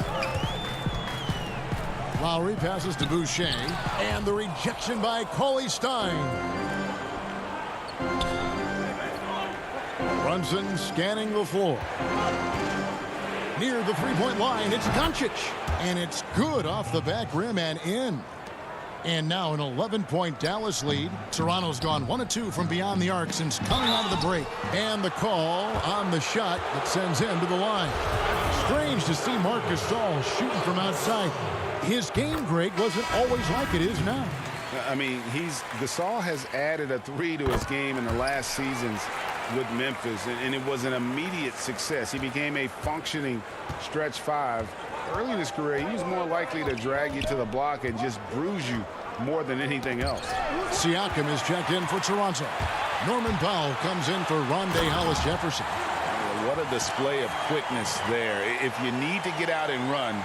Speaker 4: Lowry passes to Boucher, and the rejection by Cauley-Stein. Brunson scanning the floor. Near the three-point line, it's Doncic, and it's good off the back rim and in. And now an 11-point Dallas lead. Toronto's gone 1 of 2 from beyond the arc since coming out of the break. And the call on the shot that sends him to the line. Strange to see Marc Gasol shooting from outside. His game, Greg, wasn't always like it is now.
Speaker 6: I mean, Gasol has added a 3 to his game in the last seasons with Memphis, and it was an immediate success. He became a functioning stretch 5. Early in his career, he was more likely to drag you to the block and just bruise you more than anything else.
Speaker 4: Siakam is checked in for Toronto. Norman Powell comes in for Rondé Hollis-Jefferson.
Speaker 7: What a display of quickness there. If you need to get out and run,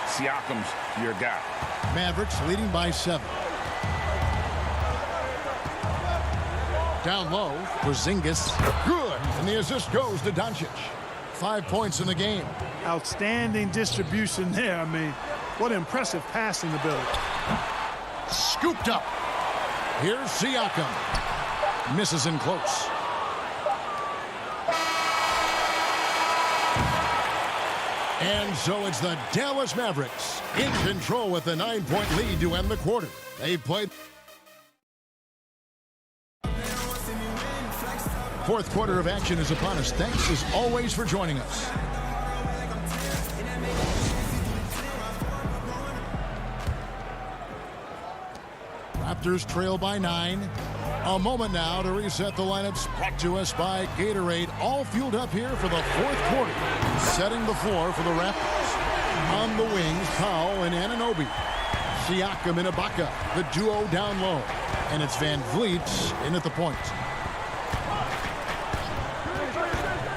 Speaker 7: Siakam's your guy.
Speaker 4: Mavericks leading by 7. Down low, Porzingis. Good. And the assist goes to Doncic. 5 points in the game.
Speaker 14: Outstanding distribution there. I mean, what impressive passing ability.
Speaker 4: Scooped up. Here's Siakam. Misses in close. And so it's the Dallas Mavericks in control with a 9-point lead to end the quarter. They've played. Fourth quarter of action is upon us. Thanks as always for joining us. Raptors trail by 9. A moment now to reset the lineups. Brought to us by Gatorade. All fueled up here for the fourth quarter. Setting the floor for the Raptors. On the wings, Powell and Anunoby. Siakam and Ibaka, the duo down low. And it's Van Vliet in at the point.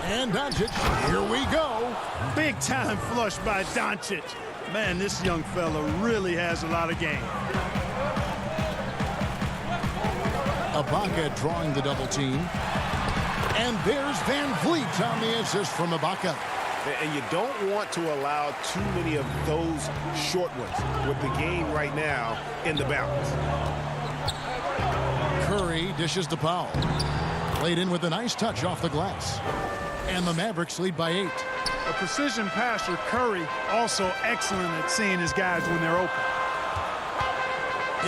Speaker 4: And Doncic, here we go.
Speaker 14: Big time flush by Doncic. Man, this young fella really has a lot of game.
Speaker 4: Ibaka drawing the double team. And there's Van Vliet on the assist from Ibaka.
Speaker 13: And you don't want to allow too many of those short ones with the game right now in the balance.
Speaker 4: Curry dishes to Powell. Played in with a nice touch off the glass. And the Mavericks lead by 8.
Speaker 14: A precision passer, Curry, also excellent at seeing his guys when they're open.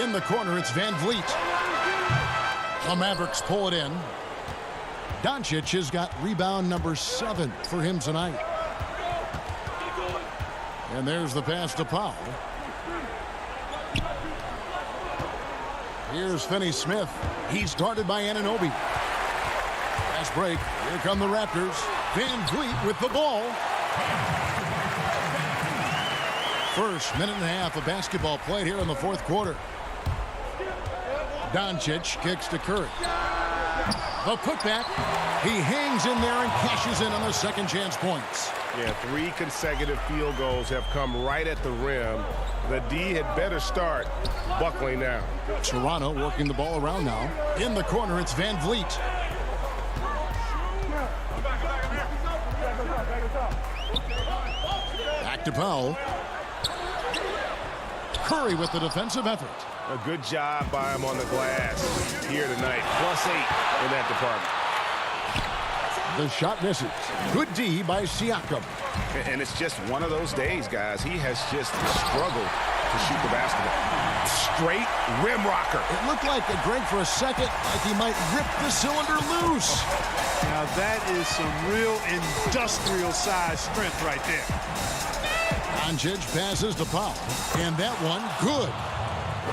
Speaker 4: In the corner, it's Van Vliet. The Mavericks pull it in. Doncic has got rebound number 7 for him tonight. And there's the pass to Powell. Here's Finney-Smith. He's guarded by Anunoby. Fast break. Here come the Raptors. Van Vliet with the ball. First minute and a half of basketball played here in the fourth quarter. Doncic kicks to Curry. The putback. He hangs in there and cashes in on the second chance points.
Speaker 13: Yeah, 3 consecutive field goals have come right at the rim. The D had better start buckling down.
Speaker 4: Toronto working the ball around now. In the corner, it's Van Vliet. Back to Powell. Curry with the defensive effort.
Speaker 13: A good job by him on the glass here tonight. +8 in that department.
Speaker 4: The shot misses. Good D by Siakam.
Speaker 7: And it's just one of those days, guys. He has just struggled to shoot the basketball.
Speaker 13: Straight rim rocker.
Speaker 4: It looked like it, Greg, for a second, like he might rip the cylinder loose.
Speaker 14: Now that is some real industrial size strength right there.
Speaker 4: Doncic passes to Powell. And that one, good.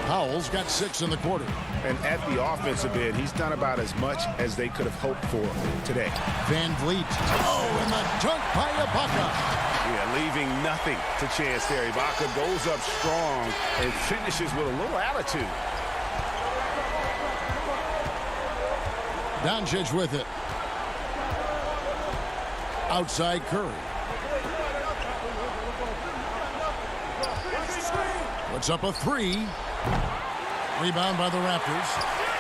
Speaker 4: Powell's got 6 in the quarter.
Speaker 13: And at the offensive end, he's done about as much as they could have hoped for today.
Speaker 4: Van Vliet. Oh, and the dunk by Ibaka.
Speaker 13: Yeah, leaving nothing to chance there. Ibaka goes up strong and finishes with a little attitude.
Speaker 4: Doncic with it. Outside Curry. Puts up a 3. Rebound by the Raptors.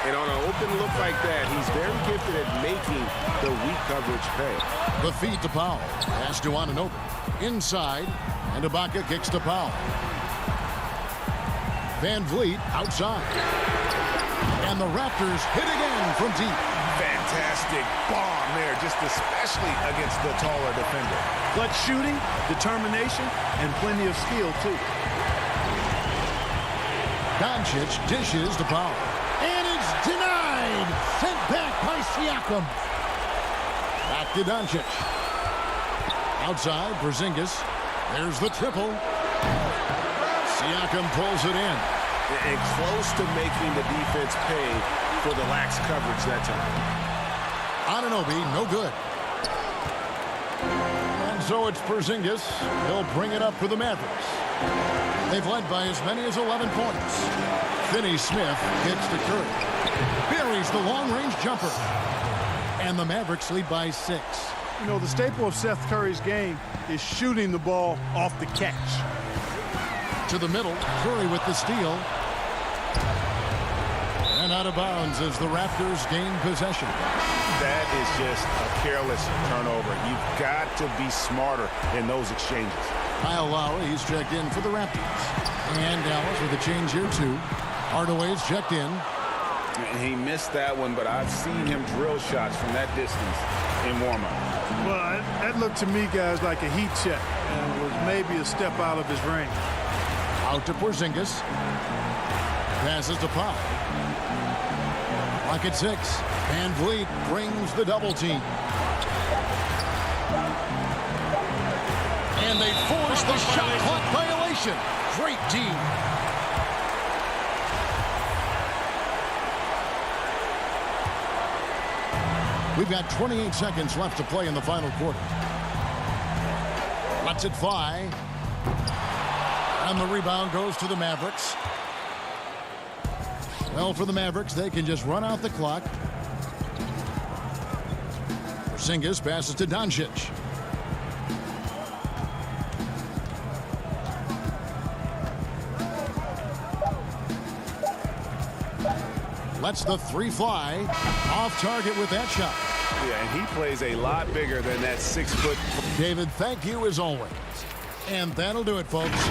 Speaker 13: And on an open look like that, he's very gifted at making the weak coverage pay.
Speaker 4: The feed to Powell. Pass to Anunoby. Inside. And Ibaka kicks to Powell. Van Vliet outside. And the Raptors hit again from deep.
Speaker 13: Fantastic bomb there, just especially against the taller defender.
Speaker 14: Clutch shooting, determination, and plenty of skill, too.
Speaker 4: Doncic dishes to Powell. And it's denied. Sent back by Siakam. Back to Doncic. Outside, Porzingis. There's the triple. Siakam pulls it in.
Speaker 7: and close to making the defense pay for the lax coverage that time.
Speaker 4: Anunoby, no good. And so it's Porzingis. He'll bring it up for the Mavericks. They've led by as many as 11 points. Finney Smith gets to Curry. Buries the long-range jumper. And the Mavericks lead by 6.
Speaker 14: You know, the staple of Seth Curry's game is shooting the ball off the catch.
Speaker 4: To the middle, Curry with the steal. And out of bounds as the Raptors gain possession.
Speaker 7: That is just a careless turnover. You've got to be smarter in those exchanges.
Speaker 4: Kyle Lowry, he's checked in for the Raptors. And Dallas with a change here too. Hardaway's checked in.
Speaker 7: And he missed that one, but I've seen him drill shots from that distance in warm-up.
Speaker 14: Well, that looked to me, guys, like a heat check, and was maybe a step out of his range.
Speaker 4: Out to Porzingis. Passes to Pop. Clock at 6. Van Vliet brings the double team. And they force the shot clock violation. Great team. We've got 28 seconds left to play in the final quarter. Lets it fly. And the rebound goes to the Mavericks. Well, for the Mavericks, they can just run out the clock. Porzingis passes to Doncic. Lets the three fly. Off target with that shot.
Speaker 7: Yeah, and he plays a lot bigger than that 6 foot.
Speaker 4: David, thank you as always. And that'll do it, folks.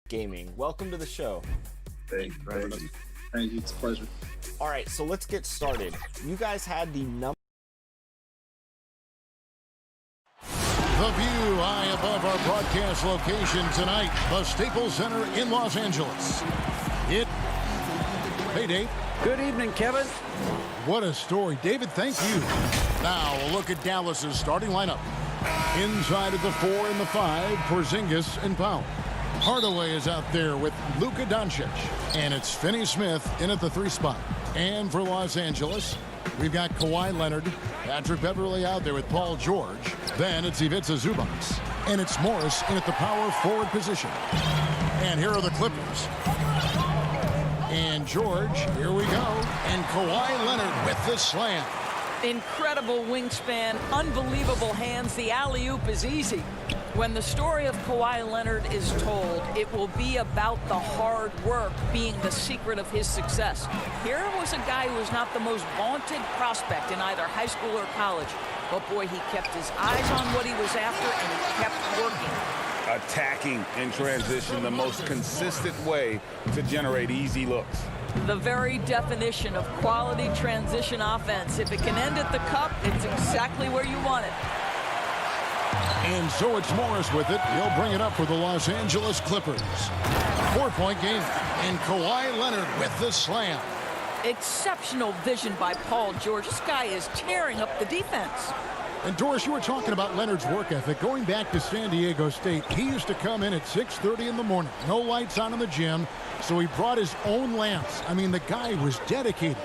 Speaker 2: Gaming. Welcome to the show.
Speaker 12: Thank you. It's a pleasure.
Speaker 2: All right, so let's get started. You guys had the
Speaker 4: The view high above our broadcast location tonight, the Staples Center in Los Angeles. Hey, Dave.
Speaker 16: Good evening, Kevin.
Speaker 4: What a story. David, thank you. Now, a look at Dallas's starting lineup. Inside of the 4 and the 5, Porzingis and Powell. Hardaway is out there with Luka Doncic. And it's Finney-Smith in at the 3 spot. And for Los Angeles, we've got Kawhi Leonard, Patrick Beverley out there with Paul George. Then it's Ivica Zubac. And it's Morris in at the power forward position. And here are the Clippers. And George, here we go. And Kawhi Leonard with the slam.
Speaker 17: Incredible wingspan, unbelievable hands. The alley-oop is easy. When the story of Kawhi Leonard is told, it will be about the hard work being the secret of his success. Here was a guy who was not the most vaunted prospect in either high school or college. But boy, he kept his eyes on what he was after, and he kept working.
Speaker 7: Attacking in transition, the most consistent way to generate easy looks.
Speaker 17: The very definition of quality transition offense. If it can end at the cup, it's exactly where you want it.
Speaker 4: And so it's Morris with it. He'll bring it up for the Los Angeles Clippers. 4-point game. And Kawhi Leonard with the slam.
Speaker 17: Exceptional vision by Paul George. This guy is tearing up the defense.
Speaker 4: And Doris, you were talking about Leonard's work ethic. Going back to San Diego State, he used to come in at 6:30 in the morning. No lights on in the gym, so he brought his own lamps. I mean, the guy was dedicated.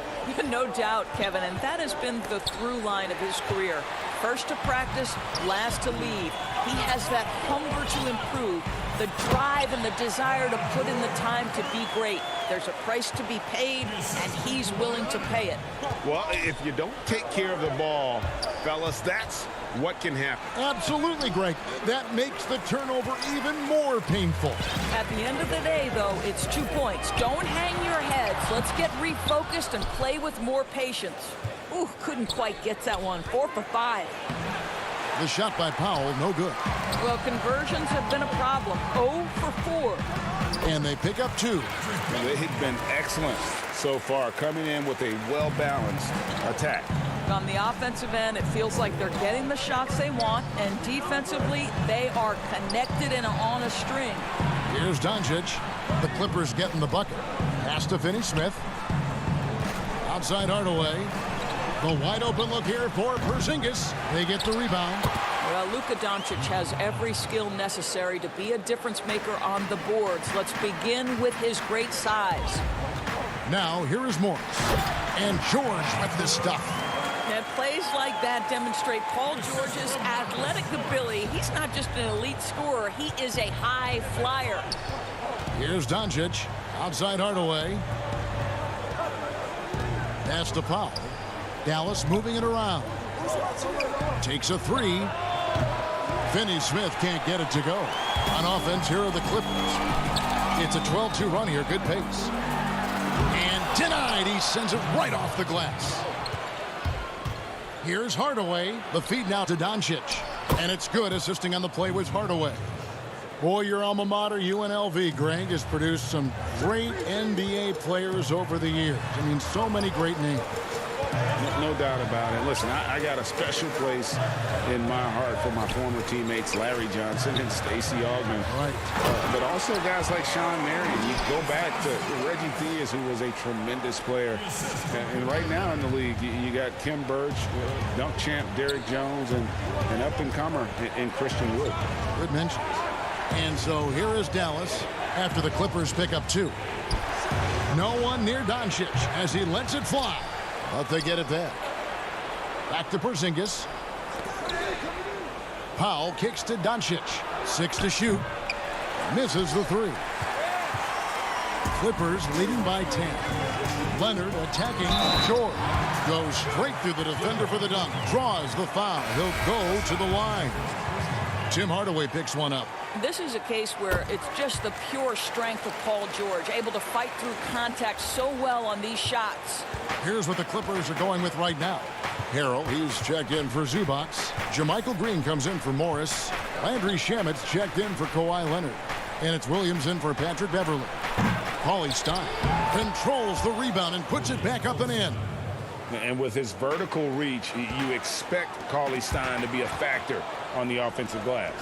Speaker 17: No doubt, Kevin, and that has been the through line of his career. First to practice, last to leave. He has that hunger to improve, the drive and the desire to put in the time to be great. There's a price to be paid, and he's willing to pay it.
Speaker 7: Well, if you don't take care of the ball, fellas, that's what can happen.
Speaker 4: Absolutely, Greg. That makes the turnover even more painful.
Speaker 17: At the end of the day, though, it's 2 points. Don't hang your heads. Let's get refocused and play with more patience. Ooh, couldn't quite get that one. 4 for 5.
Speaker 4: The shot by Powell, no good.
Speaker 17: Well, conversions have been a problem. 0 for 4.
Speaker 4: And they pick up 2.
Speaker 7: They've been excellent so far, coming in with a well-balanced attack.
Speaker 17: On the offensive end, it feels like they're getting the shots they want, and defensively, they are connected and on a string.
Speaker 4: Here's Doncic. The Clippers getting the bucket. Pass to Finney-Smith. Outside Hardaway. The wide open look here for Porzingis. They get the rebound.
Speaker 17: Well, Luka Doncic has every skill necessary to be a difference maker on the boards. Let's begin with his great size.
Speaker 4: Now, here is Morris. And George with the stuff.
Speaker 17: And plays like that demonstrate Paul George's athletic ability. He's not just an elite scorer. He is a high flyer.
Speaker 4: Here's Doncic. Outside Hardaway. Pass to Powell. Dallas moving it around. Takes a 3. Finney-Smith can't get it to go. On offense, here are the Clippers. It's a 12-2 run here. Good pace. And denied. He sends it right off the glass. Here's Hardaway. The feed now to Doncic. And it's good. Assisting on the play was Hardaway. Boy, your alma mater, UNLV, Greg, has produced some great NBA players over the years. I mean, so many great names.
Speaker 7: No doubt about it. Listen, I got a special place in my heart for my former teammates Larry Johnson and Stacey Augmon.
Speaker 4: Right.
Speaker 7: But also guys like Sean Marion. You go back to Reggie Theus, who was a tremendous player. And right now in the league, you got Kim Birch, dunk champ Derrick Jones, and an up-and-comer in Christian Wood.
Speaker 4: Good mentions. And so here is Dallas after the Clippers pick up 2. No one near Doncic as he lets it fly. But they get it back. Back to Porzingis. Powell kicks to Doncic. 6 to shoot. Misses the 3. Clippers leading by 10. Leonard attacking George. Goes straight through the defender for the dunk. Draws the foul. He'll go to the line. Tim Hardaway picks one up.
Speaker 17: This is a case where it's just the pure strength of Paul George, able to fight through contact so well on these shots.
Speaker 4: Here's what the Clippers are going with right now. Harrell, he's checked in for Zubac. JaMychal Green comes in for Morris. Landry Shamet's checked in for Kawhi Leonard. And it's Williams in for Patrick Beverly. Cauley Stein controls the rebound and puts it back up and in.
Speaker 7: And with his vertical reach, you expect Cauley Stein to be a factor on the offensive glass.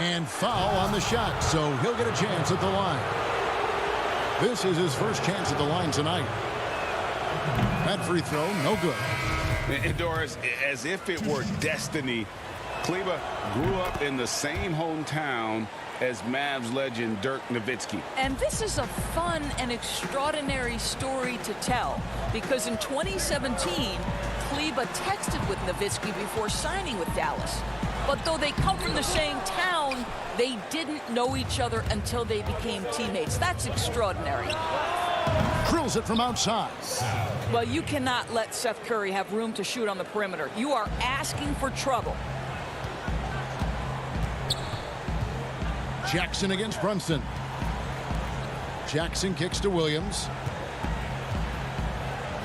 Speaker 4: And foul on the shot, so he'll get a chance at the line. This is his first chance at the line tonight. That free throw, no good.
Speaker 7: And Doris, as if it were destiny, Kleber grew up in the same hometown as Mavs legend Dirk Nowitzki.
Speaker 17: And this is a fun and extraordinary story to tell, because in 2017, Kleber texted with Nowitzki before signing with Dallas. But though they come from the same town, they didn't know each other until they became teammates. That's extraordinary.
Speaker 4: Drills it from outside.
Speaker 17: Well, you cannot let Seth Curry have room to shoot on the perimeter. You are asking for trouble.
Speaker 4: Jackson against Brunson. Jackson kicks to Williams.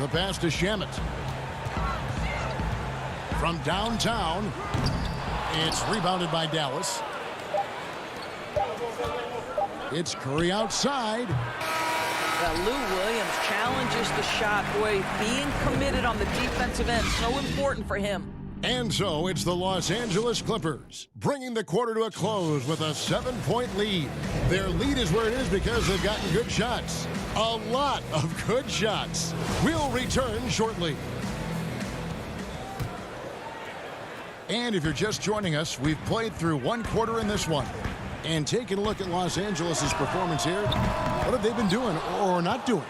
Speaker 4: The pass to Shamet. From downtown, it's rebounded by Dallas. It's Curry outside.
Speaker 17: Lou Williams challenges the shot. Boy, being committed on the defensive end, so important for him.
Speaker 4: And so it's the Los Angeles Clippers bringing the quarter to a close with a 7-point lead. Their lead is where it is because they've gotten good shots. A lot of good shots. We'll return shortly. And if you're just joining us, we've played through one quarter in this one. And taking a look at Los Angeles' performance here, what have they been doing or not doing?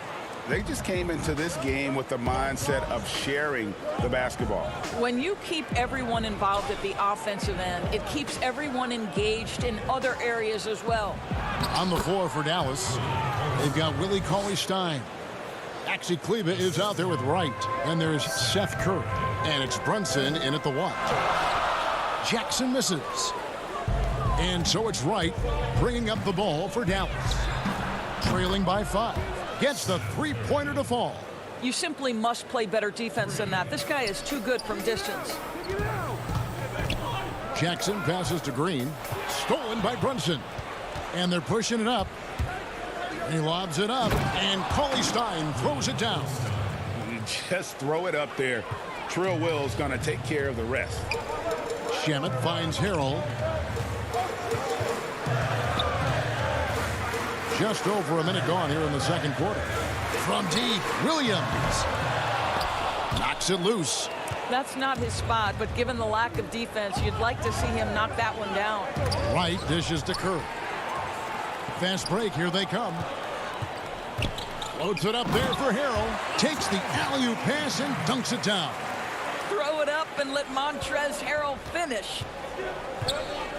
Speaker 7: They just came into this game with the mindset of sharing the basketball.
Speaker 17: When you keep everyone involved at the offensive end, it keeps everyone engaged in other areas as well.
Speaker 4: On the floor for Dallas, they've got Willie Cauley-Stein. Actually, Kleber is out there with Wright. And there's Seth Curry. And it's Brunson in at the one. Jackson misses. And so it's Wright bringing up the ball for Dallas. Trailing by 5. Gets the three-pointer to fall.
Speaker 17: You simply must play better defense than that. This guy is too good from distance.
Speaker 4: Jackson passes to Green. Stolen by Brunson. And they're pushing it up. He lobs it up, and Cauley-Stein throws it down.
Speaker 7: Just throw it up there. Trill Will's going to take care of the rest.
Speaker 4: Shamet finds Harrell. Just over a minute gone here in the second quarter. From deep, Williams knocks it loose.
Speaker 17: That's not his spot, but given the lack of defense, you'd like to see him knock that one down.
Speaker 4: Wright dishes to Curry. Fast break, here they come. Floats it up there for Harrell. Takes the alley-oop pass and dunks it down.
Speaker 17: Throw it up and let Montrezl Harrell finish.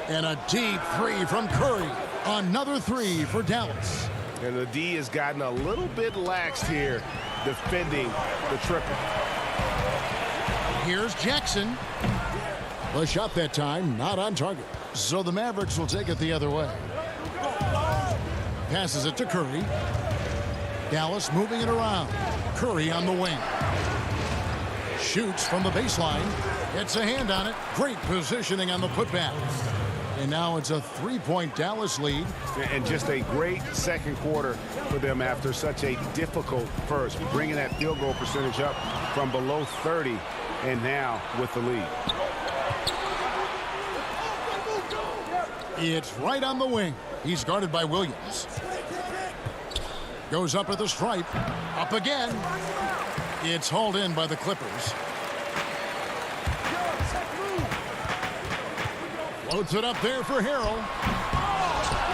Speaker 4: And a deep three from Curry. Another three for Dallas.
Speaker 7: And the D has gotten a little bit laxed here defending the triple.
Speaker 4: Here's Jackson. The shot that time not on target. So the Mavericks will take it the other way. Passes it to Curry. Dallas moving it around. Curry on the wing. Shoots from the baseline. Gets a hand on it. Great positioning on the putback. And now it's a 3-point Dallas lead.
Speaker 7: And just a great second quarter for them after such a difficult first. Bringing that field goal percentage up from below 30 and now with the lead.
Speaker 4: It's right on the wing. He's guarded by Williams. Goes up at the stripe. Up again. It's hauled in by the Clippers. Floats it up there for Harrell.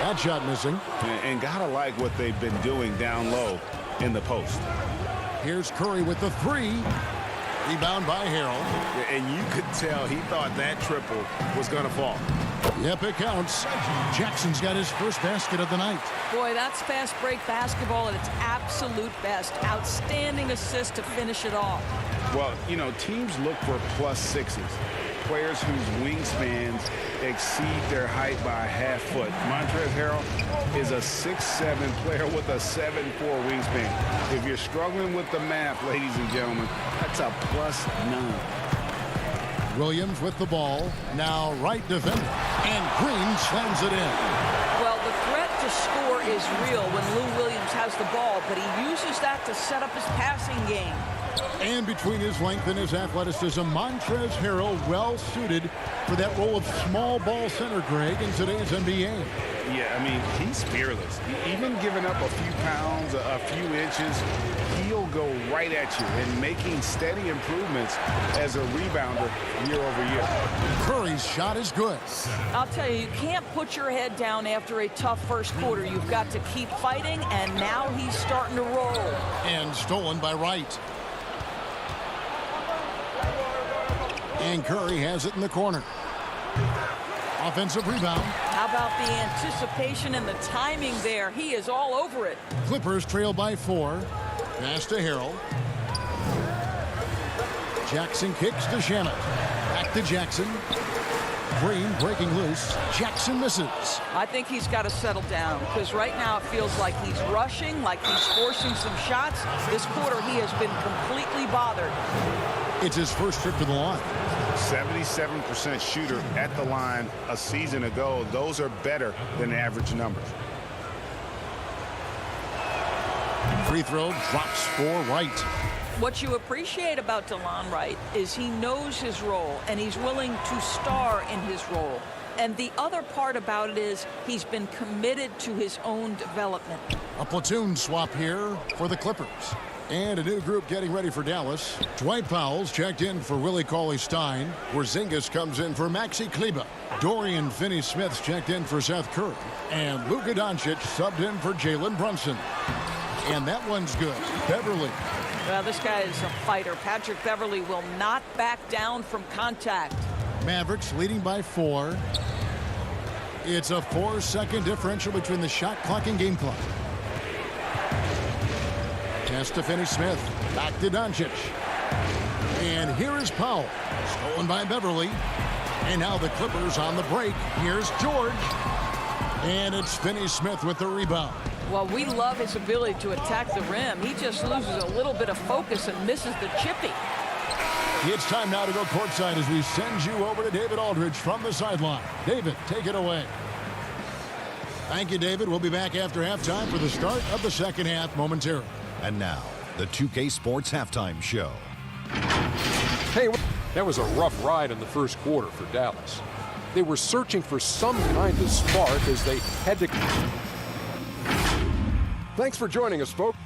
Speaker 4: That shot missing.
Speaker 7: And gotta like what they've been doing down low in the post.
Speaker 4: Here's Curry with the three. Rebound by Harrell.
Speaker 7: And you could tell he thought that triple was going to fall.
Speaker 4: Yep, it counts. Jackson's got his first basket of the night.
Speaker 17: Boy, that's fast break basketball at its absolute best. Outstanding assist to finish it off.
Speaker 7: Well, you know, teams look for +6s. Players whose wingspans exceed their height by a half foot. Montrezl Harrell is a 6'7" player with a 7'4" wingspan. If you're struggling with the math, ladies and gentlemen, that's a +9.
Speaker 4: Williams with the ball. Now right defender. And Green slams it in.
Speaker 17: Well, the threat to score is real when Lou Williams has the ball, but he uses that to set up his passing game.
Speaker 4: And between his length and his athleticism, Montrezl Harrell well suited for that role of small ball center, Greg, in today's NBA.
Speaker 6: Yeah, I mean, he's fearless. Even giving up a few pounds, a few inches, he'll go right at you and making steady improvements as a rebounder year over year.
Speaker 4: Curry's shot is good.
Speaker 17: I'll tell you, you can't put your head down after a tough first quarter. You've got to keep fighting, and now he's starting to roll. And
Speaker 4: stolen by Wright. And Curry has it in the corner. Offensive rebound.
Speaker 17: How about the anticipation and the timing there? He is all over it.
Speaker 4: Clippers trail by 4. Pass to Harrell. Jackson kicks to Shamet. Back to Jackson. Green breaking loose. Jackson misses.
Speaker 17: I think he's got to settle down because right now it feels like he's rushing, like he's forcing some shots. This quarter he has been completely bothered.
Speaker 4: It's his first trip to the line.
Speaker 6: 77% shooter at the line a season ago. Those are better than average numbers.
Speaker 4: Free throw drops for Wright.
Speaker 17: What you appreciate about DeLon Wright is he knows his role and he's willing to star in his role. And the other part about it is he's been committed to his own development.
Speaker 4: A platoon swap here for the Clippers. And a new group getting ready for Dallas. Dwight Powell's checked in for Willie Cauley-Stein. Porzingis comes in for Maxi Kleber. Dorian Finney-Smith's checked in for Seth Curry. And Luka Doncic subbed in for Jalen Brunson. And that one's good. Beverly.
Speaker 17: Well, this guy is a fighter. Patrick Beverly will not back down from contact.
Speaker 4: Mavericks leading by 4. It's a 4-second differential between the shot clock and game clock. Pass to Finney-Smith. Back to Doncic. And here is Powell. Stolen by Beverly. And now the Clippers on the break. Here's George. And it's Finney-Smith with the rebound.
Speaker 17: Well, we love his ability to attack the rim. He just loses a little bit of focus and misses the chippy.
Speaker 4: It's time now to go courtside as we send you over to David Aldridge from the sideline. David, take it away. Thank you, David. We'll be back after halftime for the start of the second half momentarily.
Speaker 9: And now, the 2K Sports Halftime Show.
Speaker 10: Hey, that was a rough ride in the first quarter for Dallas. They were searching for some kind of spark as they had to... Thanks for joining us, folks.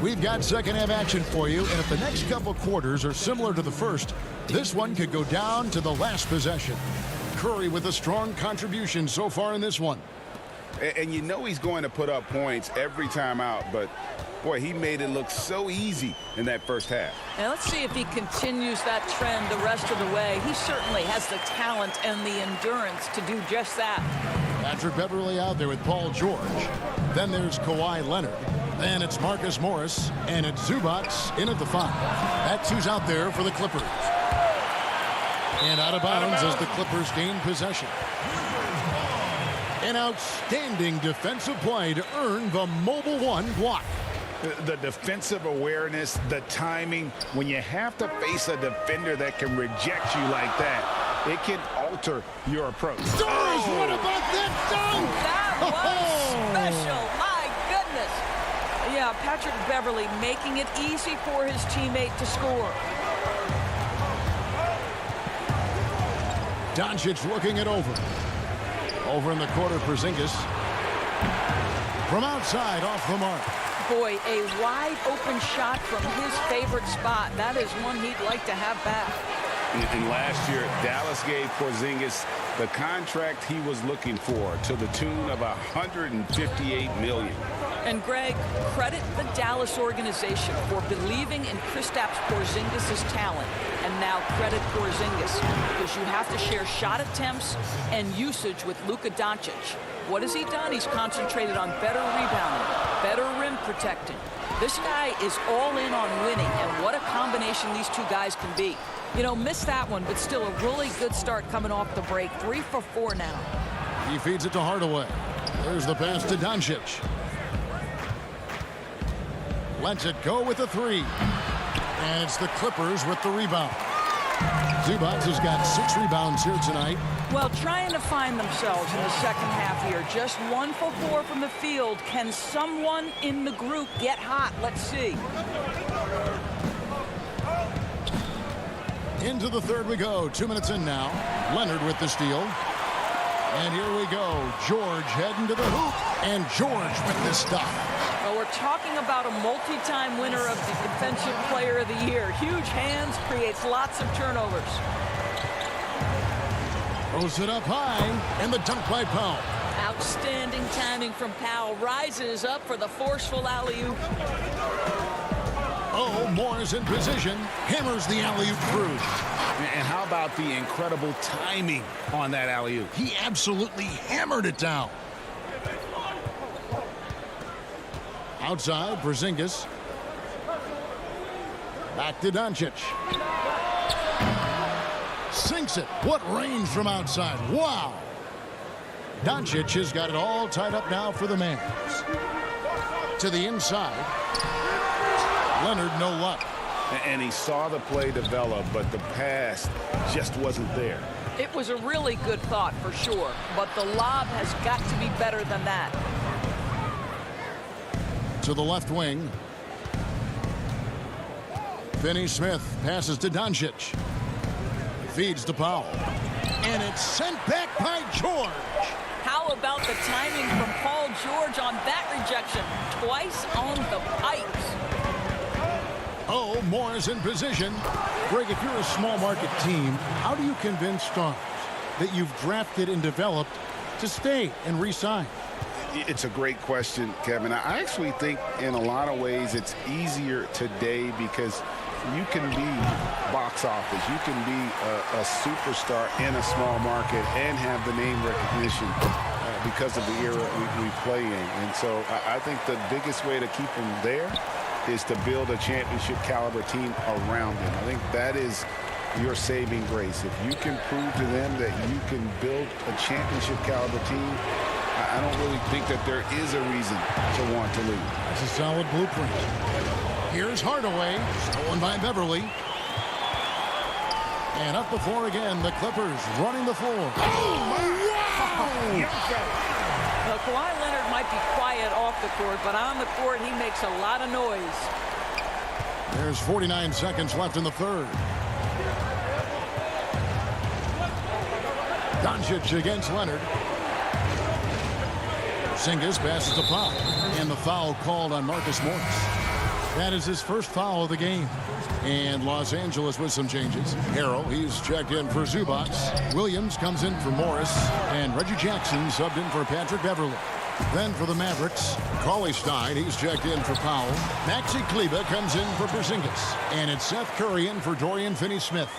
Speaker 4: We've got second half action for you, and if the next couple quarters are similar to the first, this one could go down to the last possession. Curry with a strong contribution so far in this one.
Speaker 6: And you know he's going to put up points every time out, but boy, he made it look so easy in that first half.
Speaker 17: Now let's see if he continues that trend the rest of the way. He certainly has the talent and the endurance to do just that.
Speaker 4: Patrick Beverly out there with Paul George. Then there's Kawhi Leonard. Then it's Marcus Morris, and it's Zubac in at the 5. That's who's out there for the Clippers. And out of bounds as the Clippers gain possession. An outstanding defensive play to earn the Mobile One block.
Speaker 6: The defensive awareness, the timing, when you have to face a defender that can reject you like that, it can alter your approach.
Speaker 4: Doris, what about that dunk?
Speaker 17: That was special. My goodness. Yeah, Patrick Beverly making it easy for his teammate to score.
Speaker 4: Doncic looking it over. Over in the corner, Porzingis. From outside, off the mark.
Speaker 17: Boy, a wide open shot from his favorite spot. That is one he'd like to have back.
Speaker 6: And last year, Dallas gave Porzingis the contract he was looking for to the tune of $158 million.
Speaker 17: And Greg, credit the Dallas organization for believing in Kristaps Porzingis' talent. And now credit Porzingis because you have to share shot attempts and usage with Luka Doncic. What has he done? He's concentrated on better rebounding, better rim protecting. This guy is all in on winning, and what a combination these two guys can be. You know, missed that one, but still a really good start coming off the break. 3 for 4 now.
Speaker 4: He feeds it to Hardaway. There's the pass to Doncic. Lets it go with the three. And it's the Clippers with the rebound. Zubac has got 6 rebounds here tonight.
Speaker 17: Well, trying to find themselves in the second half here. Just 1 for 4 from the field. Can someone in the group get hot? Let's see.
Speaker 4: Into the third we go. 2 minutes in now. Leonard with the steal. And here we go. George heading to the hoop. And George with the stop.
Speaker 17: Well, we're talking about a multi-time winner of the Defensive Player of the Year. Huge hands, creates lots of turnovers.
Speaker 4: Throws it up high, and the dunk by Powell.
Speaker 17: Outstanding timing from Powell. Rises up for the forceful alley-oop.
Speaker 4: Oh, Moore's in position. Hammers the alley-oop through.
Speaker 7: And how about the incredible timing on that alley-oop?
Speaker 4: He absolutely hammered it down. Outside, Porzingis. Back to Doncic. Sinks it. What range from outside. Wow. Doncic has got it all tied up now for the Mavs. To the inside. Leonard, no luck.
Speaker 7: And he saw the play develop, but the pass just wasn't there.
Speaker 17: It was a really good thought for sure, but the lob has got to be better than that.
Speaker 4: To the left wing. Finney Smith passes to Doncic. Feeds to Powell. And it's sent back by George.
Speaker 17: How about the timing from Paul George on that rejection? Twice on the pipes.
Speaker 4: Oh, Moore's in position. Greg, if you're a small market team, how do you convince stars that you've drafted and developed to stay and re-sign?
Speaker 6: It's a great question, Kevin. I actually think in a lot of ways it's easier today because you can be box office. You can be a superstar in a small market and have the name recognition because of the era we play in. And so I think the biggest way to keep them there is to build a championship caliber team around them. I think that is your saving grace. If you can prove to them that you can build a championship caliber team, I don't really think that there is a reason to want to leave.
Speaker 4: That's a solid blueprint. Here's Hardaway, stolen by Beverly. And up the floor again, the Clippers running the floor. Oh, wow!
Speaker 17: Well, Kawhi Leonard might be quiet off the court, but on the court, he makes a lot of noise.
Speaker 4: There's 49 seconds left in the third. Doncic against Leonard. Porzingis passes to Powell, and the foul called on Marcus Morris. That is his first foul of the game. And Los Angeles with some changes. Harrell, he's checked in for Zubac. Williams comes in for Morris, and Reggie Jackson subbed in for Patrick Beverly. Then for the Mavericks, Cauley Stein, he's checked in for Powell. Maxi Kleber comes in for Porzingis, and it's Seth Curry in for Dorian Finney-Smith.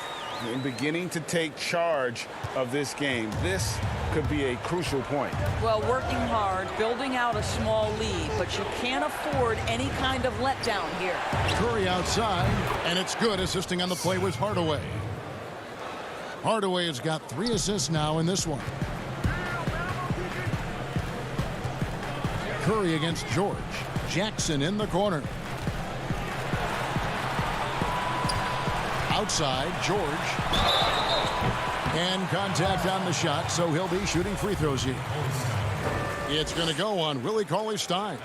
Speaker 7: And beginning to take charge of this game. This could be a crucial point.
Speaker 17: Well, working hard, building out a small lead, but you can't afford any kind of letdown here.
Speaker 4: Curry outside, and it's good. Assisting on the play was Hardaway. Hardaway has got 3 assists now in this one. Curry against George. Jackson in the corner. Outside, George. And contact on the shot, so he'll be shooting free throws here. It's going to go on Willie Cauley-Stein.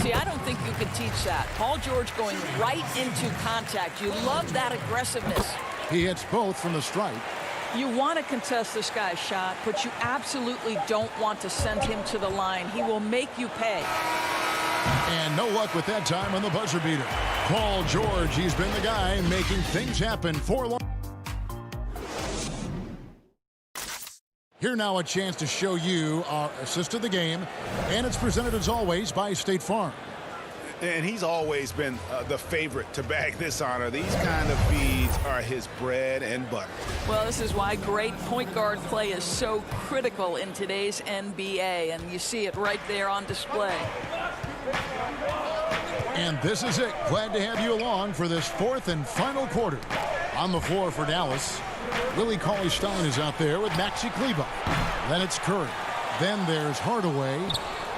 Speaker 17: See, I don't think you can teach that. Paul George going right into contact. You love that aggressiveness.
Speaker 4: He hits both from the stripe.
Speaker 17: You want to contest this guy's shot, but you absolutely don't want to send him to the line. He will make you pay.
Speaker 4: And no luck with that time on the buzzer beater. Paul George, he's been the guy making things happen for long. Here now a chance to show you our assist of the game, and it's presented as always by State Farm.
Speaker 7: And he's always been the favorite to bag this honor. These kind of feeds are his bread and butter.
Speaker 17: Well, this is why great point guard play is so critical in today's NBA, and you see it right there on display.
Speaker 4: And this is it. Glad to have you along for this 4th and final quarter. On the floor for Dallas, Willie Cauley-Stein is out there with Maxi Kleber. Then it's Curry. Then there's Hardaway,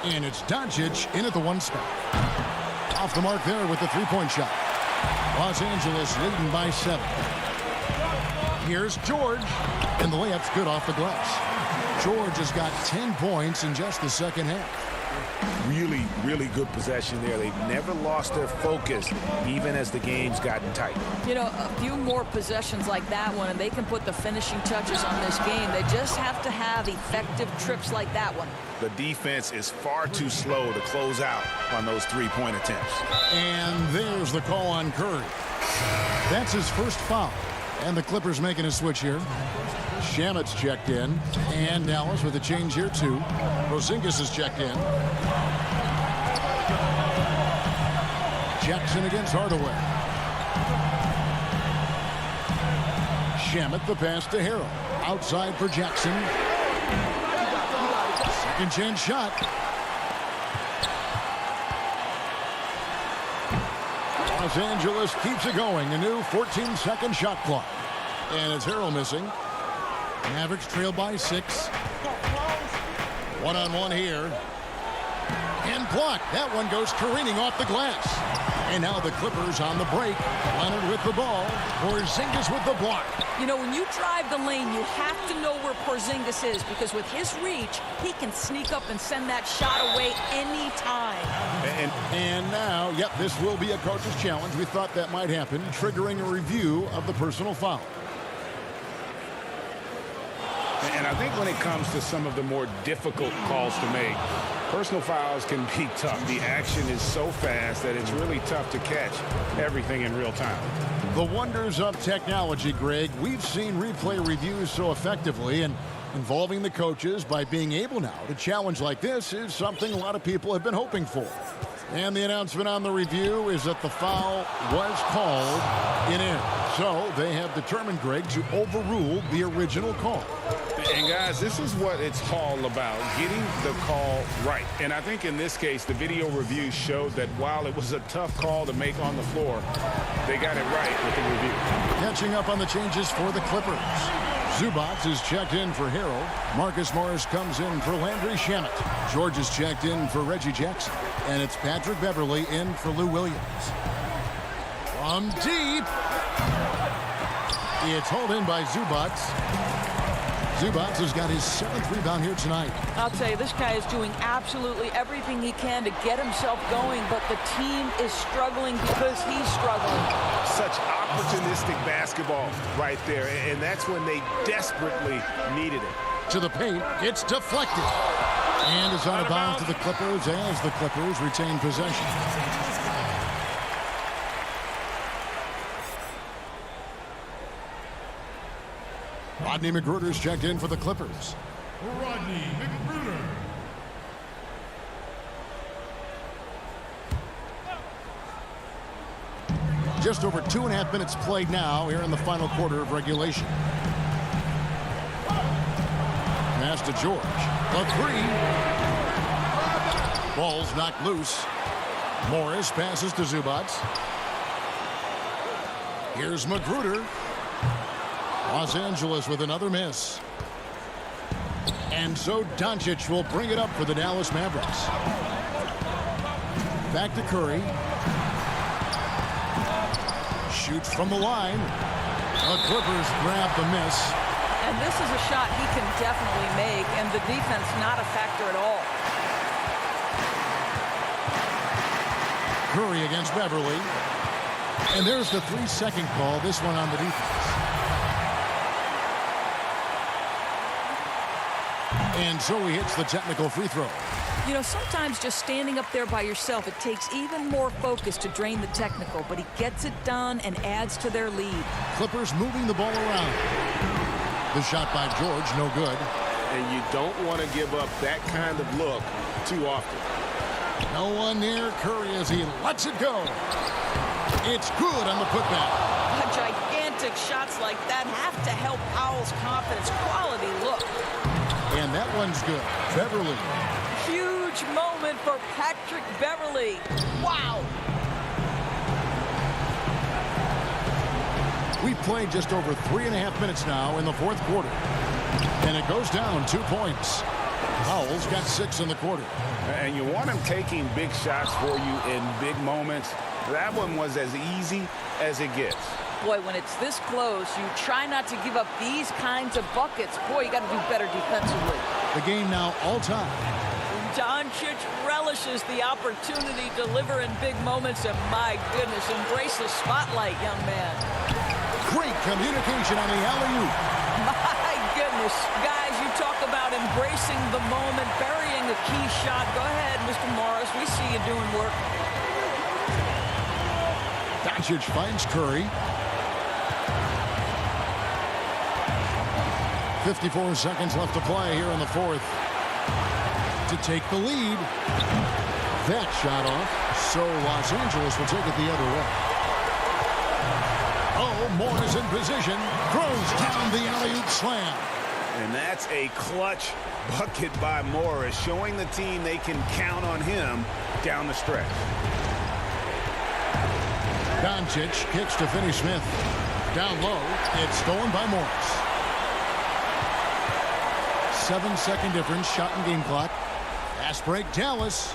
Speaker 4: and it's Doncic in at the one spot. Off the mark there with the three-point shot. Los Angeles leading by 7. Here's George, and the layup's good off the glass. George has got 10 points in just the second half.
Speaker 7: Really, really good possession there. They've never lost their focus, even as the game's gotten tight.
Speaker 17: You know, a few more possessions like that one, and they can put the finishing touches on this game. They just have to have effective trips like that one.
Speaker 7: The defense is far too slow to close out on those three-point attempts.
Speaker 4: And there's the call on Curry. That's his first foul. And the Clippers making a switch here. Shamet's checked in. And Dallas with a change here, too. Porzingis is checked in. Jackson against Hardaway. Shamet the pass to Harrell. Outside for Jackson. Second chance shot. Los Angeles keeps it going. A new 14-second shot clock. And it's Harrell missing. Mavericks trail by 6. One-on-one here. And blocked. That one goes careening off the glass. And now the Clippers on the break. Leonard with the ball. Porzingis with the block.
Speaker 17: You know, when you drive the lane, you have to know where Porzingis is, because with his reach, he can sneak up and send that shot away anytime.
Speaker 4: And now, yep, this will be a coach's challenge. We thought that might happen, triggering a review of the personal foul.
Speaker 6: And I think when it comes to some of the more difficult calls to make, personal fouls can be tough. The action is so fast that it's really tough to catch everything in real time.
Speaker 4: The wonders of technology, Greg. We've seen replay reviews so effectively, and involving the coaches by being able now to challenge like this is something a lot of people have been hoping for. And the announcement on the review is that the foul was called in air. So they have determined, Greg, to overrule the original call.
Speaker 6: And guys, this is what it's all about, getting the call right. And I think in this case, the video review showed that while it was a tough call to make on the floor, they got it right with the review.
Speaker 4: Catching up on the changes for the Clippers. Zubac is checked in for Harrell. Marcus Morris comes in for Landry Shamet. George is checked in for Reggie Jackson. And it's Patrick Beverley in for Lou Williams. From deep. It's hauled in by Zubac. Zubac has got his 7th rebound here tonight.
Speaker 17: I'll tell you, this guy is doing absolutely everything he can to get himself going, but the team is struggling because he's struggling.
Speaker 7: Such opportunistic basketball right there, and that's when they desperately needed it.
Speaker 4: To the paint, it's deflected. And it's out of bounds to the Clippers as the Clippers retain possession. Rodney McGruder's checked in for the Clippers.
Speaker 16: Rodney McGruder.
Speaker 4: Just over 2.5 minutes played now here in the final quarter of regulation. Pass to George. The 3. Ball's knocked loose. Morris passes to Zubac. Here's McGruder. Los Angeles with another miss. And so Doncic will bring it up for the Dallas Mavericks. Back to Curry. Shoots from the line. The Clippers grab the miss.
Speaker 17: And this is a shot he can definitely make, and the defense not a factor at all.
Speaker 4: Curry against Beverley. And there's the 3-second call, this one on the defense. And so he hits the technical free throw.
Speaker 17: You know, sometimes just standing up there by yourself, it takes even more focus to drain the technical, but he gets it done and adds to their lead.
Speaker 4: Clippers moving the ball around. The shot by George, no good.
Speaker 7: And you don't want to give up that kind of look too often.
Speaker 4: No one near Curry as he lets it go. It's good on the putback.
Speaker 17: Gigantic shots like that have to help Powell's confidence. Quality look.
Speaker 4: And that one's good. Beverley.
Speaker 17: Huge moment for Patrick Beverley. Wow.
Speaker 4: We've played just over 3.5 minutes now in the fourth quarter. And it goes down 2 points. Powell's got 6 in the quarter.
Speaker 6: And you want him taking big shots for you in big moments. That one was as easy as it gets.
Speaker 17: Boy, when it's this close, you try not to give up these kinds of buckets. Boy, you got to do better defensively.
Speaker 4: The game now all-time.
Speaker 17: Doncic relishes the opportunity to deliver in big moments, and my goodness, embrace the spotlight, young man.
Speaker 4: Great communication on the alley-oop.
Speaker 17: My goodness. Guys, you talk about embracing the moment, burying a key shot. Go ahead, Mr. Morris. We see you doing work.
Speaker 4: Doncic finds Curry. 54 seconds left to play here in the fourth. To take the lead. That shot off. So Los Angeles will take it the other way. Oh, Moore is in position. Throws down the alley-oop slam.
Speaker 7: And that's a clutch bucket by Morris, showing the team they can count on him down the stretch.
Speaker 4: Doncic kicks to Finney-Smith. Down low. It's stolen by Morris. 7-second difference. Shot and game clock. Fast break, Dallas.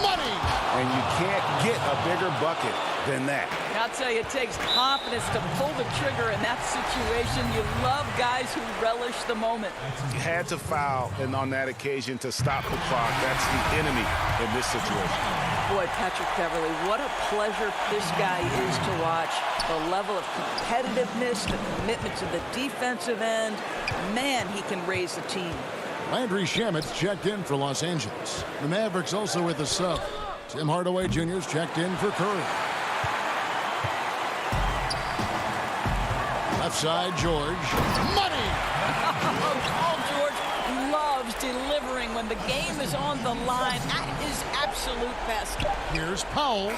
Speaker 4: Money!
Speaker 7: And you can't get a bigger bucket than that.
Speaker 17: I'll tell you, it takes confidence to pull the trigger in that situation. You love guys who relish the moment.
Speaker 6: You had to foul, and on that occasion to stop the clock. That's the enemy in this situation.
Speaker 17: Boy, Patrick Beverley, what a pleasure this guy is to watch. The level of competitiveness, the commitment to the defensive end. Man, he can raise the team.
Speaker 4: Landry Shamet's checked in for Los Angeles. The Mavericks also with a sub. Tim Hardaway Jr.'s checked in for Curry. Left side, George. Money!
Speaker 17: Oh, George loves delivering when the game is on the line at his absolute best.
Speaker 4: Here's Powell.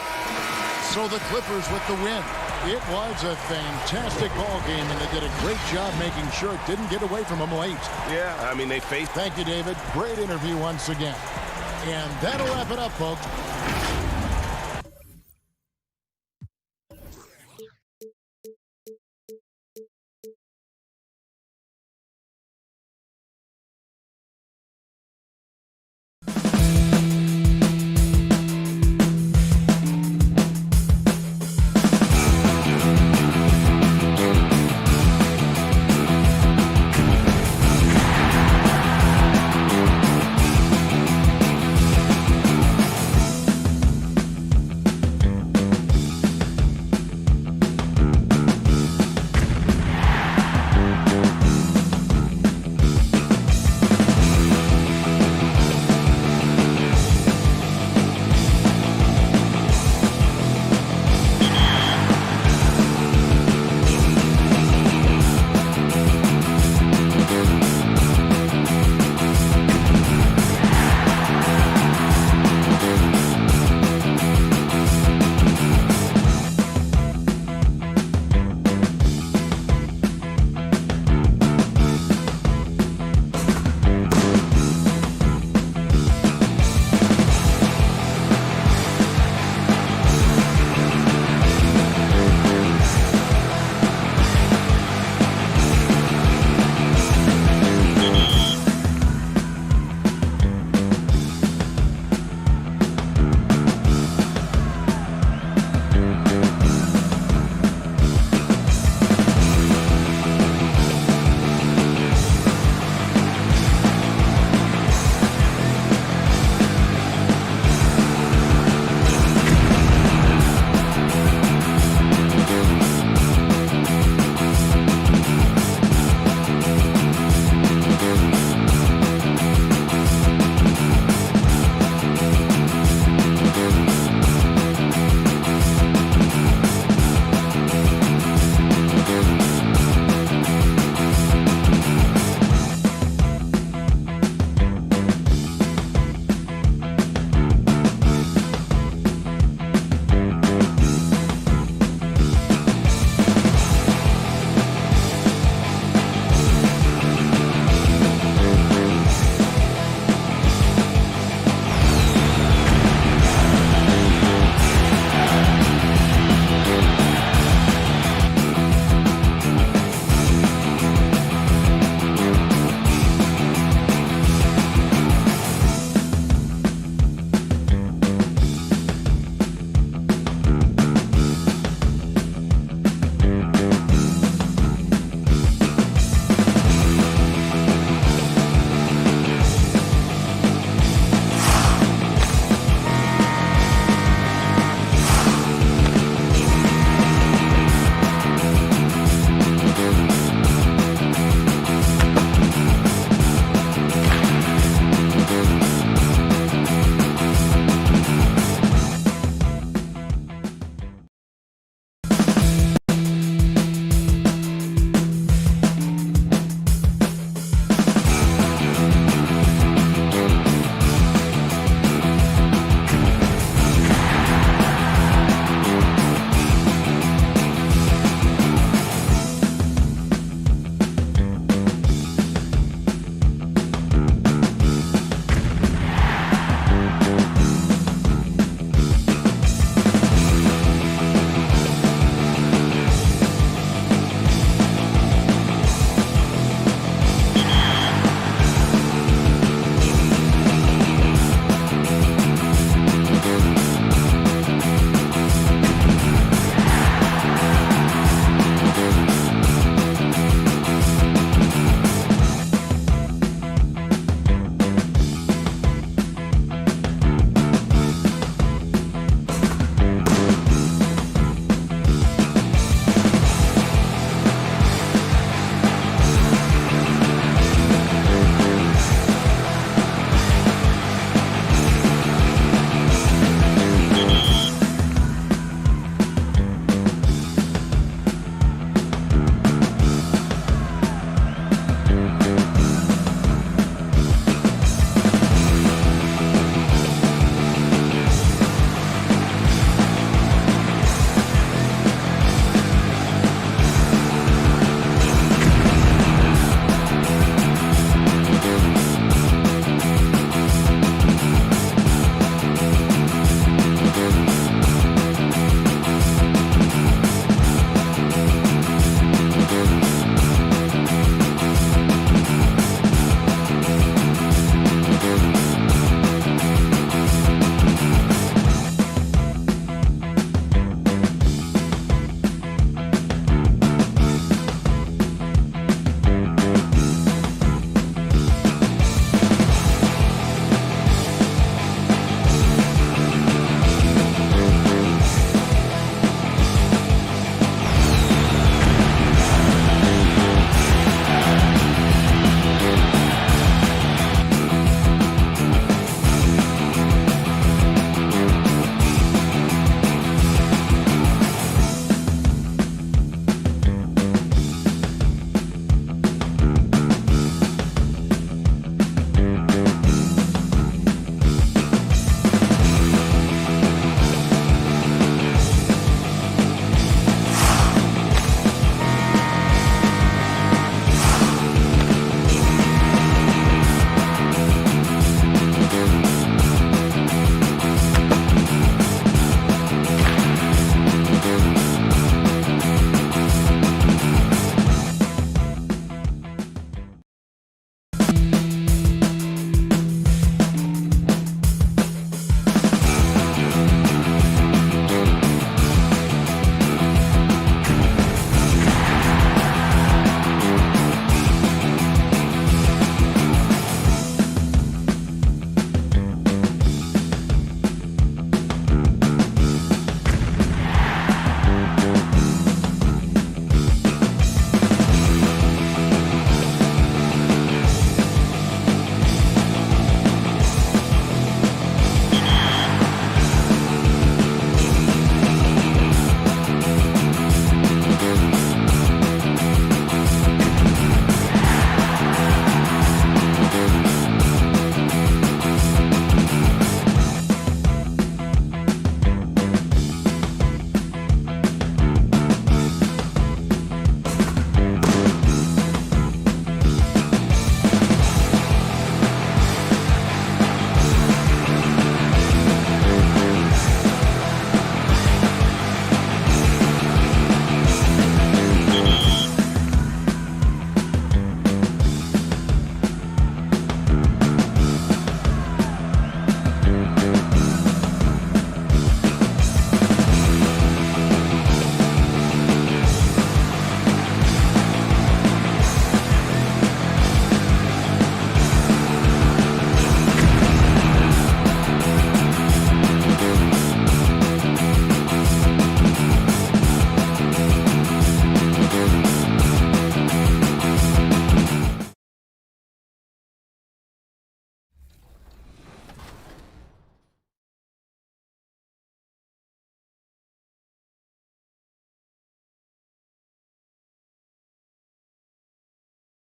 Speaker 4: So the Clippers with the win. It was a fantastic ball game, and they did a great job making sure it didn't get away from them late.
Speaker 13: Yeah, I mean, they faced.
Speaker 4: Thank you, David. Great interview once again. And that'll wrap it up, folks.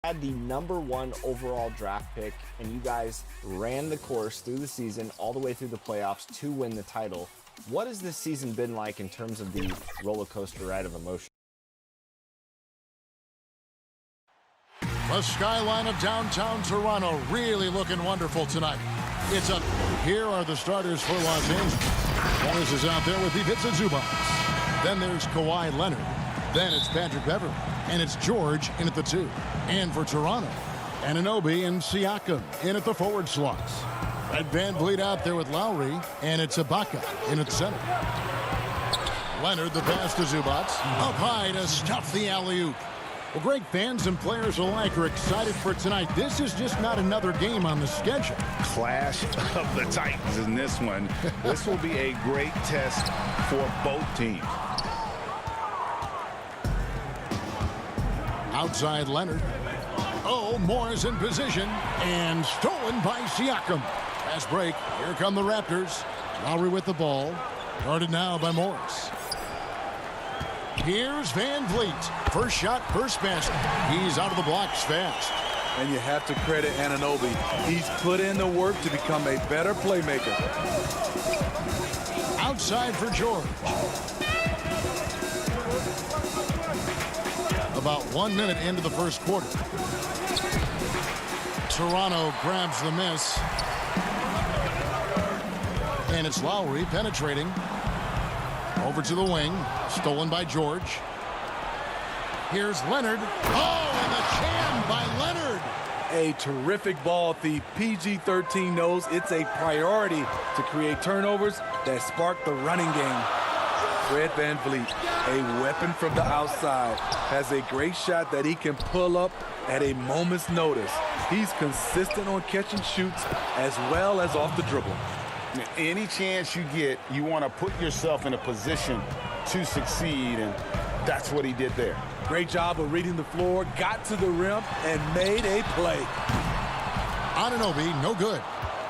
Speaker 2: Had the #1 overall draft pick, and you guys ran the course through the season all the way through the playoffs to win the title. What has this season been like in terms of the roller coaster ride of emotion?
Speaker 4: The skyline of downtown Toronto really looking wonderful tonight. It's up. Here are the starters for Los Angeles. Morris is out there with Ivica Zubac. Then there's Kawhi Leonard. Then it's Patrick Beverley. And it's George in at the 2. And for Toronto, Anunoby and Siakam in at the forward slots. Fred VanVleet out there with Lowry. And it's Ibaka in at center. Leonard the pass to Zubac. Up high to stuff the alley-oop. Well, great fans and players alike are excited for tonight. This is just not another game on the schedule.
Speaker 6: Clash of the Titans in this one. This will be a great test for both teams.
Speaker 4: Outside Leonard. Oh, Morris in position. And stolen by Siakam. Fast break. Here come the Raptors. Lowry with the ball. Guarded now by Morris. Here's VanVleet. First shot, first basket. He's out of the blocks fast.
Speaker 8: And you have to credit Anunoby. He's put in the work to become a better playmaker.
Speaker 4: Outside for George. About 1 minute into the first quarter. Toronto grabs the miss. And it's Lowry penetrating. Over to the wing. Stolen by George. Here's Leonard. Oh, and the jam by Leonard.
Speaker 8: A terrific ball thief. PG-13 knows it's a priority to create turnovers that spark the running game. Fred VanVleet, a weapon from the outside, has a great shot that he can pull up at a moment's notice. He's consistent on catch and shoots as well as off the dribble.
Speaker 7: Any chance you get, you want to put yourself in a position to succeed, and that's what he did there.
Speaker 8: Great job of reading the floor, got to the rim, and made a play.
Speaker 4: Anunoby, no good.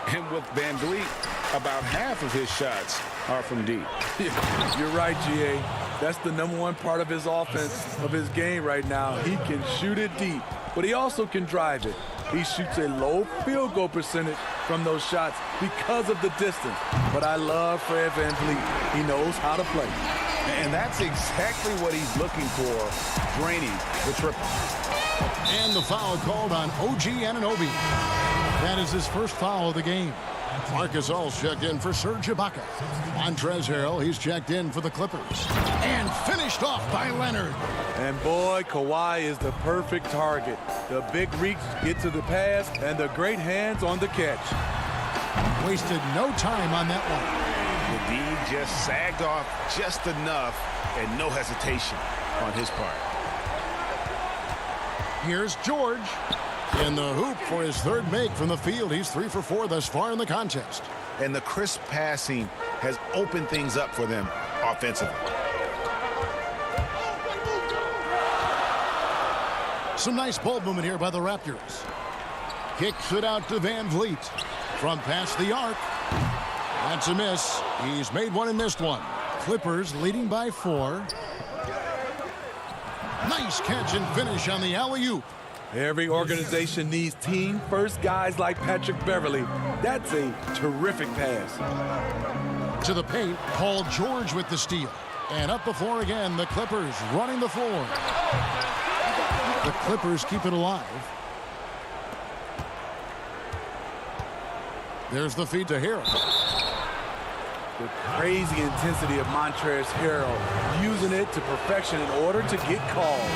Speaker 6: And with VanVleet, about half of his shots are from deep.
Speaker 8: You're right, GA. That's the #1 part of his offense, of his game right now. He can shoot it deep, but he also can drive it. He shoots a low field goal percentage from those shots because of the distance. But I love Fred VanVleet. He knows how to play.
Speaker 7: And that's exactly what he's looking for, draining the triple.
Speaker 4: And the foul called on OG Anunoby. That is his first foul of the game. Marcus All's checked in for Serge Ibaka. Montrezl Harrell, he's checked in for the Clippers. And finished off by Leonard.
Speaker 8: And boy, Kawhi is the perfect target. The big reach get to the pass and the great hands on the catch.
Speaker 4: Wasted no time on that one.
Speaker 7: The D just sagged off just enough and no hesitation on his part.
Speaker 4: Here's George. In the hoop for his third make from the field. He's 3 for 4 thus far in the contest.
Speaker 7: And the crisp passing has opened things up for them offensively.
Speaker 4: Some nice ball movement here by the Raptors. Kicks it out to VanVleet. From past the arc. That's a miss. He's made one and missed one. Clippers leading by 4. Nice catch and finish on the alley-oop.
Speaker 8: Every organization needs team-first guys like Patrick Beverley. That's a terrific pass.
Speaker 4: To the paint, Paul George with the steal. And up the floor again, the Clippers running the floor. The Clippers keep it alive. There's the feed to Harrell.
Speaker 8: The crazy intensity of Montrezl Harrell, using it to perfection in order to get calls.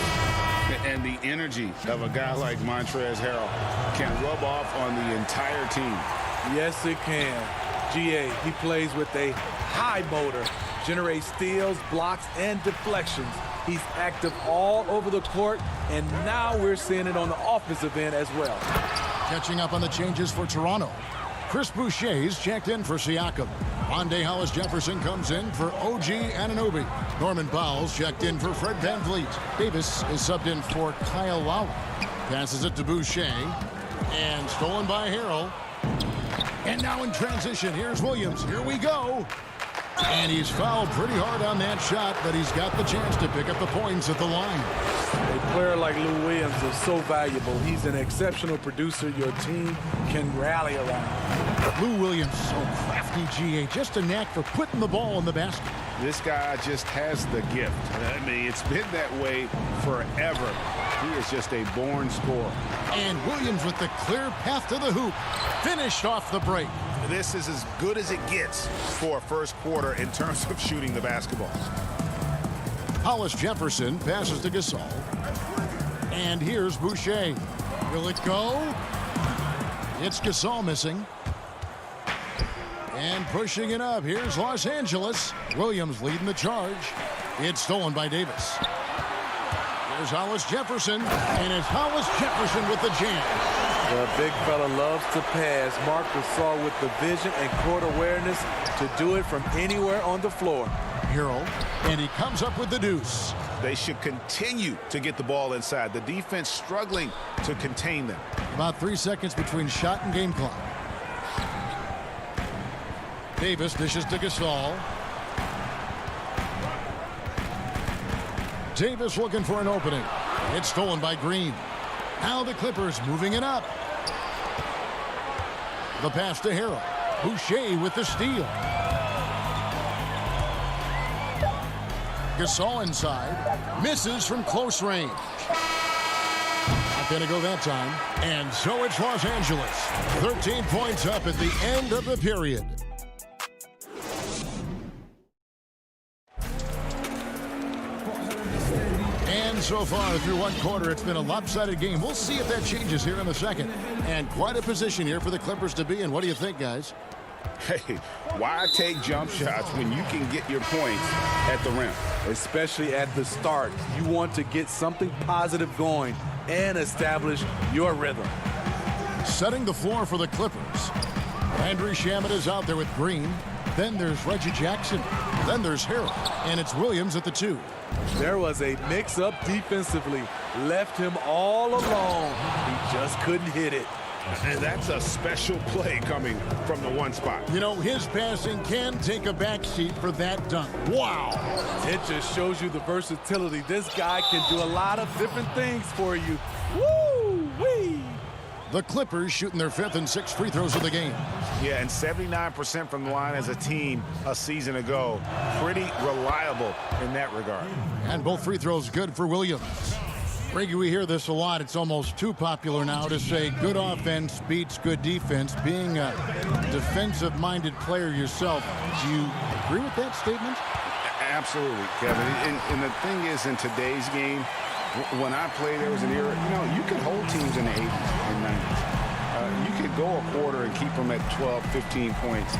Speaker 6: And the energy of a guy like Montrezl Harrell can rub off on the entire team.
Speaker 8: Yes, it can. GA, he plays with a high motor, generates steals, blocks, and deflections. He's active all over the court, and now we're seeing it on the offensive end as well.
Speaker 4: Catching up on the changes for Toronto. Chris Boucher's checked in for Siakam. Rondé Hollis-Jefferson comes in for OG Anunoby. Norman Powell's checked in for Fred VanVleet. Davis is subbed in for Kyle Lowry. Passes it to Boucher. And stolen by Harrell. And now in transition, here's Williams. Here we go. And he's fouled pretty hard on that shot, but he's got the chance to pick up the points at the line.
Speaker 8: A player like Lou Williams is so valuable. He's an exceptional producer your team can rally around.
Speaker 4: Lou Williams, so crafty, GA. Just a knack for putting the ball in the basket.
Speaker 6: This guy just has the gift. I mean, it's been that way forever. He is just a born scorer.
Speaker 4: And Williams with the clear path to the hoop. Finished off the break.
Speaker 7: This is as good as it gets for a first quarter in terms of shooting the basketball.
Speaker 4: Hollis Jefferson passes to Gasol. And here's Boucher. Will it go? It's Gasol missing. And pushing it up. Here's Los Angeles. Williams leading the charge. It's stolen by Davis. There's Hollis Jefferson. And it's Hollis Jefferson with the jam.
Speaker 8: The big fella loves to pass. Marc Gasol with the vision and court awareness to do it from anywhere on the floor.
Speaker 4: Hero, and he comes up with the deuce.
Speaker 7: They should continue to get the ball inside. The defense struggling to contain them.
Speaker 4: About 3 seconds between shot and game clock. Davis dishes to Gasol. Davis looking for an opening. It's stolen by Green. Now the Clippers moving it up. The pass to Harrell. Boucher with the steal. Gasol inside. Misses from close range. Not going to go that time. And so it's Los Angeles. 13 points up at the end of the period. And so far through one quarter, it's been a lopsided game. We'll see if that changes here in the second. And quite a position here for the Clippers to be in. What do you think, guys?
Speaker 7: Hey, why take jump shots when you can get your points at the rim?
Speaker 8: Especially at the start. You want to get something positive going and establish your rhythm.
Speaker 4: Setting the floor for the Clippers. Landry Shamet is out there with Green. Then there's Reggie Jackson. Then there's Harrell. And it's Williams at the 2.
Speaker 8: There was a mix-up defensively. Left him all alone. He just couldn't hit it.
Speaker 7: And that's a special play coming from the one spot.
Speaker 4: You know, his passing can take a backseat for that dunk. Wow.
Speaker 8: It just shows you the versatility. This guy can do a lot of different things for you. Woo-wee.
Speaker 4: The Clippers shooting their 5th and 6th free throws of the game.
Speaker 7: Yeah, and 79% from the line as a team a season ago. Pretty reliable in that regard.
Speaker 4: And both free throws good for Williams. Reggie, we hear this a lot. It's almost too popular now to say good offense beats good defense. Being a defensive-minded player yourself, do you agree with that statement?
Speaker 7: Absolutely, Kevin. And the thing is, in today's game, when I played, there was an era, you know, you could hold teams in the 80s and 90s. You could go a quarter and keep them at 12, 15 points.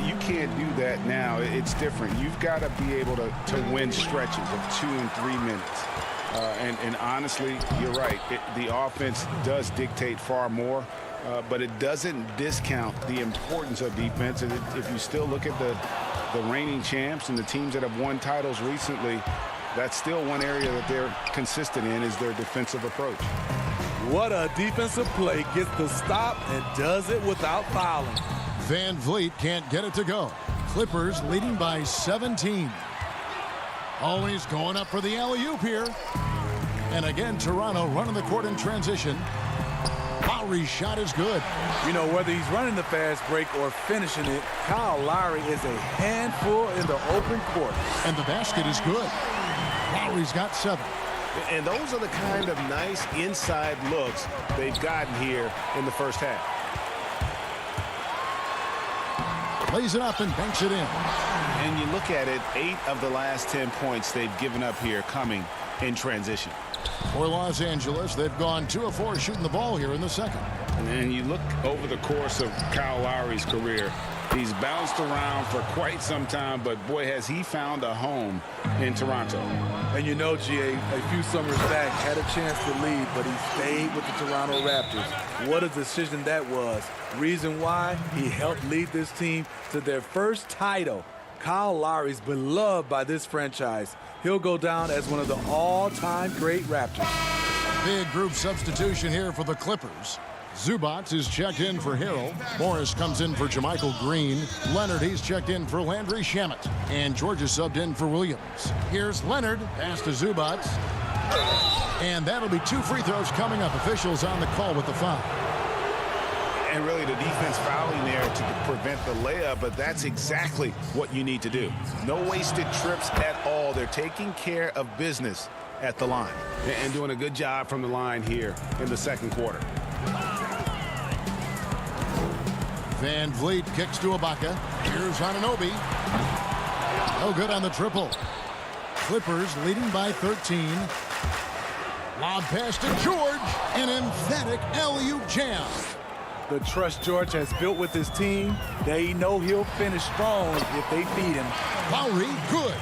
Speaker 7: You can't do that now. It's different. You've got to be able to win stretches of 2 and 3 minutes. And honestly, you're right. The offense does dictate far more, but it doesn't discount the importance of defense. And if you still look at the reigning champs and the teams that have won titles recently, that's still one area that they're consistent in is their defensive approach.
Speaker 8: What a defensive play. Gets the stop and does it without fouling.
Speaker 4: Van Vliet can't get it to go. Clippers leading by 17. Always going up for the alley-oop here. And again, Toronto running the court in transition. Lowry's shot is good.
Speaker 8: You know, whether he's running the fast break or finishing it, Kyle Lowry is a handful in the open court.
Speaker 4: And the basket is good. Lowry's got 7.
Speaker 7: And those are the kind of nice inside looks they've gotten here in the first half.
Speaker 4: Lays it up and banks it in.
Speaker 7: And you look at it, 8 of the last 10 points they've given up here coming in transition.
Speaker 4: For Los Angeles, they've gone 2 of 4 shooting the ball here in the second.
Speaker 7: And you look over the course of Kyle Lowry's career, he's bounced around for quite some time, but boy, has he found a home in Toronto.
Speaker 8: And you know, GA, a few summers back, had a chance to leave, but he stayed with the Toronto Raptors. What a decision that was. Reason why? He helped lead this team to their first title. Kyle Lowry's beloved by this franchise. He'll go down as one of the all-time great Raptors.
Speaker 4: Big group substitution here for the Clippers. Zubats is checked in for Harrell. Morris comes in for Jermichael Green. Leonard, he's checked in for Landry Shamet. And George is subbed in for Williams. Here's Leonard, pass to Zubats. And that'll be 2 free throws coming up. Officials on the call with the foul.
Speaker 7: And really the defense fouling there to prevent the layup, but that's exactly what you need to do. No wasted trips at all. They're taking care of business at the line.
Speaker 13: And doing a good job from the line here in the second quarter.
Speaker 4: Van Vliet kicks to Ibaka. Here's Anunoby. No good on the triple. Clippers leading by 13. Lob pass to George. An emphatic alley-oop jam.
Speaker 5: The trust George has built with his team, they know he'll finish strong if they feed him.
Speaker 4: Lowry, good.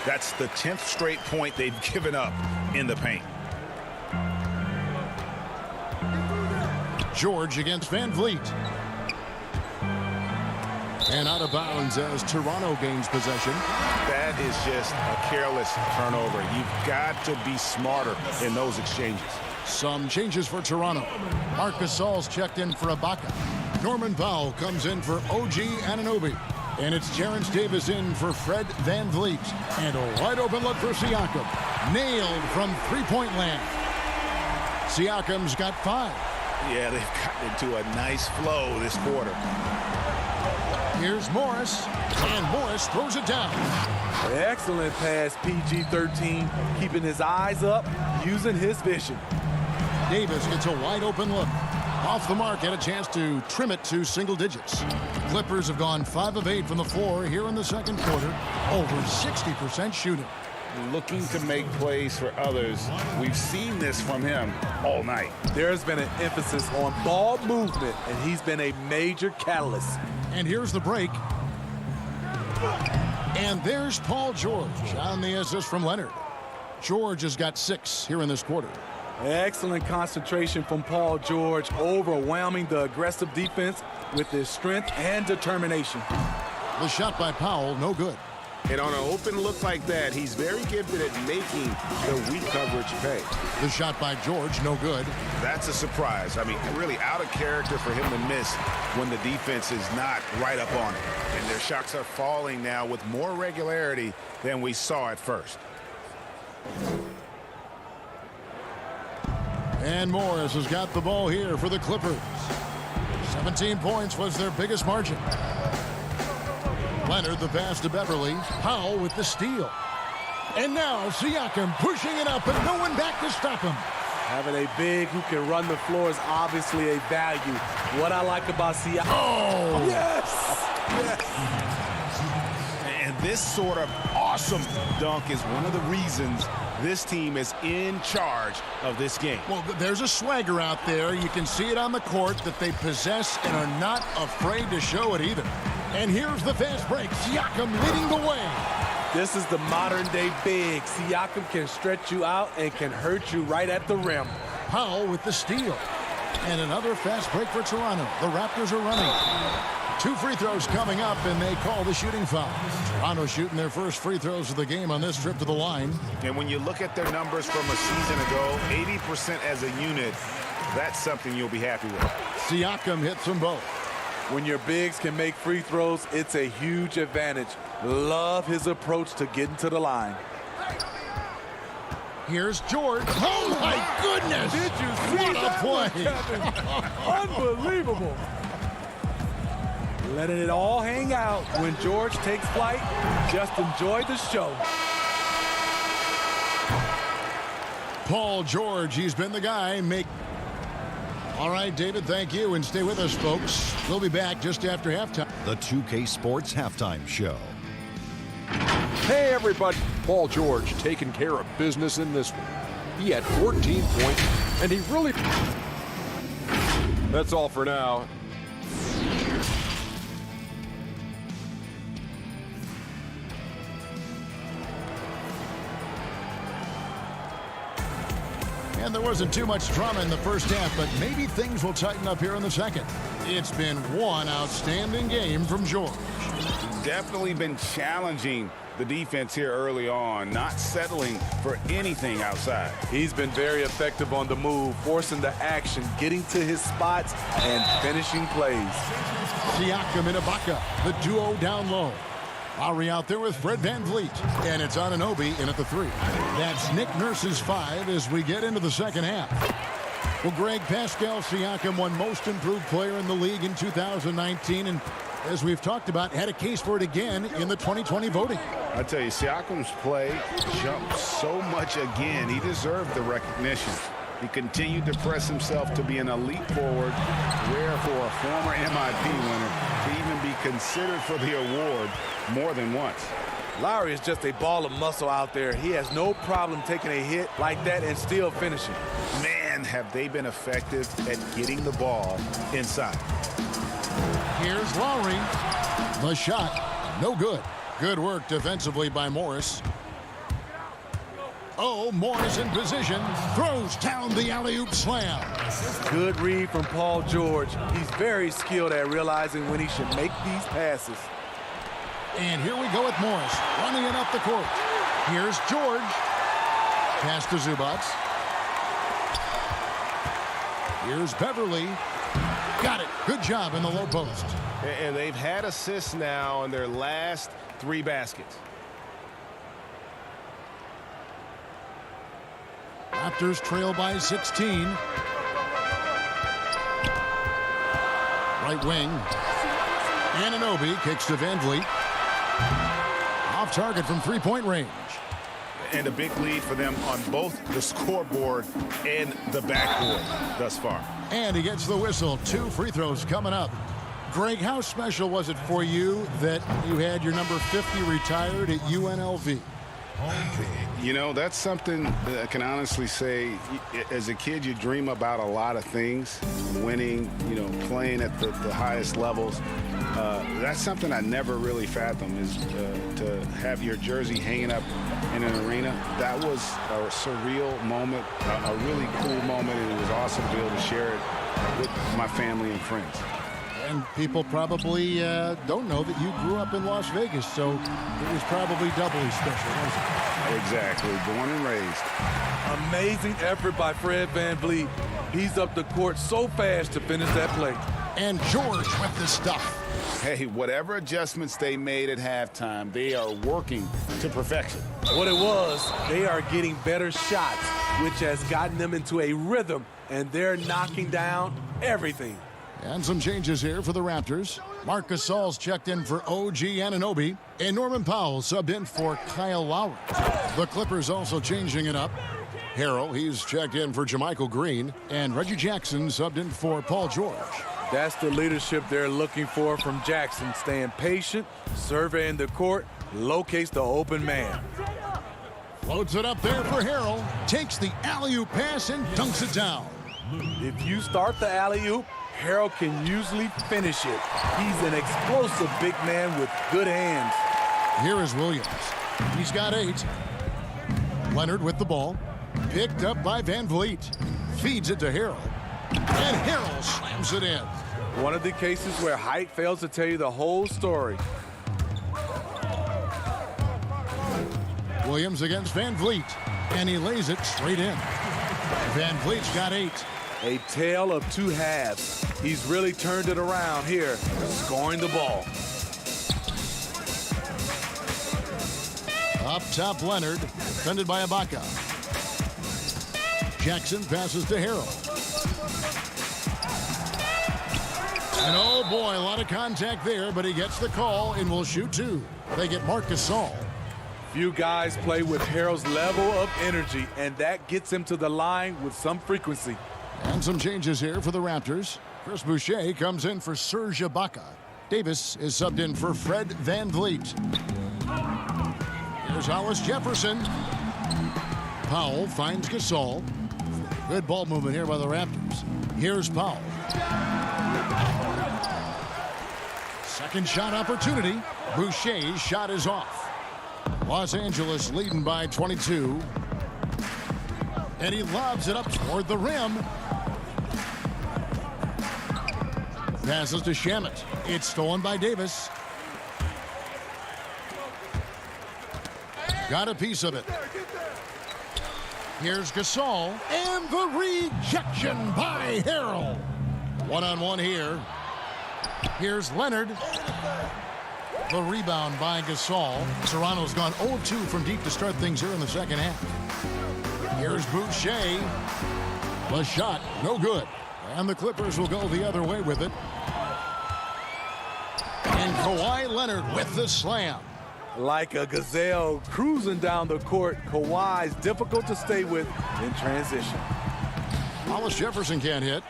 Speaker 7: That's the 10th straight point they've given up in the paint.
Speaker 4: George against Van Vliet. And out of bounds as Toronto gains possession.
Speaker 7: That is just a careless turnover. You've got to be smarter in those exchanges.
Speaker 4: Some changes for Toronto. Marc Gasol's checked in for Ibaka. Norman Powell comes in for OG Anunoby. And it's Terrence Davis in for Fred Van Vliet. And a wide open look for Siakam. Nailed from three-point land. Siakam's got 5.
Speaker 7: Yeah, they've gotten into a nice flow this quarter.
Speaker 4: Here's Morris. And Morris throws it down.
Speaker 5: Excellent pass, PG-13. Keeping his eyes up, using his vision.
Speaker 4: Davis gets a wide open look. Off the mark, had a chance to trim it to single digits. Clippers have gone 5 of 8 from the floor here in the second quarter. Over 60% shooting.
Speaker 7: Looking to make plays for others. We've seen this from him all night.
Speaker 5: There's been an emphasis on ball movement, and he's been a major catalyst.
Speaker 4: And here's the break. And there's Paul George on the assist from Leonard. George has got 6 here in this quarter.
Speaker 5: Excellent concentration from Paul George, overwhelming the aggressive defense with his strength and determination.
Speaker 4: The shot by Powell, no good.
Speaker 7: And on an open look like that, he's very gifted at making the weak coverage pay.
Speaker 4: The shot by George, no good.
Speaker 7: That's a surprise. I mean, really out of character for him to miss when the defense is not right up on it. And their shots are falling now with more regularity than we saw at first.
Speaker 4: And Morris has got the ball here for the Clippers. 17 points was their biggest margin. Leonard the pass to Beverly. Powell with the steal. And now Siakam pushing it up and no one back to stop him.
Speaker 5: Having a big who can run the floor is obviously a value. What I like about Siakam.
Speaker 4: Oh!
Speaker 5: Yes! Yes!
Speaker 7: And this sort of awesome dunk is one of the reasons this team is in charge of this game.
Speaker 4: Well, there's a swagger out there. You can see it on the court that they possess and are not afraid to show it either. And here's the fast break. Siakam leading the way.
Speaker 5: This is the modern-day big. Siakam can stretch you out and can hurt you right at the rim.
Speaker 4: Powell with the steal. And another fast break for Toronto. The Raptors are running. 2 free throws coming up, and they call the shooting foul. Toronto shooting their first free throws of the game on this trip to the line.
Speaker 7: And when you look at their numbers from a season ago, 80% as a unit, that's something you'll be happy with.
Speaker 4: Siakam hits them both.
Speaker 5: When your bigs can make free throws, it's a huge advantage. Love his approach to getting to the line.
Speaker 4: Here's George. Oh, my goodness!
Speaker 5: Did you see
Speaker 4: that play?
Speaker 5: Unbelievable. Letting it all hang out when George takes flight. Just enjoy the show.
Speaker 4: Paul George, he's been the guy. All right, David, thank you, and stay with us, folks. We'll be back just after halftime.
Speaker 9: The 2K Sports Halftime Show.
Speaker 10: Hey, everybody. Paul George taking care of business in this one. He had 14 points, and he really... That's all for now.
Speaker 4: And there wasn't too much drama in the first half, but maybe things will tighten up here in the second. It's been one outstanding game from George.
Speaker 7: Definitely been challenging the defense here early on, not settling for anything outside.
Speaker 8: He's been very effective on the move, forcing the action, getting to his spots, and finishing plays.
Speaker 4: Siakam and Ibaka, the duo down low. Lowry out there with Fred VanVleet. And it's Anunoby in at the 3. That's Nick Nurse's 5 as we get into the second half. Well, Greg, Pascal Siakam won Most Improved Player in the league in 2019. And as we've talked about, had a case for it again in the 2020 voting.
Speaker 6: I tell you, Siakam's play jumped so much again. He deserved the recognition. He continued to press himself to be an elite forward, rare for a former MIP winner to even be considered for the award more than once.
Speaker 8: Lowry is just a ball of muscle out there. He has no problem taking a hit like that and still finishing.
Speaker 6: Man, have they been effective at getting the ball inside.
Speaker 4: Here's Lowry. The shot, no good. Good work defensively by Morris. Oh, Morris in position, throws down the alley-oop slam.
Speaker 8: Good read from Paul George. He's very skilled at realizing when he should make these passes.
Speaker 4: And here we go with Morris, running it up the court. Here's George. Pass to Zubats. Here's Beverly. Got it. Good job in the low post.
Speaker 13: And they've had assists now in their last 3 baskets.
Speaker 4: Raptors trail by 16. Right wing. Anunoby kicks to VanVleet. Off target from three-point range.
Speaker 6: And a big lead for them on both the scoreboard and the backboard thus far.
Speaker 4: And he gets the whistle. 2 free throws coming up. Greg, how special was it for you that you had your number 50 retired at UNLV?
Speaker 6: You know, that's something that I can honestly say. As a kid, you dream about a lot of things, winning, you know, playing at the highest levels. That's something I never really fathomed, is to have your jersey hanging up in an arena. That was a surreal moment, a really cool moment, and it was awesome to be able to share it with my family and friends.
Speaker 4: And people probably don't know that you grew up in Las Vegas, so it was probably doubly special, wasn't it?
Speaker 6: Exactly. Born and raised.
Speaker 8: Amazing effort by Fred VanVleet. He's up the court so fast to finish that play.
Speaker 4: And George with the stuff.
Speaker 6: Hey, whatever adjustments they made at halftime, they are working to perfection.
Speaker 8: What it was, they are getting better shots, which has gotten them into a rhythm, and they're knocking down everything.
Speaker 4: And some changes here for the Raptors. Marc Gasol's checked in for OG Anunoby, and Norman Powell subbed in for Kyle Lowry. The Clippers also changing it up. Harrell, he's checked in for JaMychal Green, and Reggie Jackson subbed in for Paul George.
Speaker 8: That's the leadership they're looking for from Jackson, staying patient, surveying the court, locates the open man.
Speaker 4: Floats it up there for Harrell, takes the alley-oop pass and dunks it down.
Speaker 8: If you start the alley-oop, Harrell can usually finish it. He's an explosive big man with good hands.
Speaker 4: Here is Williams. He's got 8. Leonard with the ball. Picked up by VanVleet. Feeds it to Harrell. And Harrell slams it in.
Speaker 8: One of the cases where height fails to tell you the whole story.
Speaker 4: Williams against VanVleet. And he lays it straight in. VanVleet's got 8.
Speaker 8: A tale of 2 halves. He's really turned it around here, scoring the ball.
Speaker 4: Up top, Leonard, defended by Ibaka. Jackson passes to Harrell. And oh boy, a lot of contact there, but he gets the call and will shoot 2. They get Marc Gasol.
Speaker 8: Few guys play with Harrell's level of energy, and that gets him to the line with some frequency.
Speaker 4: And some changes here for the Raptors. Chris Boucher comes in for Serge Ibaka. Davis is subbed in for Fred VanVleet. Here's Hollis Jefferson. Powell finds Gasol. Good ball movement here by the Raptors. Here's Powell. Second shot opportunity. Boucher's shot is off. Los Angeles leading by 22. And he lobs it up toward the rim. Passes to Shamet. It's stolen by Davis. Got a piece of it. Here's Gasol, and the rejection by Harrell. One-on-one here. Here's Leonard. The rebound by Gasol. Toronto's gone 0-2 from deep to start things here in the second half. Here's Boucher. The shot, no good. And the Clippers will go the other way with it. And Kawhi Leonard with the slam.
Speaker 8: Like a gazelle cruising down the court, Kawhi's difficult to stay with in transition.
Speaker 4: Hollis Jefferson can't hit.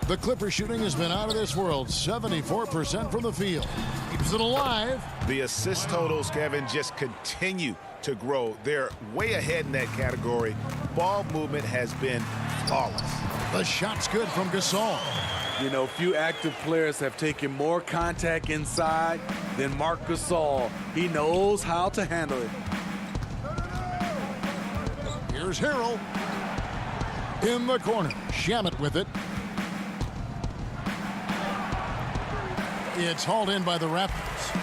Speaker 4: The Clipper shooting has been out of this world. 74% from the field. Keeps it alive.
Speaker 7: The assist totals, Kevin, just continue to grow. They're way ahead in that category. Ball movement has been flawless.
Speaker 4: The shot's good from Gasol.
Speaker 8: You know, few active players have taken more contact inside than Marc Gasol. He knows how to handle it.
Speaker 4: Here's Harrell. In the corner. Shamet with it. It's hauled in by the Raptors.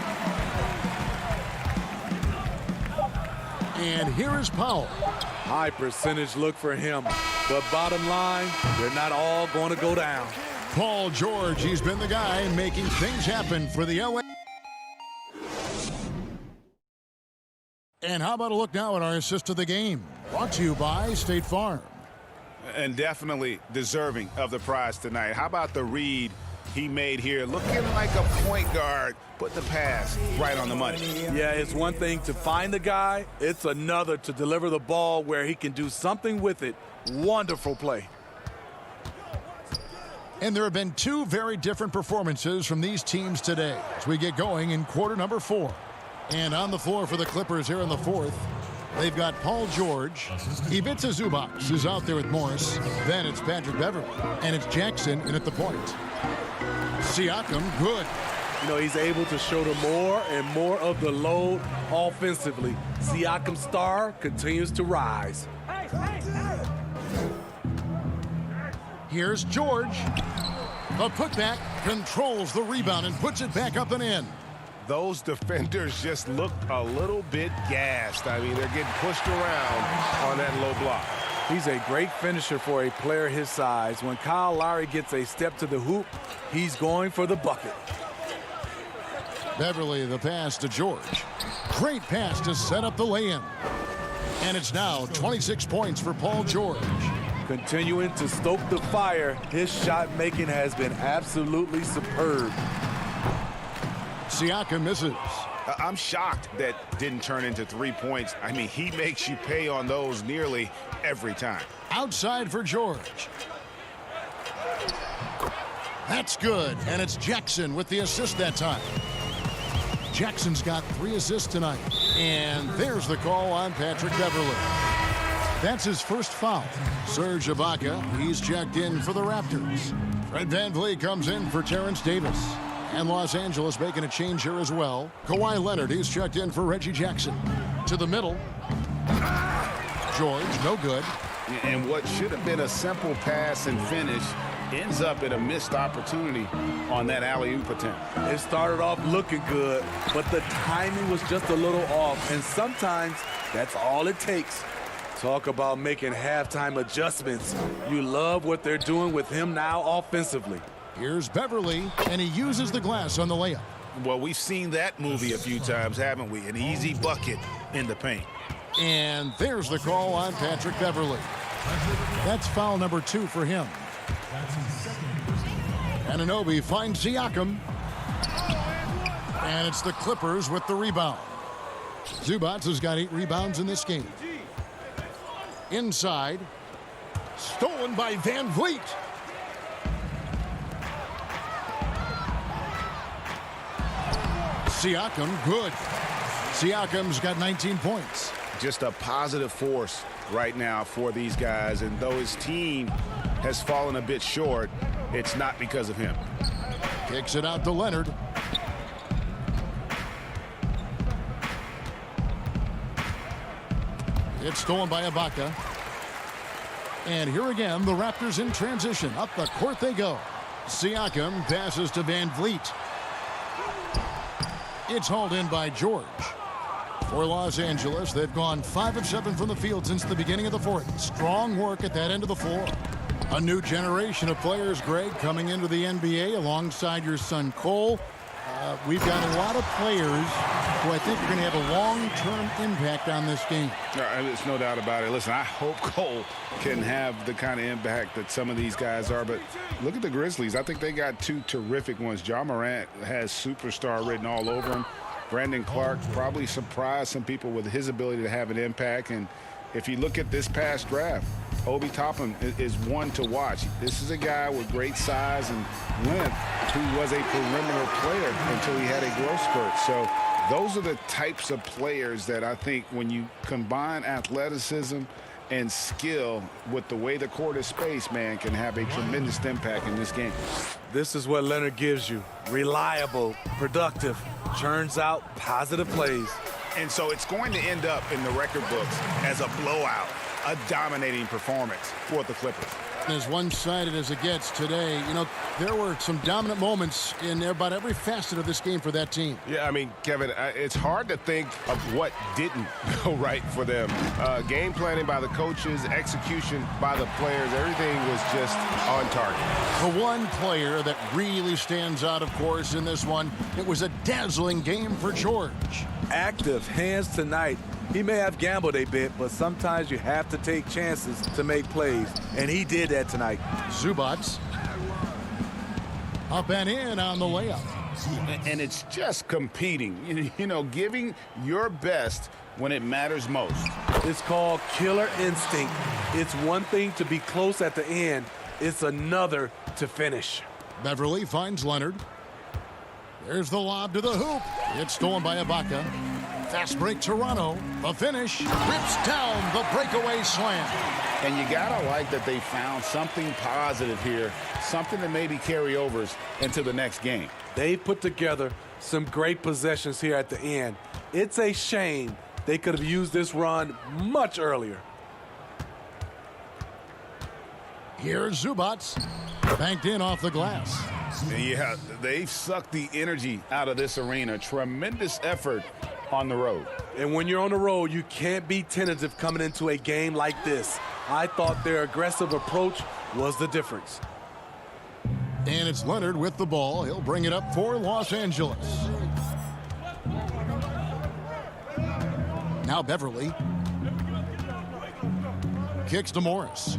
Speaker 4: And here is Powell.
Speaker 8: High percentage look for him. But bottom line, they're not all going to go down.
Speaker 4: Paul George, he's been the guy making things happen for the LA. And how about a look now at our assist of the game? Brought to you by State Farm.
Speaker 7: And definitely deserving of the prize tonight. How about the read he made here? Looking like a point guard. Put the pass right on the money.
Speaker 8: Yeah, it's one thing to find the guy. It's another to deliver the ball where he can do something with it. Wonderful play.
Speaker 4: And there have been two very different performances from these teams today as we get going in quarter number 4. And on the floor for the Clippers here in the fourth, they've got Paul George. Ivica Zubac is out there with Morris. Then it's Patrick Beverley. And it's Jackson in at the point. Siakam, good.
Speaker 8: You know, he's able to shoulder more and more of the load offensively. Siakam's star continues to rise.
Speaker 4: Here's George. The putback controls the rebound and puts it back up and in.
Speaker 7: Those defenders just looked a little bit gassed. I mean, they're getting pushed around on that low block.
Speaker 8: He's a great finisher for a player his size. When Kyle Lowry gets a step to the hoop, he's going for the bucket.
Speaker 4: Beverley, the pass to George. Great pass to set up the lay-in. And it's now 26 points for Paul George.
Speaker 8: Continuing to stoke the fire, his shot making has been absolutely superb.
Speaker 4: Siakam misses.
Speaker 7: I'm shocked that didn't turn into 3 points. I mean, he makes you pay on those nearly every time.
Speaker 4: Outside for George. That's good, and it's Jackson with the assist that time. Jackson's got 3 assists tonight, and there's the call on Patrick Beverley. That's his first foul. Serge Ibaka, he's checked in for the Raptors. Fred VanVleet comes in for Terrence Davis. And Los Angeles making a change here as well. Kawhi Leonard, he's checked in for Reggie Jackson. To the middle. George, no good.
Speaker 7: And what should have been a simple pass and finish ends up in a missed opportunity on that alley-oop attempt.
Speaker 8: It started off looking good, but the timing was just a little off. And sometimes that's all it takes. Talk about making halftime adjustments. You love what they're doing with him now offensively.
Speaker 4: Here's Beverley, and he uses the glass on the layup.
Speaker 7: Well, we've seen that movie a few times, haven't we? An easy bucket in the paint.
Speaker 4: And there's the call on Patrick Beverley. That's foul number 2 for him. Anunoby finds Siakam. And it's the Clippers with the rebound. Zubac has got 8 rebounds in this game. Inside. Stolen by VanVleet. Siakam, good. Siakam's got 19 points.
Speaker 7: Just a positive force right now for these guys. And though his team has fallen a bit short, it's not because of him.
Speaker 4: Kicks it out to Leonard. It's stolen by Ibaka. And here again, the Raptors in transition. Up the court they go. Siakam passes to VanVleet. It's hauled in by George. For Los Angeles, they've gone 5 of 7 from the field since the beginning of the fourth. Strong work at that end of the floor. A new generation of players, Greg, coming into the NBA alongside your son Cole. We've got a lot of players who I think are going to have a long-term impact on this game.
Speaker 6: There's no doubt about it. Listen, I hope Cole can have the kind of impact that some of these guys are. But look at the Grizzlies. I think they got 2 terrific ones. Ja Morant has superstar written all over him. Brandon Clark probably surprised some people with his ability to have an impact. And if you look at this past draft, Obi Toppin is one to watch. This is a guy with great size and length who was a perimeter player until he had a growth spurt. So those are the types of players that I think when you combine athleticism and skill with the way the court is spaced, man, can have a tremendous impact in this game.
Speaker 8: This is what Leonard gives you. Reliable, productive, churns out positive plays.
Speaker 6: And so it's going to end up in the record books as a blowout, a dominating performance for the Clippers.
Speaker 4: As one-sided as it gets today, you know, there were some dominant moments in about every facet of this game for that team.
Speaker 13: Yeah, I mean, Kevin, it's hard to think of what didn't go right for them. Game planning by the coaches, execution by the players, everything was just on target.
Speaker 4: The one player that really stands out, of course, in this one, it was a dazzling game for George.
Speaker 8: Active hands tonight. He may have gambled a bit, but sometimes you have to take chances to make plays, and he did that tonight.
Speaker 4: Zubac up and in on the layup.
Speaker 6: And it's just competing, you know, giving your best when it matters most.
Speaker 8: It's called killer instinct. It's one thing to be close at the end. It's another to finish.
Speaker 4: Beverly finds Leonard. There's the lob to the hoop. It's stolen by Ibaka. Fast break Toronto. The finish rips down the breakaway slam.
Speaker 6: And you gotta like that they found something positive here, something that maybe carryovers into the next game.
Speaker 8: They put together some great possessions here at the end. It's a shame they could have used this run much earlier.
Speaker 4: Here's Zubac, banked in off the glass.
Speaker 6: Yeah, they've sucked the energy out of this arena. Tremendous effort on the road.
Speaker 8: And when you're on the road, you can't be tentative coming into a game like this. I thought their aggressive approach was the difference.
Speaker 4: And it's Leonard with the ball. He'll bring it up for Los Angeles. Now Beverly. Kicks to Morris.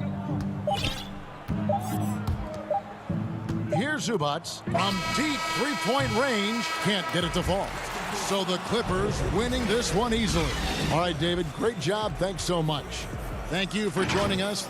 Speaker 4: Here's Zubac from deep three-point range. Can't get it to fall. So the Clippers winning this one easily. All right, David, great job. Thanks so much. Thank you for joining us.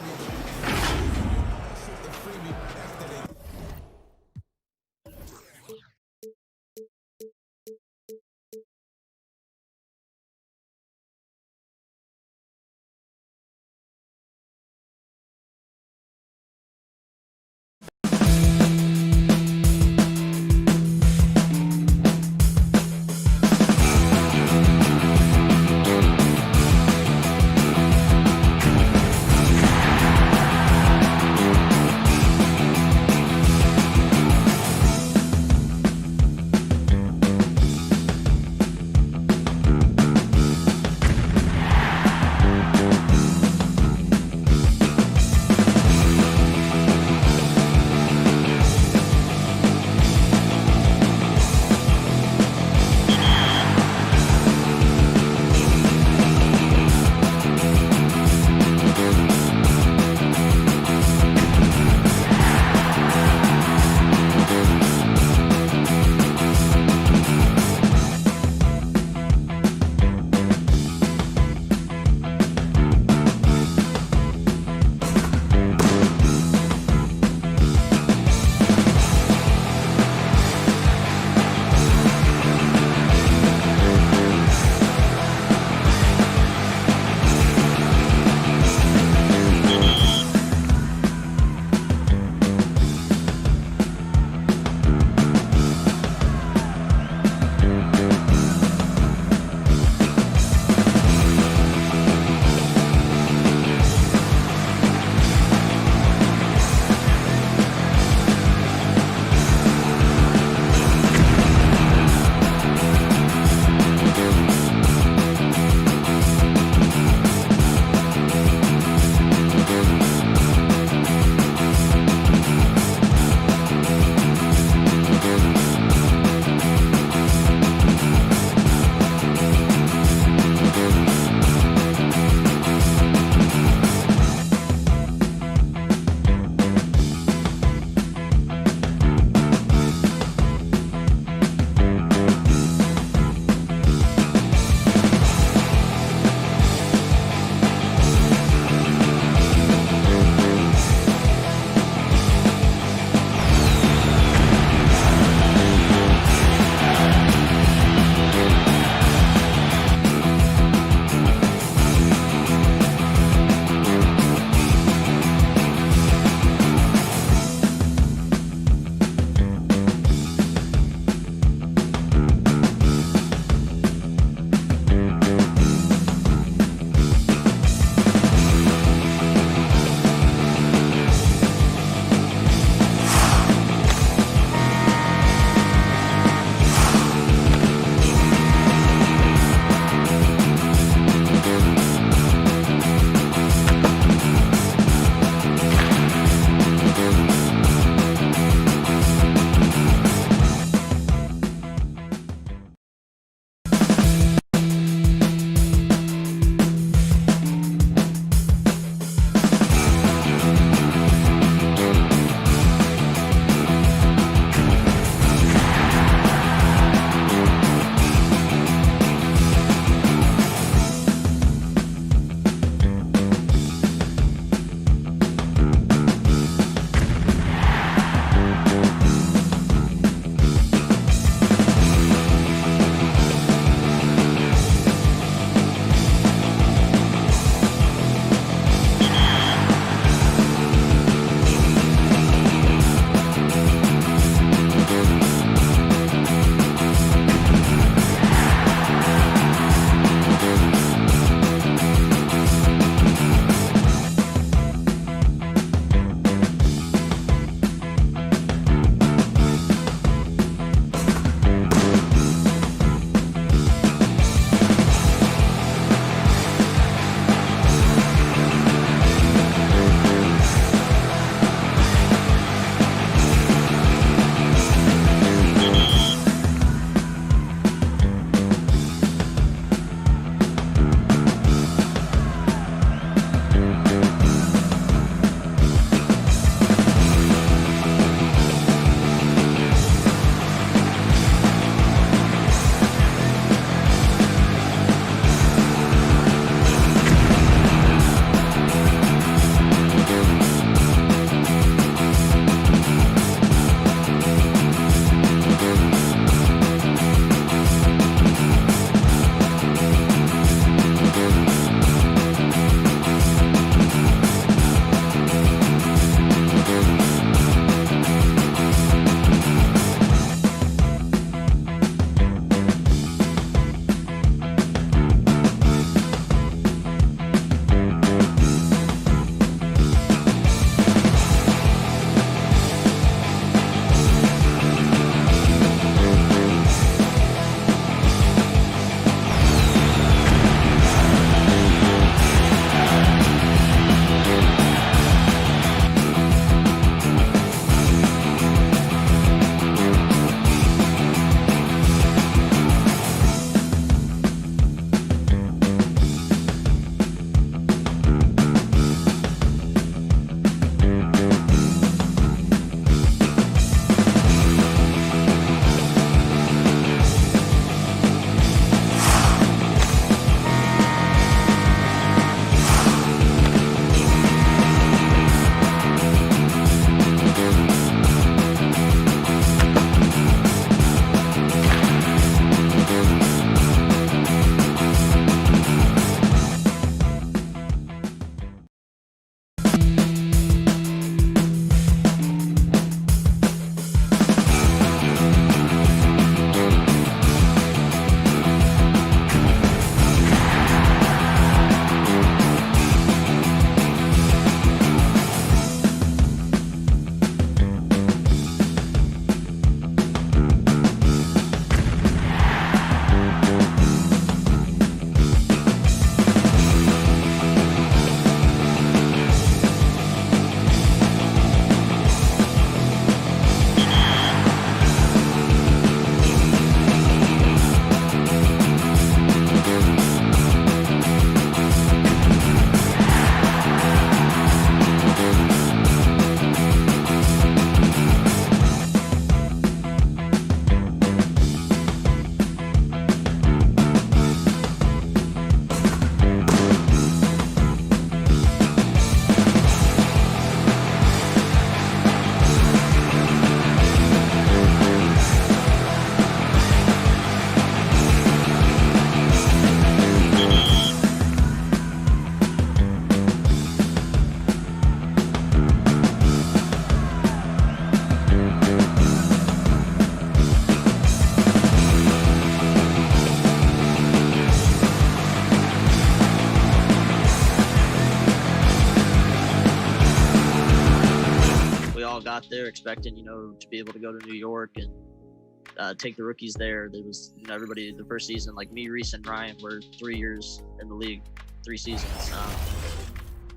Speaker 18: got there expecting, to be able to go to New York and take the rookies there. There was, everybody the first season, like me, Reese, and Ryan were 3 years in the league, 3 seasons.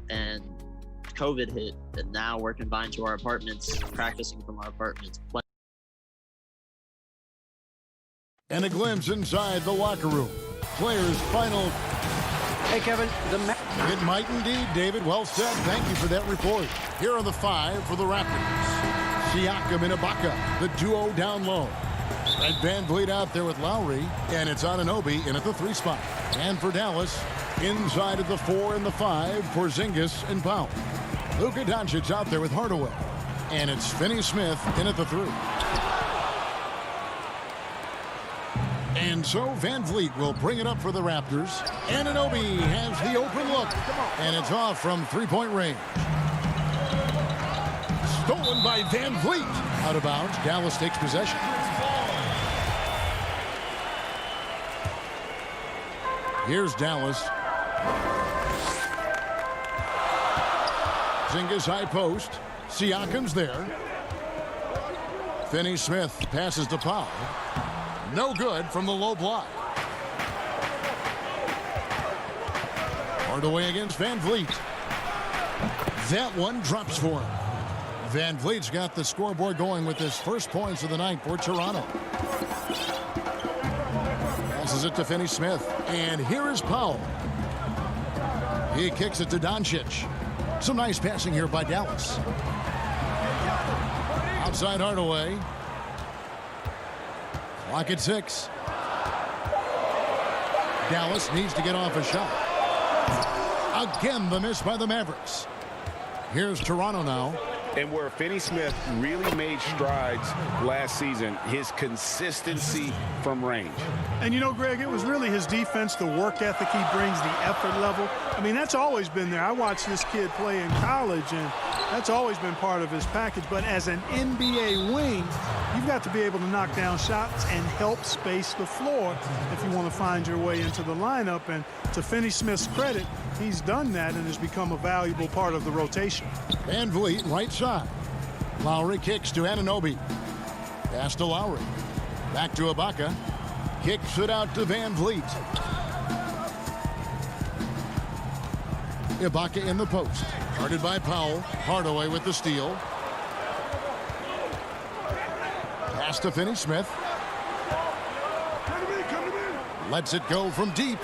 Speaker 18: And COVID hit, and now we're confined to our apartments, practicing from our apartments.
Speaker 4: And a glimpse inside the locker room. Players' final.
Speaker 19: Hey, Kevin.
Speaker 4: It might indeed, David. Well said. Thank you for that report. Here are the 5 for the Raptors. Siakam and Ibaka, the duo down low. Fred VanVleet out there with Lowry, and it's Anunoby in at the 3 spot. And for Dallas, inside of the 4 and the 5, Porzingis and Powell. Luka Doncic out there with Hardaway, and it's Finney-Smith in at the 3. And so VanVleet will bring it up for the Raptors. Anunoby has the open look, and it's off from 3-point range. Stolen by VanVleet. Out of bounds. Dallas takes possession. Here's Dallas. Porzingis high post. Siakam's there. Finney-Smith passes to Powell. No good from the low block. Hardaway against VanVleet. That one drops for him. VanVleet's got the scoreboard going with his first points of the night for Toronto. Passes it to Finney-Smith. And here is Powell. He kicks it to Doncic. Some nice passing here by Dallas. Outside Hardaway. Clock at 6. Dallas needs to get off a shot. Again, the miss by the Mavericks. Here's Toronto now.
Speaker 7: And where Finney-Smith really made strides last season, his consistency from range.
Speaker 14: And Greg, it was really his defense, the work ethic he brings, the effort level. I mean, that's always been there. I watched this kid play in college, and that's always been part of his package. But as an NBA wing, you've got to be able to knock down shots and help space the floor if you want to find your way into the lineup. And to Finney-Smith's credit, he's done that and has become a valuable part of the rotation.
Speaker 4: VanVleet, right side. Lowry kicks to Anunoby. Pass to Lowry. Back to Ibaka. Kicks it out to VanVleet. Ibaka in the post. Guarded by Powell. Hardaway with the steal. Pass to Finney-Smith. Lets it go from deep.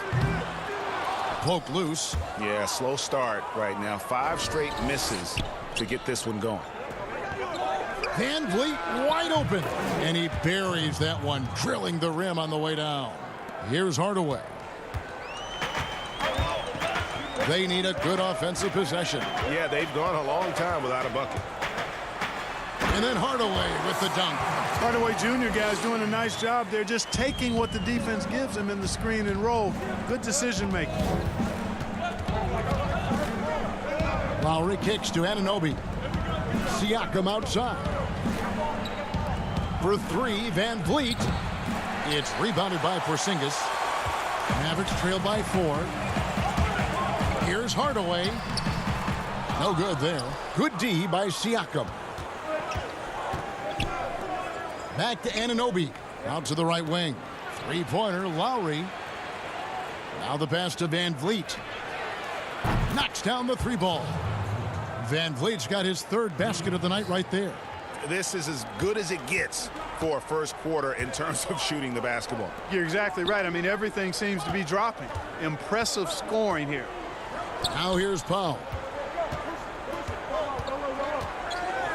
Speaker 4: Poke loose.
Speaker 7: Yeah, slow start right now. 5 straight misses to get this one going.
Speaker 4: VanVleet wide open. And he buries that one, drilling the rim on the way down. Here's Hardaway. They need a good offensive possession.
Speaker 7: Yeah, they've gone a long time without a bucket.
Speaker 4: And then Hardaway with the dunk.
Speaker 14: Hardaway Jr. guys doing a nice job. They're just taking what the defense gives them in the screen and roll. Good decision making.
Speaker 4: Lowry kicks to Anunoby. Siakam outside. For 3, VanVleet. It's rebounded by Porzingis. Mavericks trail by 4. Here's Hardaway. No good there. Good D by Siakam. Back to Anunoby. Out to the right wing. 3-pointer, Lowry. Now the pass to VanVleet. Knocks down the 3 ball. VanVleet's got his 3rd basket of the night right there.
Speaker 7: This is as good as it gets for a first quarter in terms of shooting the basketball.
Speaker 14: You're exactly right. I mean, everything seems to be dropping. Impressive scoring here.
Speaker 4: Now here's Powell.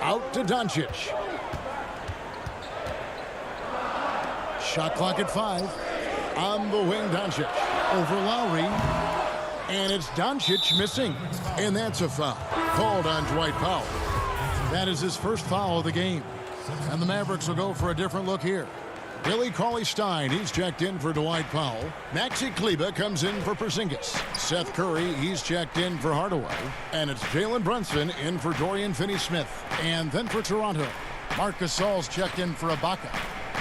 Speaker 4: Out to Doncic. Shot clock at 5. On the wing, Doncic. Over Lowry. And it's Doncic missing. And that's a foul. Called on Dwight Powell. That is his first foul of the game. And the Mavericks will go for a different look here. Billy Cauley-Stein, he's checked in for Dwight Powell. Maxi Kleber comes in for Porzingis. Seth Curry, he's checked in for Hardaway. And it's Jalen Brunson in for Dorian Finney-Smith. And then for Toronto, Marc Gasol's checked in for Ibaka.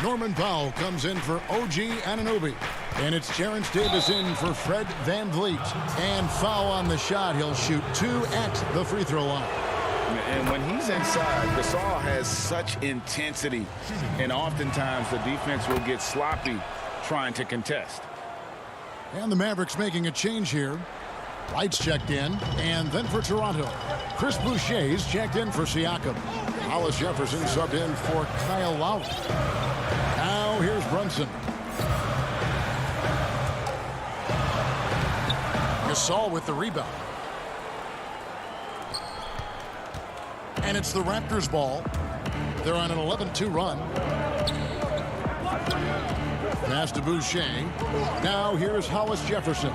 Speaker 4: Norman Powell comes in for OG Anunoby. And it's Terrence Davis in for Fred VanVleet. And foul on the shot. He'll shoot 2 at the free throw line.
Speaker 7: And when he's inside, Gasol has such intensity, and oftentimes the defense will get sloppy trying to contest.
Speaker 4: And the Mavericks making a change here. Wright's checked in, and then for Toronto, Chris Boucher's checked in for Siakam. Hollis Jefferson subbed in for Kyle Lowry. Now here's Brunson. Gasol with the rebound. And it's the Raptors ball. They're on an 11-2 run. Pass to Boucher. Now here's Hollis Jefferson.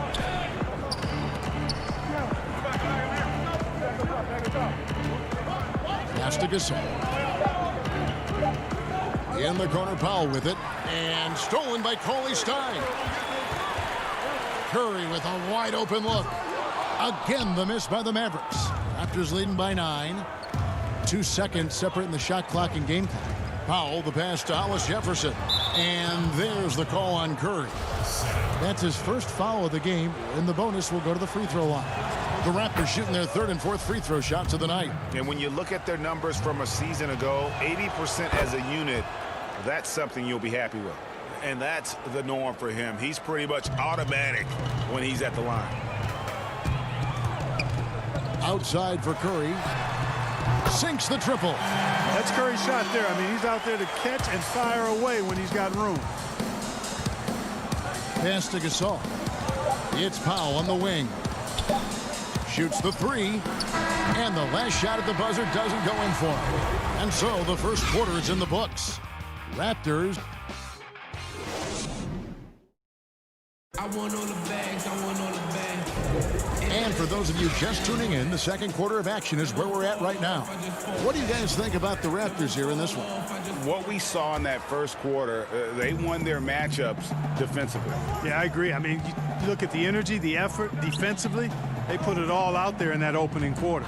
Speaker 4: Pass to Gasol. In the corner, Powell with it. And stolen by Cauley Stein. Curry with a wide open look. Again, the miss by the Mavericks. Raptors leading by 9. 2 seconds separating the shot clock and game clock. Powell, the pass to Hollis Jefferson. And there's the call on Curry. That's his first foul of the game, and the bonus will go to the free throw line. The Raptors shooting their 3rd and 4th free throw shots of the night.
Speaker 7: And when you look at their numbers from a season ago, 80% as a unit, that's something you'll be happy with. And that's the norm for him. He's pretty much automatic when he's at the line.
Speaker 4: Outside for Curry. Sinks the triple.
Speaker 14: That's Curry's shot there. I mean, he's out there to catch and fire away when he's got room.
Speaker 4: Pass to Gasol. It's Powell on the wing. Shoots the 3. And the last shot at the buzzer doesn't go in for him. And so the first quarter is in the books. Raptors.
Speaker 16: I want all the bags. I want all the bags.
Speaker 4: And for those of you just tuning in, the second quarter of action is where we're at right now. What do you guys think about the Raptors here in this one?
Speaker 7: What we saw in that first quarter, they won their matchups defensively.
Speaker 14: Yeah, I agree. I mean, you look at the energy, the effort defensively. They put it all out there in that opening quarter.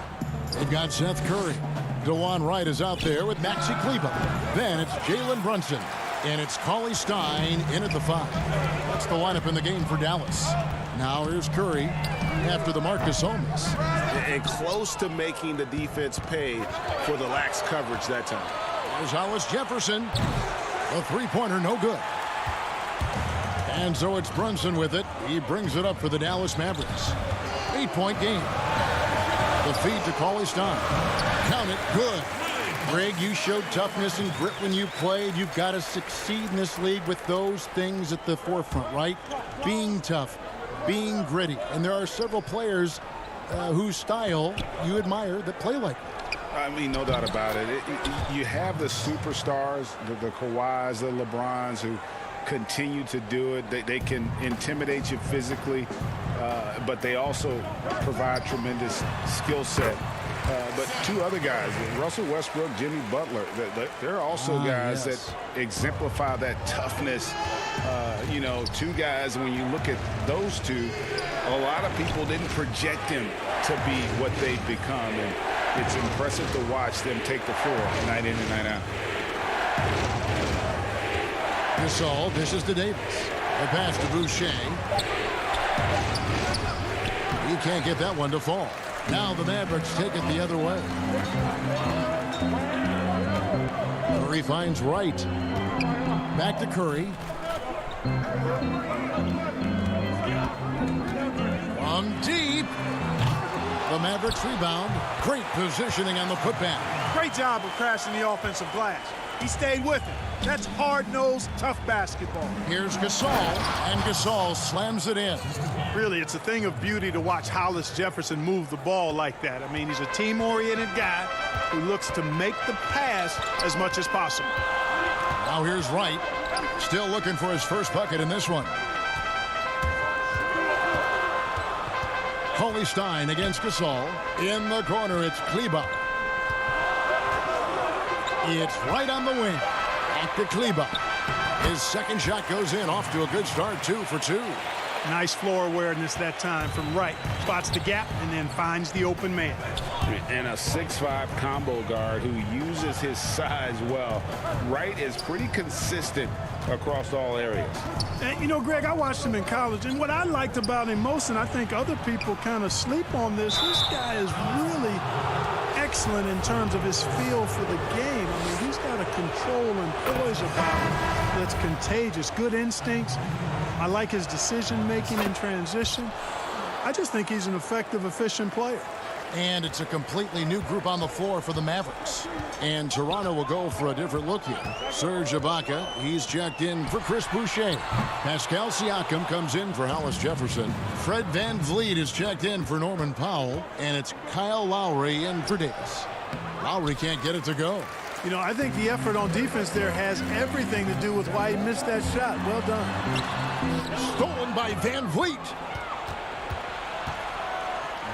Speaker 4: They've got Seth Curry. DeJuan Wright is out there with Maxi Kleber. Then it's Jalen Brunson. And it's Cauley Stein in at the 5. That's the lineup in the game for Dallas. Now here's Curry after the Marcus Holmes.
Speaker 7: And close to making the defense pay for the lax coverage that time.
Speaker 4: There's Hollis Jefferson. A three-pointer, no good. And so it's Brunson with it. He brings it up for the Dallas Mavericks. 8-point game. The feed to Cauley Stein. Count it, good. Greg, you showed toughness and grit when you played. You've got to succeed in this league with those things at the forefront, right? Being tough, being gritty. And there are several players whose style you admire that play like that.
Speaker 7: I mean, no doubt about it. You have the superstars, the Kawhis, the LeBrons, who continue to do it. They can intimidate you physically, but they also provide tremendous skill set. But two other guys, Russell Westbrook, Jimmy Butler, they're also guys that exemplify that toughness. You know, two guys, when you look at those two, a lot of people didn't project them to be what they've become. And it's impressive to watch them take the floor night in and night out.
Speaker 4: Gasol dishes to Davis. A pass to Boucher. He can't get that one to fall. Now the Mavericks take it the other way. Curry finds Wright. Back to Curry. From deep. The Mavericks rebound. Great positioning on the putback.
Speaker 14: Great job of crashing the offensive glass. He stayed with it. That's hard-nosed, tough basketball.
Speaker 4: Here's Gasol, and Gasol slams it in.
Speaker 14: Really, it's a thing of beauty to watch Hollis Jefferson move the ball like that. I mean, he's a team-oriented guy who looks to make the pass as much as possible.
Speaker 4: Now here's Wright, still looking for his first bucket in this one. Cauley Stein against Gasol. In the corner, it's Kleber. It's right on the wing. Back to Kleber. His second shot goes in, off to a good start, 2 for 2.
Speaker 14: Nice floor awareness that time from Wright. Spots the gap and then finds the open man.
Speaker 7: And a 6'5" combo guard who uses his size well. Wright is pretty consistent across all areas.
Speaker 14: And, you know, Greg, I watched him in college, and what I liked about him most, and I think other people kind of sleep on this guy is really excellent in terms of his feel for the game. I mean, he's got a control and poise about him that's contagious. Good instincts. I like his decision-making in transition. I just think he's an effective, efficient player.
Speaker 4: And it's a completely new group on the floor for the Mavericks. And Toronto will go for a different look here. Serge Ibaka, he's checked in for Chris Boucher. Pascal Siakam comes in for Hollis Jefferson. Fred VanVleet is checked in for Norman Powell. And it's Kyle Lowry in for Davis. Lowry can't get it to go.
Speaker 14: You know, I think the effort on defense there has everything to do with why he missed that shot. Well done.
Speaker 4: Stolen by VanVleet.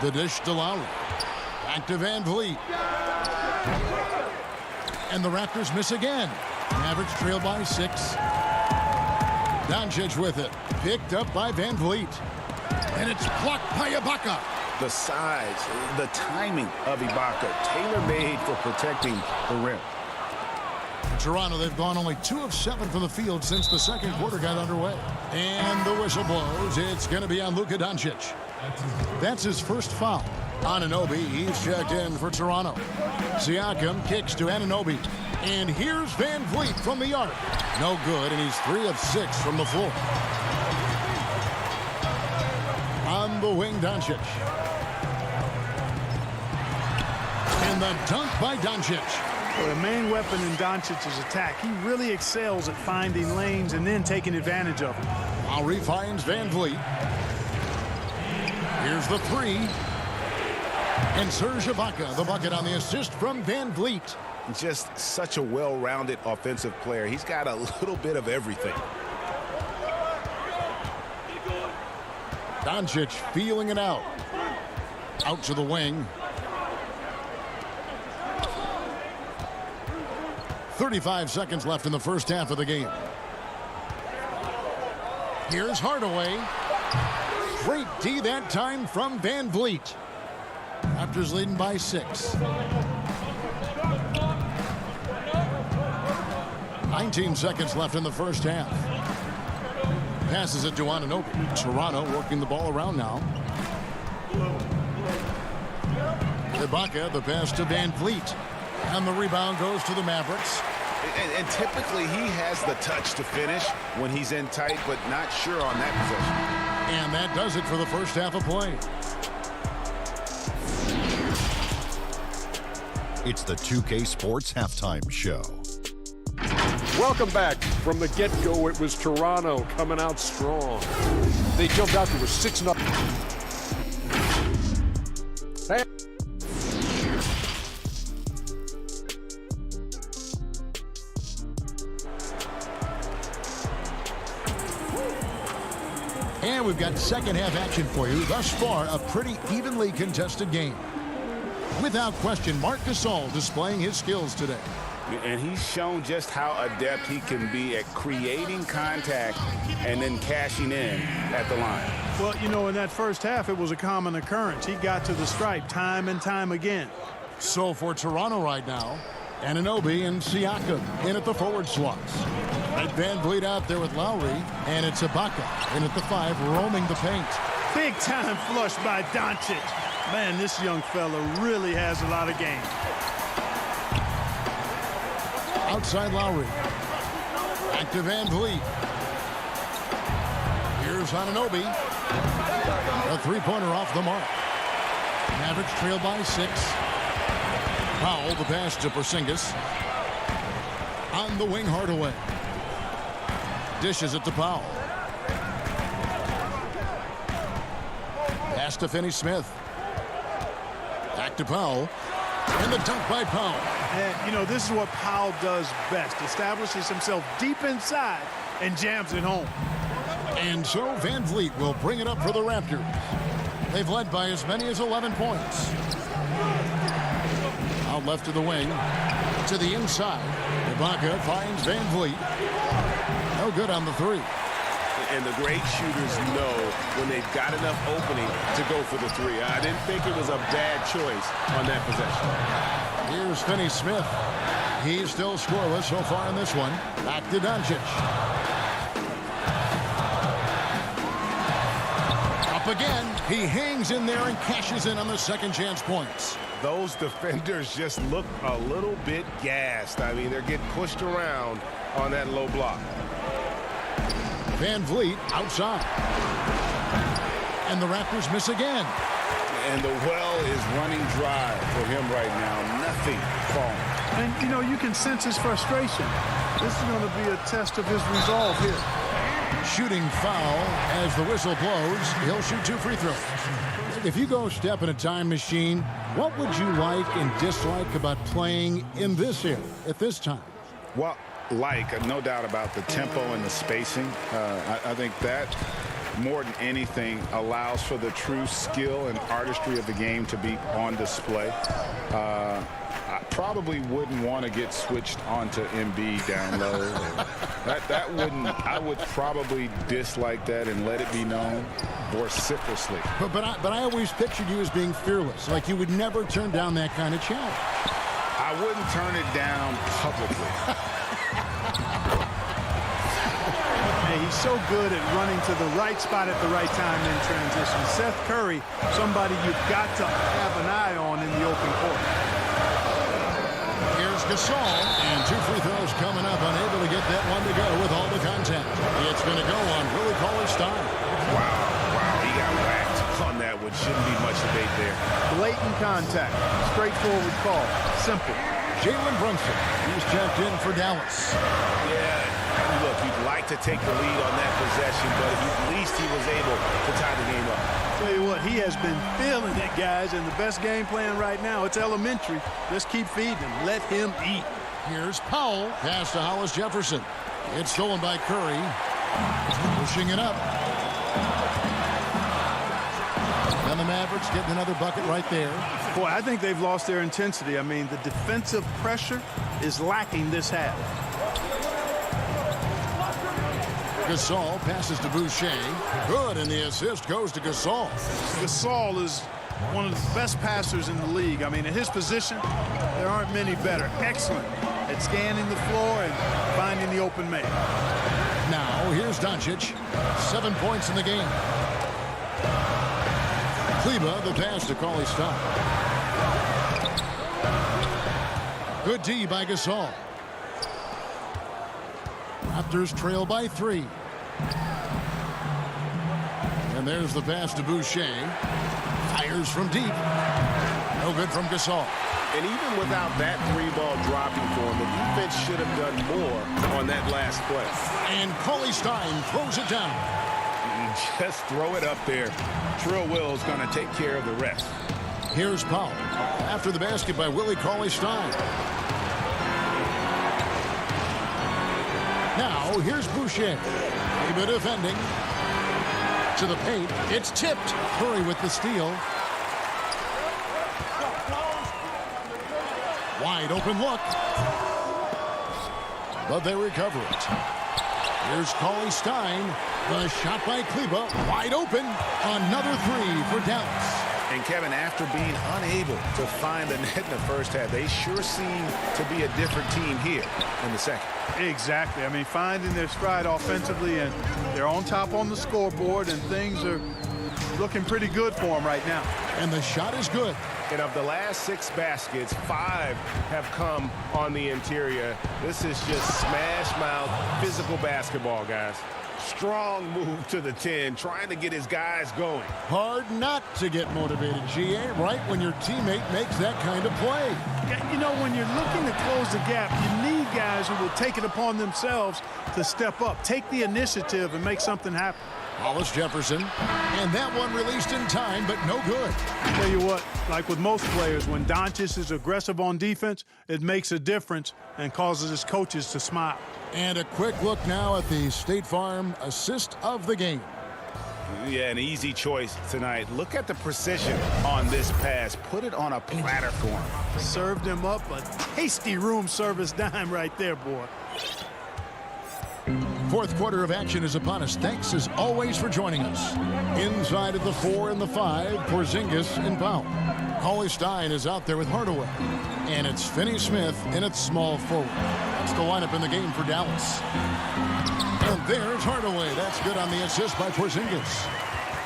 Speaker 4: The dish to Lowry. Back to VanVleet. And the Raptors miss again. Mavericks trail by 6. Doncic with it. Picked up by VanVleet. And it's blocked by Ibaka.
Speaker 7: The size, the timing of Ibaka, tailor-made for protecting the rim.
Speaker 4: Toronto, they've gone only 2 of 7 from the field since the second quarter got underway. And the whistle blows. It's going to be on Luka Doncic. That's his first foul. Anunoby, he's checked in for Toronto. Siakam kicks to Anunoby. And here's VanVleet from the arc. No good, and he's 3 of 6 from the floor. On the wing, Doncic. And the dunk by Doncic.
Speaker 14: Well, the main weapon in Doncic's attack. He really excels at finding lanes and then taking advantage of them.
Speaker 4: Lowry finds VanVleet. Here's the 3. And Serge Ibaka, the bucket on the assist from VanVleet.
Speaker 7: Just such a well-rounded offensive player. He's got a little bit of everything.
Speaker 4: Doncic feeling it out. Out to the wing. 35 seconds left in the first half of the game. Here's Hardaway. Great D that time from VanVleet. Raptors leading by 6. 19 seconds left in the first half. Passes it to Anunoby. Toronto working the ball around now. Ibaka, the pass to VanVleet. And the rebound goes to the Mavericks.
Speaker 7: And typically he has the touch to finish when he's in tight, but not sure on that possession.
Speaker 4: And that does it for the first half of play.
Speaker 9: It's the 2K Sports Halftime Show.
Speaker 10: Welcome back. From the get-go, it was Toronto coming out strong. They jumped out. There was 6-0.
Speaker 4: And we've got second half action for you. Thus far, a pretty evenly contested game. Without question, Marc Gasol displaying his skills today.
Speaker 7: And he's shown just how adept he can be at creating contact and then cashing in at the line.
Speaker 14: Well, you know, in that first half, it was a common occurrence. He got to the stripe time and time again.
Speaker 4: So for Toronto right now, Anunoby and Siakam in at the forward slots. Right, VanVleet out there with Lowry, and it's Ibaka in at the 5, roaming the paint.
Speaker 14: Big time flush by Doncic. Man, this young fella really has a lot of game.
Speaker 4: Outside Lowry. Back to VanVleet. Here's Anunoby. A three-pointer off the mark. Mavericks trail by 6. Powell, the pass to Porzingis. On the wing, Hardaway. Dishes it to Powell. Pass to Finney-Smith. Back to Powell. And the dunk by Powell.
Speaker 14: And, you know, this is what Powell does best. Establishes himself deep inside and jams it home.
Speaker 4: And so VanVleet will bring it up for the Raptors. They've led by as many as 11 points. Out left to the wing. To the inside. Ibaka finds VanVleet. No good on the 3.
Speaker 7: And the great shooters know when they've got enough opening to go for the 3. I didn't think it was a bad choice on that possession.
Speaker 4: Here's Finney-Smith. He's still scoreless so far in this one. Back to Doncic. Up again. He hangs in there and cashes in on the second chance points.
Speaker 7: those defenders just look a little bit gassed. I mean, they're getting pushed around on that low block.
Speaker 4: Van Vliet outside. And the Raptors miss again.
Speaker 6: And the well is running dry for him right now. Nothing falling.
Speaker 14: And, you know, you can sense his frustration. This is going to be a test of his resolve here.
Speaker 4: Shooting foul as the whistle blows. He'll shoot 2 free throws. If you go step in a time machine, what would you like and dislike about playing in this era at this time?
Speaker 6: Well, no doubt about the tempo and the spacing. I think that more than anything allows for the true skill and artistry of the game to be on display. I probably wouldn't want to get switched onto MB down low. I would probably dislike that and let it be known vociferously.
Speaker 4: But I always pictured you as being fearless, like you would never turn down that kind of challenge.
Speaker 6: I wouldn't turn it down publicly.
Speaker 14: He's so good at running to the right spot at the right time in transition. Seth Curry, somebody you've got to have an eye on in the open court.
Speaker 4: Here's Gasol, and 2 free throws coming up, unable to get that one to go with all the contact. It's going to go on Willie Cauley-Stein.
Speaker 7: Wow, he got whacked on that one. Shouldn't be much debate there.
Speaker 14: Blatant contact, straightforward call, simple.
Speaker 4: Jalen Brunson, he's checked in for Dallas.
Speaker 7: Yeah. Look, you'd like to take the lead on that possession, but at least he was able to tie the game up.
Speaker 14: Tell you what, he has been feeling it, guys, and the best game plan right now, it's elementary. Just keep feeding him. Let him eat.
Speaker 4: Here's Powell. Pass to Hollis Jefferson. It's stolen by Curry. Pushing it up. And the Mavericks getting another bucket right there.
Speaker 14: Boy, I think they've lost their intensity. I mean, the defensive pressure is lacking this half.
Speaker 4: Gasol passes to Boucher. Good, and the assist goes to Gasol.
Speaker 14: Gasol is one of the best passers in the league. I mean, at his position, there aren't many better. Excellent at scanning the floor and finding the open man.
Speaker 4: Now, here's Doncic. 7 points in the game. Kleba, the pass to Cauley-Stein. Good D by Gasol. Raptors trail by 3. And there's the pass to Boucher. Fires from deep. No good from Gasol.
Speaker 7: And even without that 3-ball dropping for him, the defense should have done more on that last play.
Speaker 4: And Cauley-Stein throws it down.
Speaker 6: Just throw it up there. Trill Will's going to take care of the rest.
Speaker 4: Here's Powell. After the basket by Willie Cauley-Stein. Now, here's Boucher. Kleba defending. To the paint. It's tipped. Curry with the steal. Wide open look. But they recover it. Here's Cauley-Stein. The shot by Kleba. Wide open. Another 3 for Dallas.
Speaker 7: And Kevin, after being unable to find the net in the first half, they sure seem to be a different team here in the second.
Speaker 14: Exactly. I mean, finding their stride offensively, and they're on top on the scoreboard, and things are looking pretty good for them right now.
Speaker 4: And the shot is good.
Speaker 7: And of the last 6 baskets, 5 have come on the interior. This is just smash mouth physical basketball, guys. Strong move to the 10, trying to get his guys going.
Speaker 4: Hard not to get motivated, GA, right when your teammate makes that kind of play.
Speaker 14: Yeah, you know, when you're looking to close the gap, you need guys who will take it upon themselves to step up, take the initiative, and make something happen.
Speaker 4: Hollis Jefferson, and that one released in time, but no good.
Speaker 14: I'll tell you what, like with most players, when Doncic is aggressive on defense, it makes a difference and causes his coaches to smile.
Speaker 4: And a quick look now at the State Farm assist of the game.
Speaker 7: Yeah, an easy choice tonight. Look at the precision on this pass. Put it on a platter for him.
Speaker 14: Served him up a tasty room service dime right there, boy.
Speaker 4: Fourth quarter of action is upon us. Thanks as always for joining us. Inside of the 4 and the 5, Porzingis and Powell. Cauley-Stein is out there with Hardaway. And it's Finney-Smith in its small forward. That's the lineup in the game for Dallas. And there's Hardaway. That's good on the assist by Porzingis.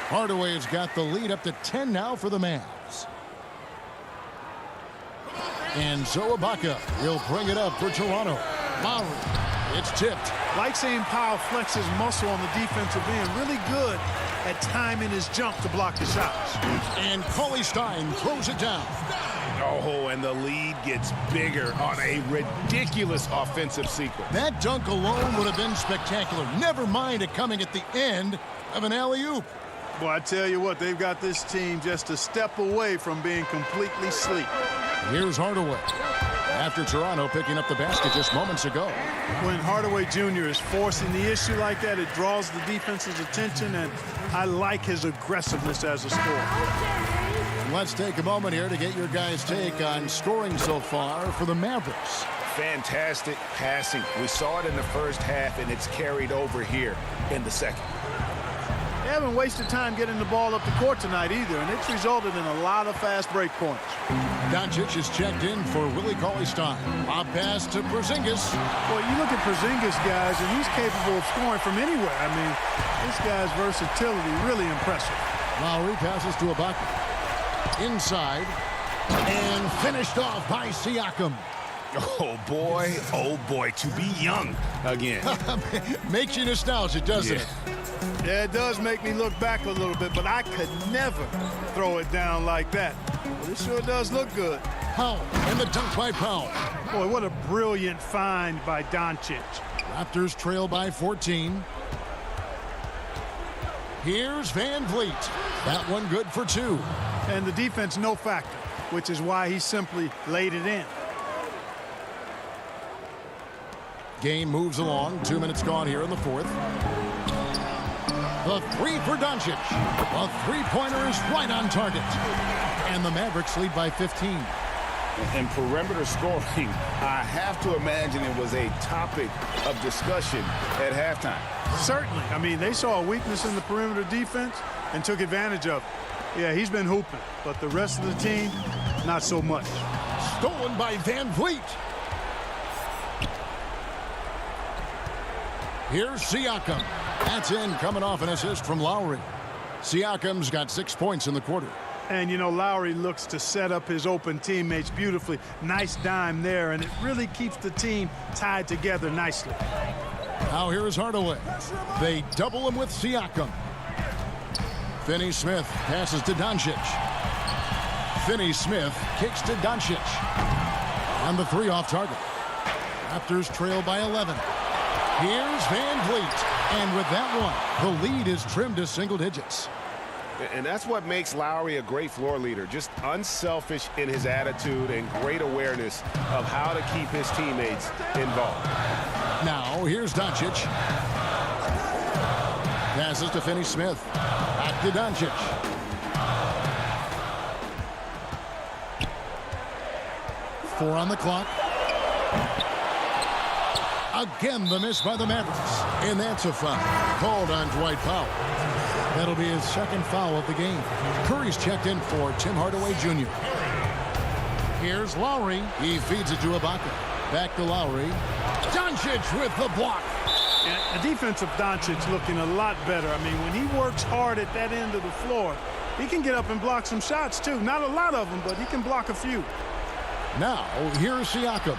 Speaker 4: Hardaway has got the lead up to 10 now for the Mavs. And Ibaka will bring it up for Toronto. Lowry, it's tipped.
Speaker 14: Like seeing Powell flex his muscle on the defensive end. Really good at timing his jump to block the shots.
Speaker 4: And Cauley Stein throws it down.
Speaker 7: Oh, and the lead gets bigger on a ridiculous offensive sequence.
Speaker 4: That dunk alone would have been spectacular. Never mind it coming at the end of an alley-oop.
Speaker 14: Boy, I tell you what, they've got this team just a step away from being completely asleep.
Speaker 4: Here's Hardaway. After Toronto picking up the basket just moments ago.
Speaker 14: When Hardaway Jr. is forcing the issue like that, it draws the defense's attention, and I like his aggressiveness as a scorer.
Speaker 4: Let's take a moment here to get your guys' take on scoring so far for the Mavericks.
Speaker 7: Fantastic passing. We saw it in the first half, and it's carried over here in the second.
Speaker 14: They haven't wasted time getting the ball up the court tonight either, and it's resulted in a lot of fast break points.
Speaker 4: Doncic is checked in for Willie Cauley-Stein. A pass to Porzingis.
Speaker 14: Well, you look at Porzingis, guys, and he's capable of scoring from anywhere. I mean, this guy's versatility really impressive.
Speaker 4: Lowry passes to Ibaka. Inside, and finished off by Siakam.
Speaker 7: Oh boy, to be young again.
Speaker 4: Makes you nostalgic, doesn't it?
Speaker 14: Yeah, it does make me look back a little bit, but I could never throw it down like that. But it sure does look good.
Speaker 4: Powell, and the dunk by Powell.
Speaker 14: Boy, what a brilliant find by Doncic.
Speaker 4: Raptors trail by 14. Here's Van Vliet. That one good for 2.
Speaker 14: And the defense no factor, which is why he simply laid it in.
Speaker 4: Game moves along. 2 minutes gone here in the fourth. The three for Doncic. A three-pointer is right on target. And the Mavericks lead by 15.
Speaker 7: And perimeter scoring, I have to imagine it was a topic of discussion at halftime.
Speaker 14: Certainly. I mean, they saw a weakness in the perimeter defense and took advantage of it. Yeah, he's been hooping, but the rest of the team, not so much.
Speaker 4: Stolen by Van Vliet. Here's Siakam. That's in, coming off an assist from Lowry. Siakam's got 6 points in the quarter.
Speaker 14: And, you know, Lowry looks to set up his open teammates beautifully. Nice dime there, and it really keeps the team tied together nicely.
Speaker 4: Now here's Hardaway. They double him with Siakam. Finney-Smith passes to Doncic. Finney-Smith kicks to Doncic. And the three off target. Raptors trail by 11. Here's Van Vliet. And with that one, the lead is trimmed to single digits.
Speaker 7: And that's what makes Lowry a great floor leader. Just unselfish in his attitude and great awareness of how to keep his teammates involved.
Speaker 4: Now, here's Doncic. Passes to Finney-Smith. Back to Doncic. Four on the clock. Again, the miss by the Mavericks. And that's a foul called on Dwight Powell. That'll be his second foul of the game. Curry's checked in for Tim Hardaway Jr. Here's Lowry. He feeds it to Ibaka. Back to Lowry. Doncic with the block.
Speaker 14: And the defense of Doncic looking a lot better. I mean, when he works hard at that end of the floor, he can get up and block some shots, too. Not a lot of them, but he can block a few.
Speaker 4: Now, here's Siakam.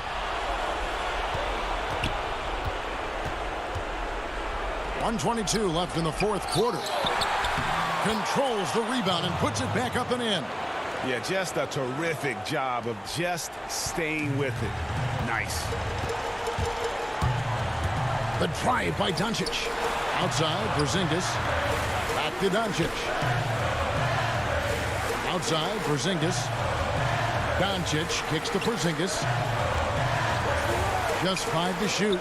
Speaker 4: 1:22 left in the fourth quarter. Controls the rebound and puts it back up and in.
Speaker 7: Yeah, just a terrific job of just staying with it. Nice.
Speaker 4: The drive by Doncic. Outside, Porzingis. Back to Doncic. Outside, Porzingis. Doncic kicks to Porzingis. Just 5 to shoot.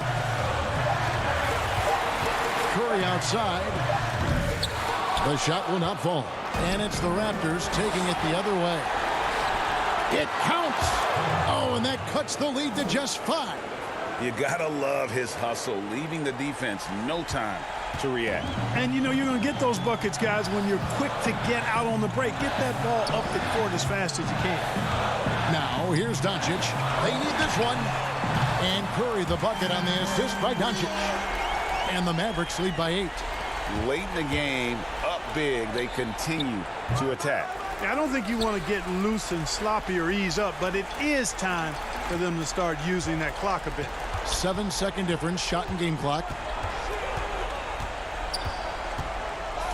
Speaker 4: Curry outside. The shot will not fall. And it's the Raptors taking it the other way. It counts. Oh, and that cuts the lead to just 5.
Speaker 7: You gotta love his hustle, leaving the defense no time to react.
Speaker 14: And, you know, you're going to get those buckets, guys, when you're quick to get out on the break. Get that ball up the court as fast as you can.
Speaker 4: Now, here's Doncic. They need this one. And Curry the bucket on the assist by Doncic. And the Mavericks lead by 8.
Speaker 7: Late in the game, up big, they continue to attack.
Speaker 14: I don't think you want to get loose and sloppy or ease up, but it is time for them to start using that clock a bit.
Speaker 4: 7-second difference, shot and game clock.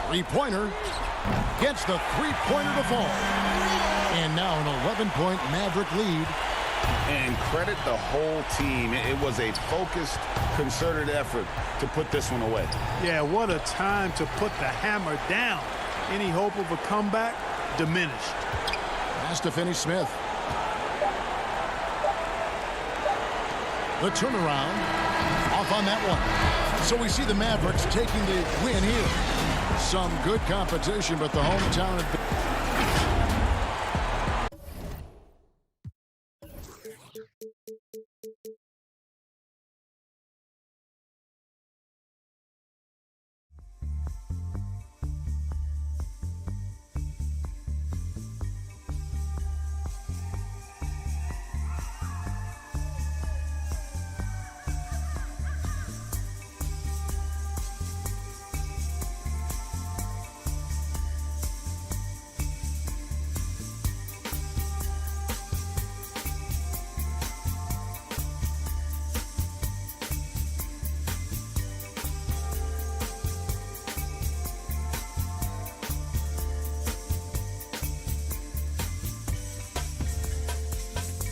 Speaker 4: Three-pointer. Gets the three-pointer to fall. And now an 11-point Maverick lead.
Speaker 7: And credit the whole team. It was a focused, concerted effort to put this one away.
Speaker 14: Yeah, what a time to put the hammer down. Any hope of a comeback diminished.
Speaker 4: Has to finish Smith. The turnaround off on that one. So we see the Mavericks taking the win here. Some good competition, but the hometown